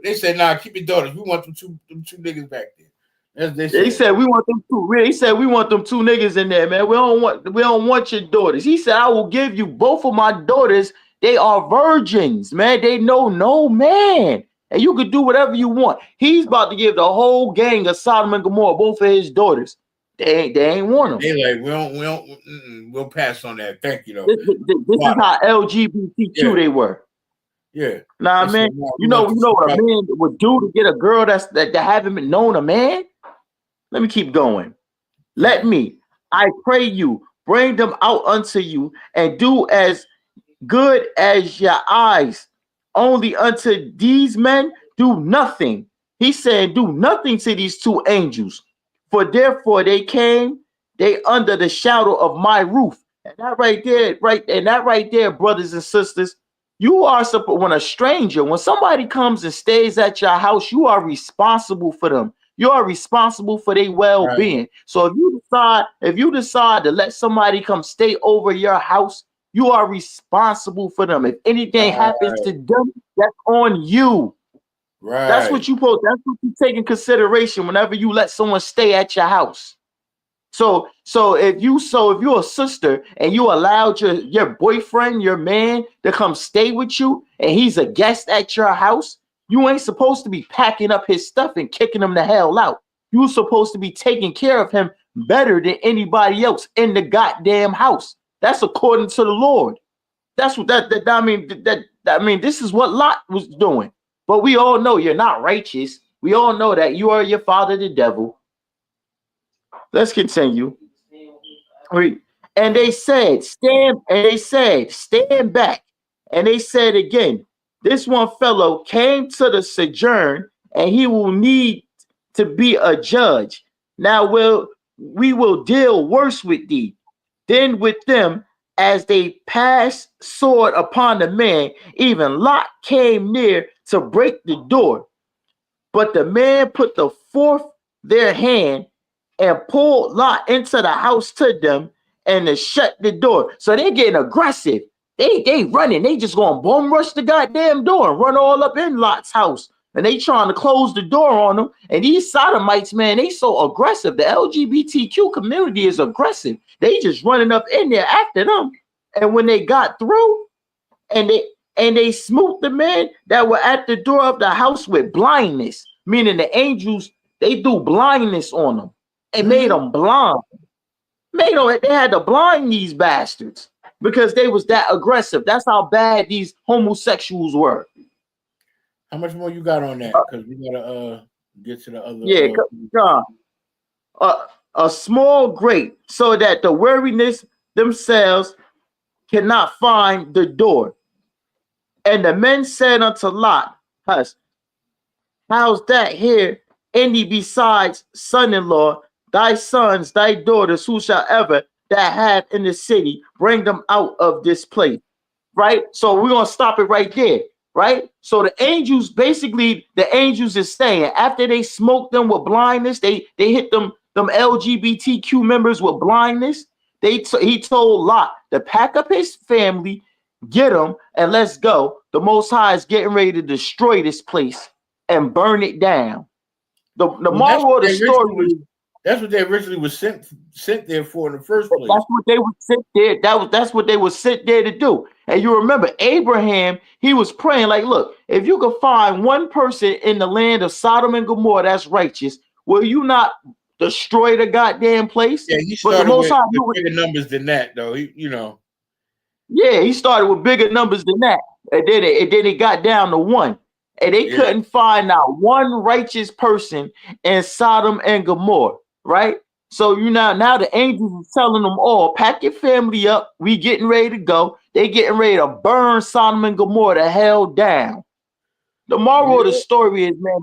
They said, nah, keep your daughters. We want them two niggas back there. They said we want them 2. He said we want them 2 niggas in there, man. We don't want your daughters. He said, I will give you both of my daughters. They are virgins, man. They know no man. And you could do whatever you want. He's about to give the whole gang of Sodom and Gomorrah both of his daughters. They ain't want them. They like, we'll pass on that. Thank you, though. This is how LGBTQ they were. Yeah. Nah, man. You know what a man would do to get a girl that haven't been known a man? Let me keep going. Let me, I pray you, bring them out unto you and do as good as your eyes. Only unto these men do nothing. He said, do nothing to these 2 angels. For therefore they came, they under the shadow of my roof. And that right there, brothers and sisters, you are supposed, when somebody comes and stays at your house, you are responsible for them. You are responsible for their well-being. Right. So if you decide to let somebody come stay over your house, you are responsible for them. If anything happens to them, that's on you. Right. That's what you take in consideration whenever you let someone stay at your house. So if you're a sister and you allowed your boyfriend, your man to come stay with you and he's a guest at your house, you ain't supposed to be packing up his stuff and kicking him the hell out. You're supposed to be taking care of him better than anybody else in the goddamn house. That's according to the Lord. That's what I mean, this is what Lot was doing. But we all know you're not righteous. We all know that you are your father, the devil. Let's continue. And they said, stand back. And they said again, this one fellow came to the sojourn, and he will need to be a judge. Now we will deal worse with thee than with them, as they passed sword upon the man, even Lot came near to break the door. But the man put the forth their hand and pulled Lot into the house to them and to shut the door. So they're getting aggressive. They running. They just going to bomb rush the goddamn door and run all up in Lot's house. And they trying to close the door on them. And these sodomites, man, they so aggressive. The LGBTQ community is aggressive. They just running up in there after them. And when they got through, and they smote the men that were at the door of the house with blindness, meaning the angels, they do blindness on them and made them blind. They had to blind these bastards because they was that aggressive. That's how bad these homosexuals were. How much more you got on that? Because we gotta get to the other. Yeah, a small grate so that the weariness themselves cannot find the door. And the men said unto Lot, "Hush, how's that here? Any besides son-in-law, thy sons, thy daughters, whosoever that have in the city, bring them out of this place." Right? So we're gonna stop it right there. Right? So the angels is saying after they smoked them with blindness, they hit them LGBTQ members with blindness. He told Lot to pack up his family, get them, and let's go. The Most High is getting ready to destroy this place and burn it down. The moral of the story is that's what they originally was sent there for in the first place. That's what they were sent there. That's what they were sent there to do. And you remember Abraham, he was praying like, look, if you could find one person in the land of Sodom and Gomorrah that's righteous, will you not destroy the goddamn place? Yeah, he started with bigger numbers than that, though. Yeah, he started with bigger numbers than that. And then it got down to one. And they couldn't find out one righteous person in Sodom and Gomorrah, right? So now the angels are telling them all, pack your family up. We getting ready to go. They getting ready to burn Sodom and Gomorrah to hell down. The moral of the story is, man,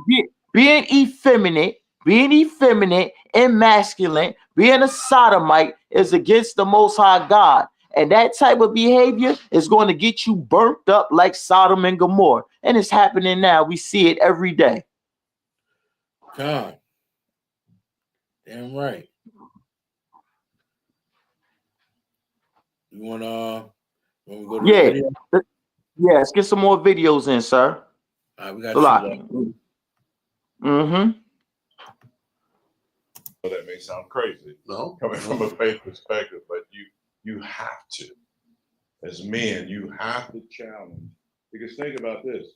being effeminate and masculine, being a sodomite is against the Most High God. And that type of behavior is going to get you burnt up like Sodom and Gomorrah. And it's happening now. We see it every day. God. Damn right. You want to go to the video? Yeah, let's get some more videos in, sir. All right, we got a lot. Well, that may sound crazy, coming from a faith perspective, but you have to, as men, you have to challenge. Because think about this.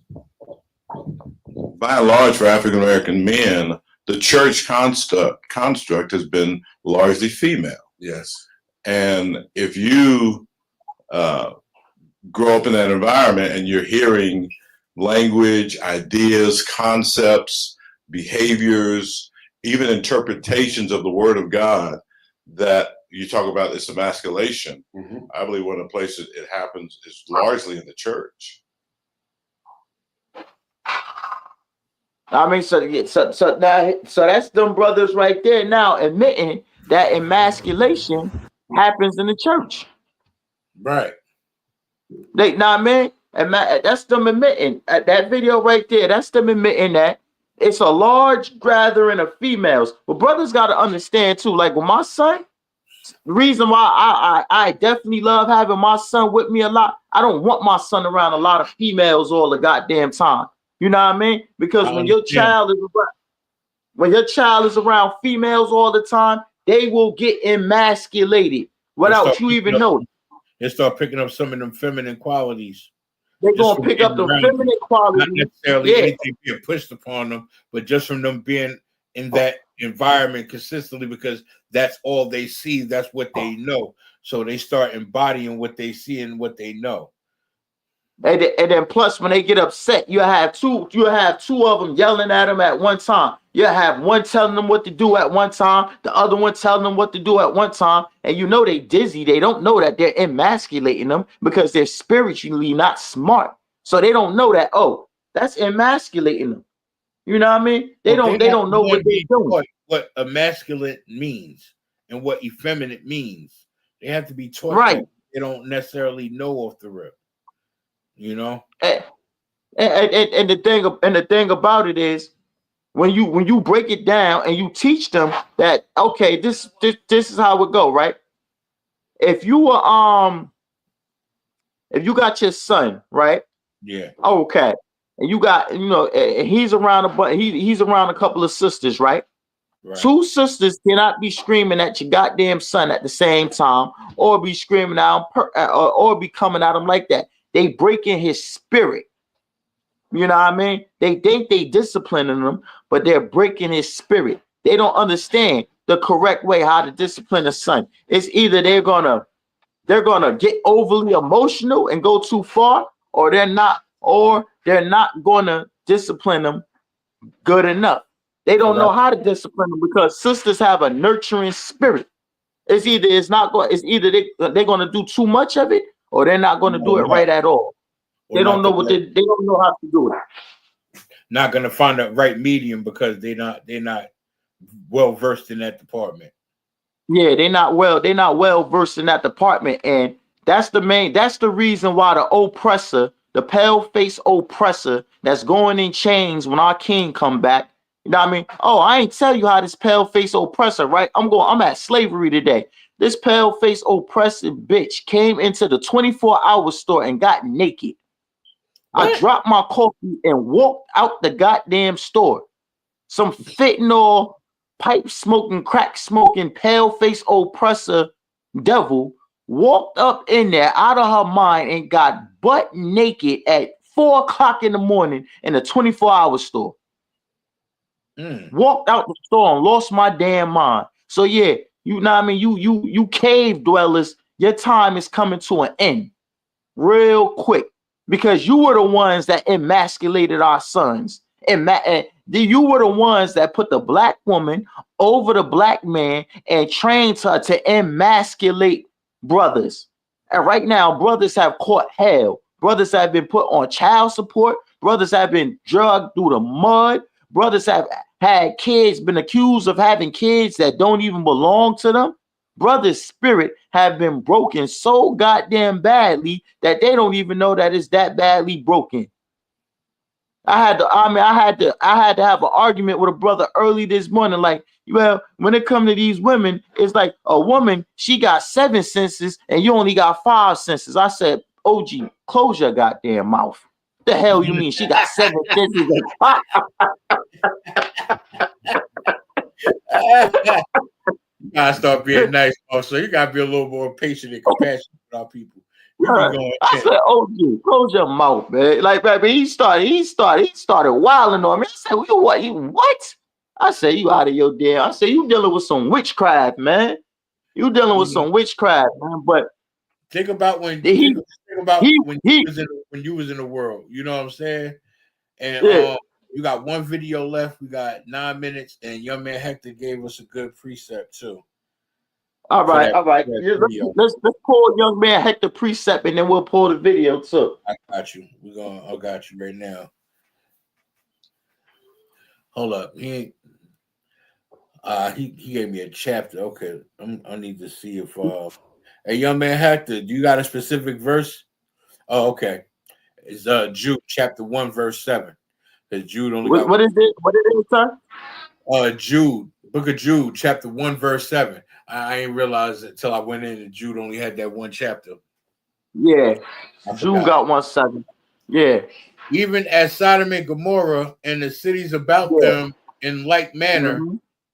By and large, for African American men, the church construct has been largely female. Yes. And if you grow up in that environment and you're hearing language, ideas, concepts, behaviors, even interpretations of the Word of God that you talk about this emasculation, I believe one of the places it happens is largely in the church. I mean, so that's them brothers right there now admitting that emasculation happens in the church. Right. That's them admitting that video right there. That's them admitting that it's a large gathering of females. But brothers got to understand too. Like with my son, the reason why I definitely love having my son with me a lot. I don't want my son around a lot of females all the goddamn time. You know what I mean? Because when your child is around females all the time, they will get emasculated without you even knowing. They start picking up some of them feminine qualities. They're gonna pick up the feminine qualities. Not necessarily anything being pushed upon them, but just from them being in that environment consistently, because that's all they see, that's what they know. So they start embodying what they see and what they know. And then plus when they get upset, you have two of them yelling at them at one time. You have one telling them what to do at one time, the other one telling them what to do at one time, and you know they dizzy. They don't know that they're emasculating them because they're spiritually not smart. So they don't know that, oh, that's emasculating them. You know what I mean? They don't know what they're doing. What emasculate means and what effeminate means. They have to be taught. Right. That. they don't necessarily know off the rip. You know? And the thing about it is when you break it down and you teach them that okay, this is how it go, right? If you were if you got your son, right? Yeah. Okay. And you got, he's around he's around a couple of sisters, right? Right. Two sisters cannot be screaming at your goddamn son at the same time, or be screaming out or be coming at him like that. They breaking his spirit. You know what I mean? They think they disciplining him, but they're breaking his spirit. They don't understand the correct way how to discipline a son. It's either they're gonna get overly emotional and go too far, or they're not gonna discipline them good enough. They don't know how to discipline them because sisters have a nurturing spirit. It's either they're gonna do too much of it, or they're not gonna do it right at all. They don't know they don't know how to do it. Not gonna find the right medium because they're not well versed in that department. Yeah, they're not well versed in that department, and that's the reason why the oppressor, the pale-faced oppressor that's going in chains when our king come back. You know what I mean? Oh, I ain't tell you how this pale-faced oppressor, right? I'm at slavery today. This pale-faced oppressive bitch came into the 24-hour store and got naked. What? I dropped my coffee and walked out the goddamn store. Some fentanyl, pipe smoking, crack smoking, pale-faced oppressor devil walked up in there out of her mind and got butt naked at 4 o'clock in the morning in a 24-hour store. Walked out the store and lost my damn mind. So yeah, you know what I mean? You cave dwellers, your time is coming to an end real quick because you were the ones that emasculated our sons. You were the ones that put the black woman over the black man and trained her to emasculate brothers. And right now, brothers have caught hell. Brothers have been put on child support. Brothers have been drugged through the mud. Brothers have had kids, been accused of having kids that don't even belong to them. Brothers' spirit have been broken so goddamn badly that they don't even know that it's that badly broken. I had to have an argument with a brother early this morning. Like, well, when it comes to these women, it's like a woman, she got 7 senses and you only got 5 senses. I said, OG, close your goddamn mouth. The hell you mean she got 7 senses? You gotta start being nice, also. You gotta be a little more patient and compassionate with our people. I said, OG, close your mouth, man. Like, baby, he started wilding on me. I said, what? I said, you out of your damn. I said, you dealing with some witchcraft, man. You dealing with some witchcraft, man. But think about when you was in the world. You know what I'm saying? And you got one video left. We got 9 minutes, and young man Hector gave us a good precept too. All right. Let's pull young man Hector precept, and then we'll pull the video too. I got you. I got you right now. Hold up. He gave me a chapter. Okay, I need to see if hey, young man Hector, do you got a specific verse? Oh, okay. It's Jude chapter 1 verse 7. Because Jude only got what is it? What is it, sir? Jude, book of Jude, chapter 1 verse 7. I ain't realized it until I went in and Jude only had that one chapter. Yeah, Jude got 1:7. Yeah. Even as Sodom and Gomorrah and the cities about them in like manner,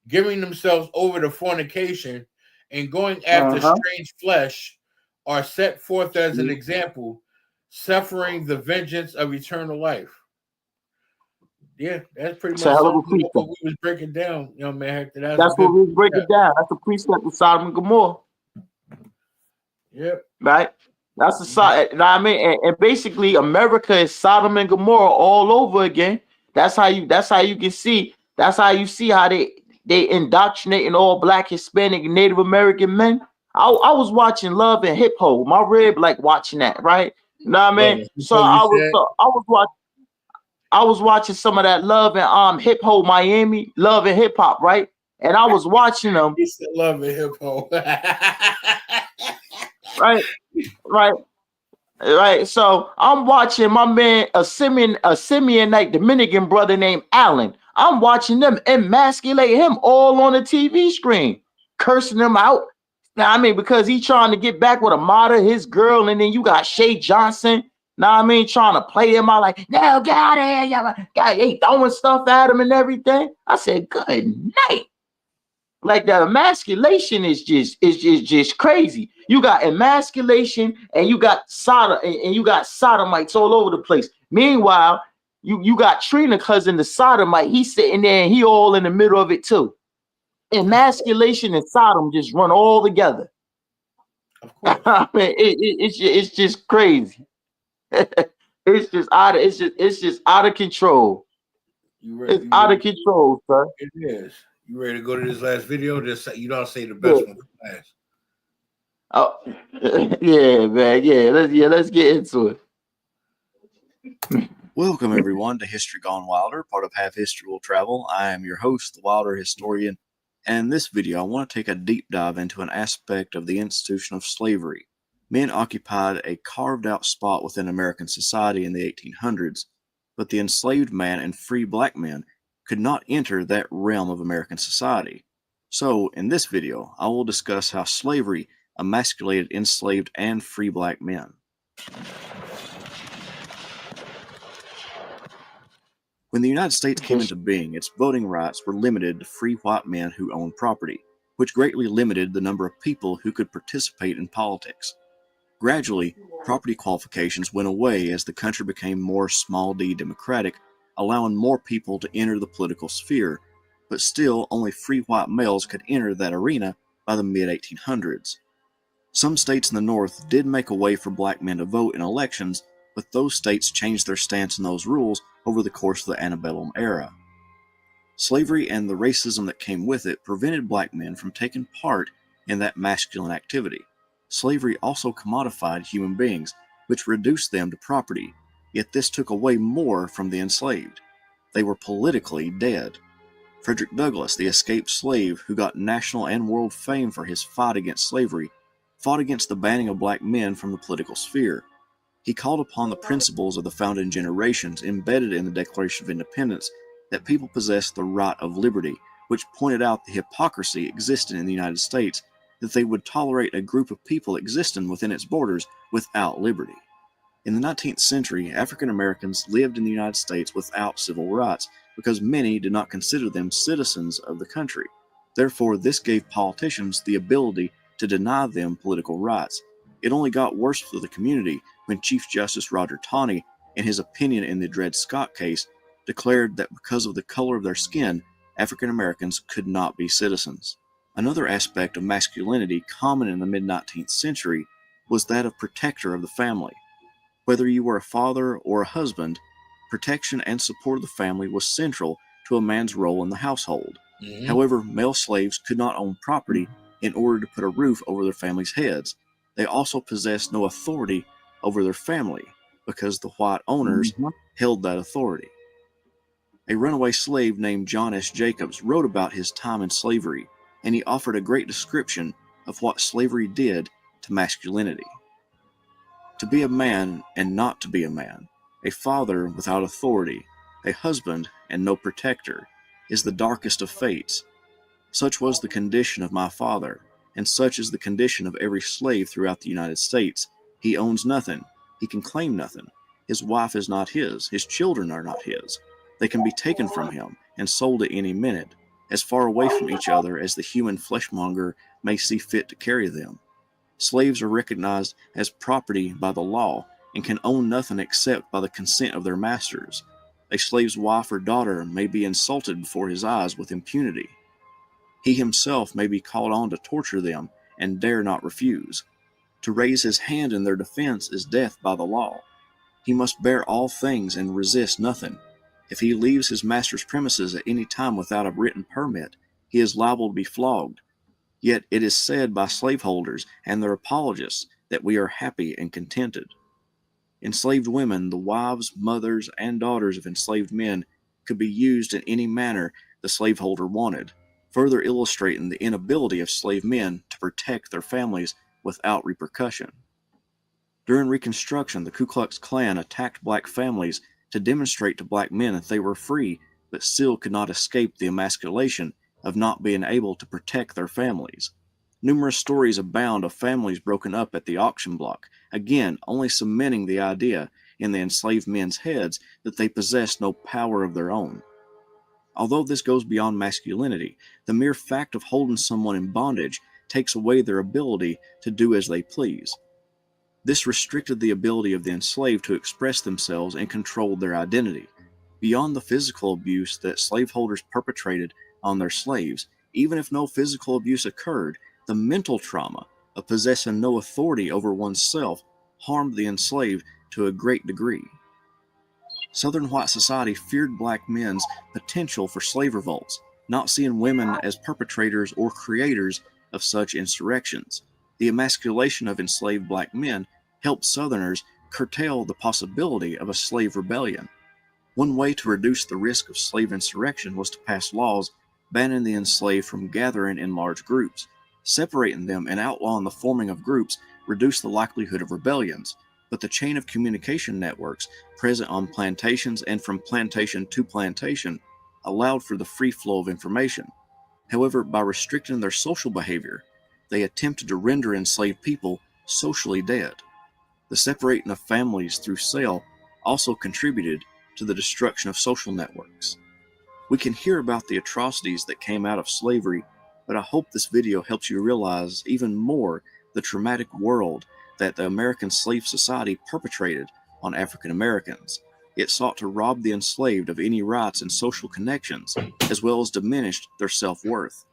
giving themselves over to fornication and going after strange flesh, are set forth as an example, suffering the vengeance of eternal life. Yeah, that's pretty much what we was breaking down, young man Hector. That's what we was breaking down. That's the precept of Sodom and Gomorrah. Yep. Right? That's the side. You know what I mean? And basically, America is Sodom and Gomorrah all over again. That's how you can see. That's how you see how they indoctrinating all Black, Hispanic, and Native American men. I was watching Love and Hip Hop. My rib like watching that, right? You know what I mean? So I was watching some of that Love and Hip Hop Miami, Love and Hip Hop, right? And I was watching them. He said Love and Hip Hop. Right. right? Right. So I'm watching my man, a Simeonite Dominican brother named Allen. I'm watching them emasculate him all on the TV screen, cursing him out. Now, I mean, because he's trying to get back with a model, his girl, and then you got Shay Johnson. Now, I mean, trying to play him out like, no, get out of here, y'all. God, he throwing stuff at him and everything. I said, good night. Like the emasculation is just crazy. You got emasculation and you got and you got sodomites all over the place. Meanwhile, you got Trina cousin, the sodomite. He's sitting there and he all in the middle of it too. Emasculation and Sodom just run all together. I mean, it's just crazy. It's just out of control. It's out of control, sir. It is. You ready to go to this last video? Just you don't say the best one for last. Oh, yeah, man. Yeah, let's get into it. Welcome, everyone, to History Gone Wilder, part of Half History Will Travel. I am your host, the Wilder Historian, and in this video, I want to take a deep dive into an aspect of the institution of slavery. Men occupied a carved-out spot within American society in the 1800s, but the enslaved man and free black men could not enter that realm of American society. So, in this video, I will discuss how slavery emasculated enslaved and free black men. When the United States came into being, its voting rights were limited to free white men who owned property, which greatly limited the number of people who could participate in politics. Gradually, property qualifications went away as the country became more small d democratic, allowing more people to enter the political sphere, but still only free white males could enter that arena by the mid-1800s. Some states in the North did make a way for black men to vote in elections, but those states changed their stance on those rules over the course of the antebellum era. Slavery and the racism that came with it prevented black men from taking part in that masculine activity. Slavery also commodified human beings, which reduced them to property, yet this took away more from the enslaved. They were politically dead. Frederick Douglass, the escaped slave who got national and world fame for his fight against slavery, fought against the banning of black men from the political sphere. He called upon the principles of the founding generations embedded in the Declaration of Independence that people possess the right of liberty, which pointed out the hypocrisy existing in the United States, that they would tolerate a group of people existing within its borders without liberty. In the 19th century, African Americans lived in the United States without civil rights because many did not consider them citizens of the country. Therefore, this gave politicians the ability to deny them political rights. It only got worse for the community when Chief Justice Roger Taney, in his opinion in the Dred Scott case, declared that because of the color of their skin, African Americans could not be citizens. Another aspect of masculinity common in the mid-19th century was that of protector of the family. Whether you were a father or a husband, protection and support of the family was central to a man's role in the household. However, male slaves could not own property in order to put a roof over their families' heads. They also possessed no authority over their family because the white owners held that authority. A runaway slave named John S. Jacobs wrote about his time in slavery, and he offered a great description of what slavery did to masculinity. To be a man and not to be a man, a father without authority, a husband and no protector, is the darkest of fates. Such was the condition of my father, and such is the condition of every slave throughout the United States. He owns nothing. He can claim nothing. His wife is not his. His children are not his. They can be taken from him and sold at any minute, as far away from each other as the human fleshmonger may see fit to carry them. Slaves are recognized as property by the law and can own nothing except by the consent of their masters. A slave's wife or daughter may be insulted before his eyes with impunity. He himself may be called on to torture them and dare not refuse. To raise his hand in their defense is death by the law. He must bear all things and resist nothing. If he leaves his master's premises at any time without a written permit, he is liable to be flogged. Yet it is said by slaveholders and their apologists that we are happy and contented. Enslaved women, the wives, mothers, and daughters of enslaved men, could be used in any manner the slaveholder wanted, further illustrating the inability of slave men to protect their families without repercussion. During Reconstruction, the Ku Klux Klan attacked black families to demonstrate to black men that they were free, but still could not escape the emasculation of not being able to protect their families. Numerous stories abound of families broken up at the auction block, again only cementing the idea in the enslaved men's heads that they possessed no power of their own. Although this goes beyond masculinity, the mere fact of holding someone in bondage takes away their ability to do as they please. This restricted the ability of the enslaved to express themselves and control their identity. Beyond the physical abuse that slaveholders perpetrated on their slaves, even if no physical abuse occurred, the mental trauma of possessing no authority over oneself harmed the enslaved to a great degree. Southern white society feared black men's potential for slave revolts, not seeing women as perpetrators or creators of such insurrections. The emasculation of enslaved black men helped Southerners curtail the possibility of a slave rebellion. One way to reduce the risk of slave insurrection was to pass laws banning the enslaved from gathering in large groups. Separating them and outlawing the forming of groups reduced the likelihood of rebellions, but the chain of communication networks present on plantations and from plantation to plantation allowed for the free flow of information. However, by restricting their social behavior, they attempted to render enslaved people socially dead. The separating of families through sale also contributed to the destruction of social networks. We can hear about the atrocities that came out of slavery, but I hope this video helps you realize even more the traumatic world that the American slave society perpetrated on African Americans. It sought to rob the enslaved of any rights and social connections, as well as diminished their self-worth.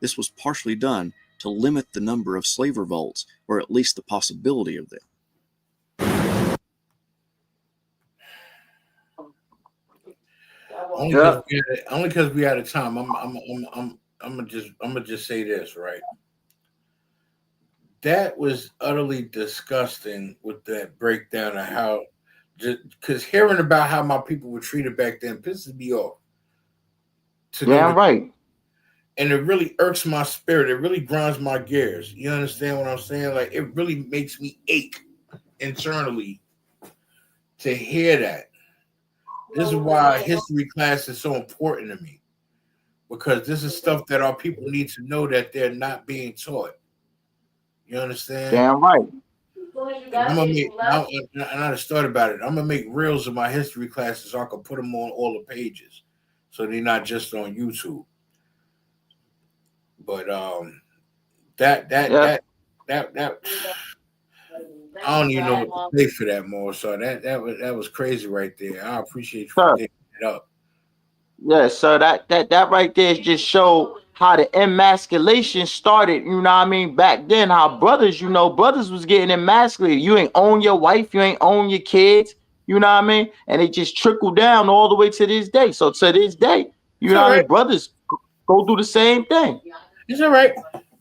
This was partially done to limit the number of slave revolts, or at least the possibility of them. Only because we out of time. I'm gonna just say this, right? That was utterly disgusting with that breakdown of how, just because hearing about how my people were treated back then pisses me off. Yeah, right. And it really irks my spirit. It really grinds my gears. You understand what I'm saying? Like, it really makes me ache internally to hear that. This is why history class is so important to me, because this is stuff that our people need to know that they're not being taught. You understand? Damn right. And I'm gonna make, and I just thought about it. I'm gonna make reels of my history classes so I can put them on all the pages, so they're not just on YouTube. But that I don't even know what to say for that more. So that was crazy right there. I appreciate you for picking it up. Yeah, so that right there just showed how the emasculation started, you know what I mean, back then, how brothers was getting emasculated. You ain't own your wife, you ain't own your kids, you know what I mean? And it just trickled down all the way to this day. So to this day, you know what I mean, brothers go through the same thing. It's all right.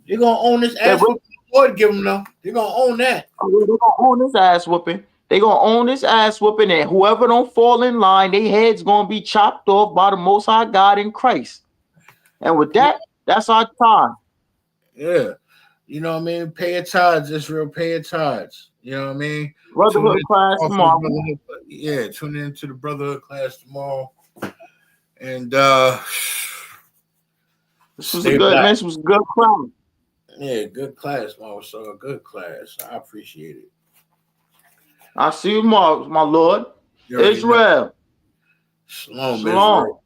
They're gonna own this ass whooping. Lord give them though. They're gonna own that. They're gonna own this ass whooping. They gonna own this ass whooping, and whoever don't fall in line, their head's gonna be chopped off by the Most High God in Christ. And with that, that's our time. Yeah, you know what I mean. Pay your tithes, Israel. Pay your tithes. You know what I mean. Brotherhood class tomorrow. Yeah, tune in to the brotherhood class tomorrow. And this was a good, man. This was a good class. Yeah, good class, Mama. So a good class. I appreciate it. I'll see you tomorrow, my Lord. Israel. Shalom. Shalom. Israel.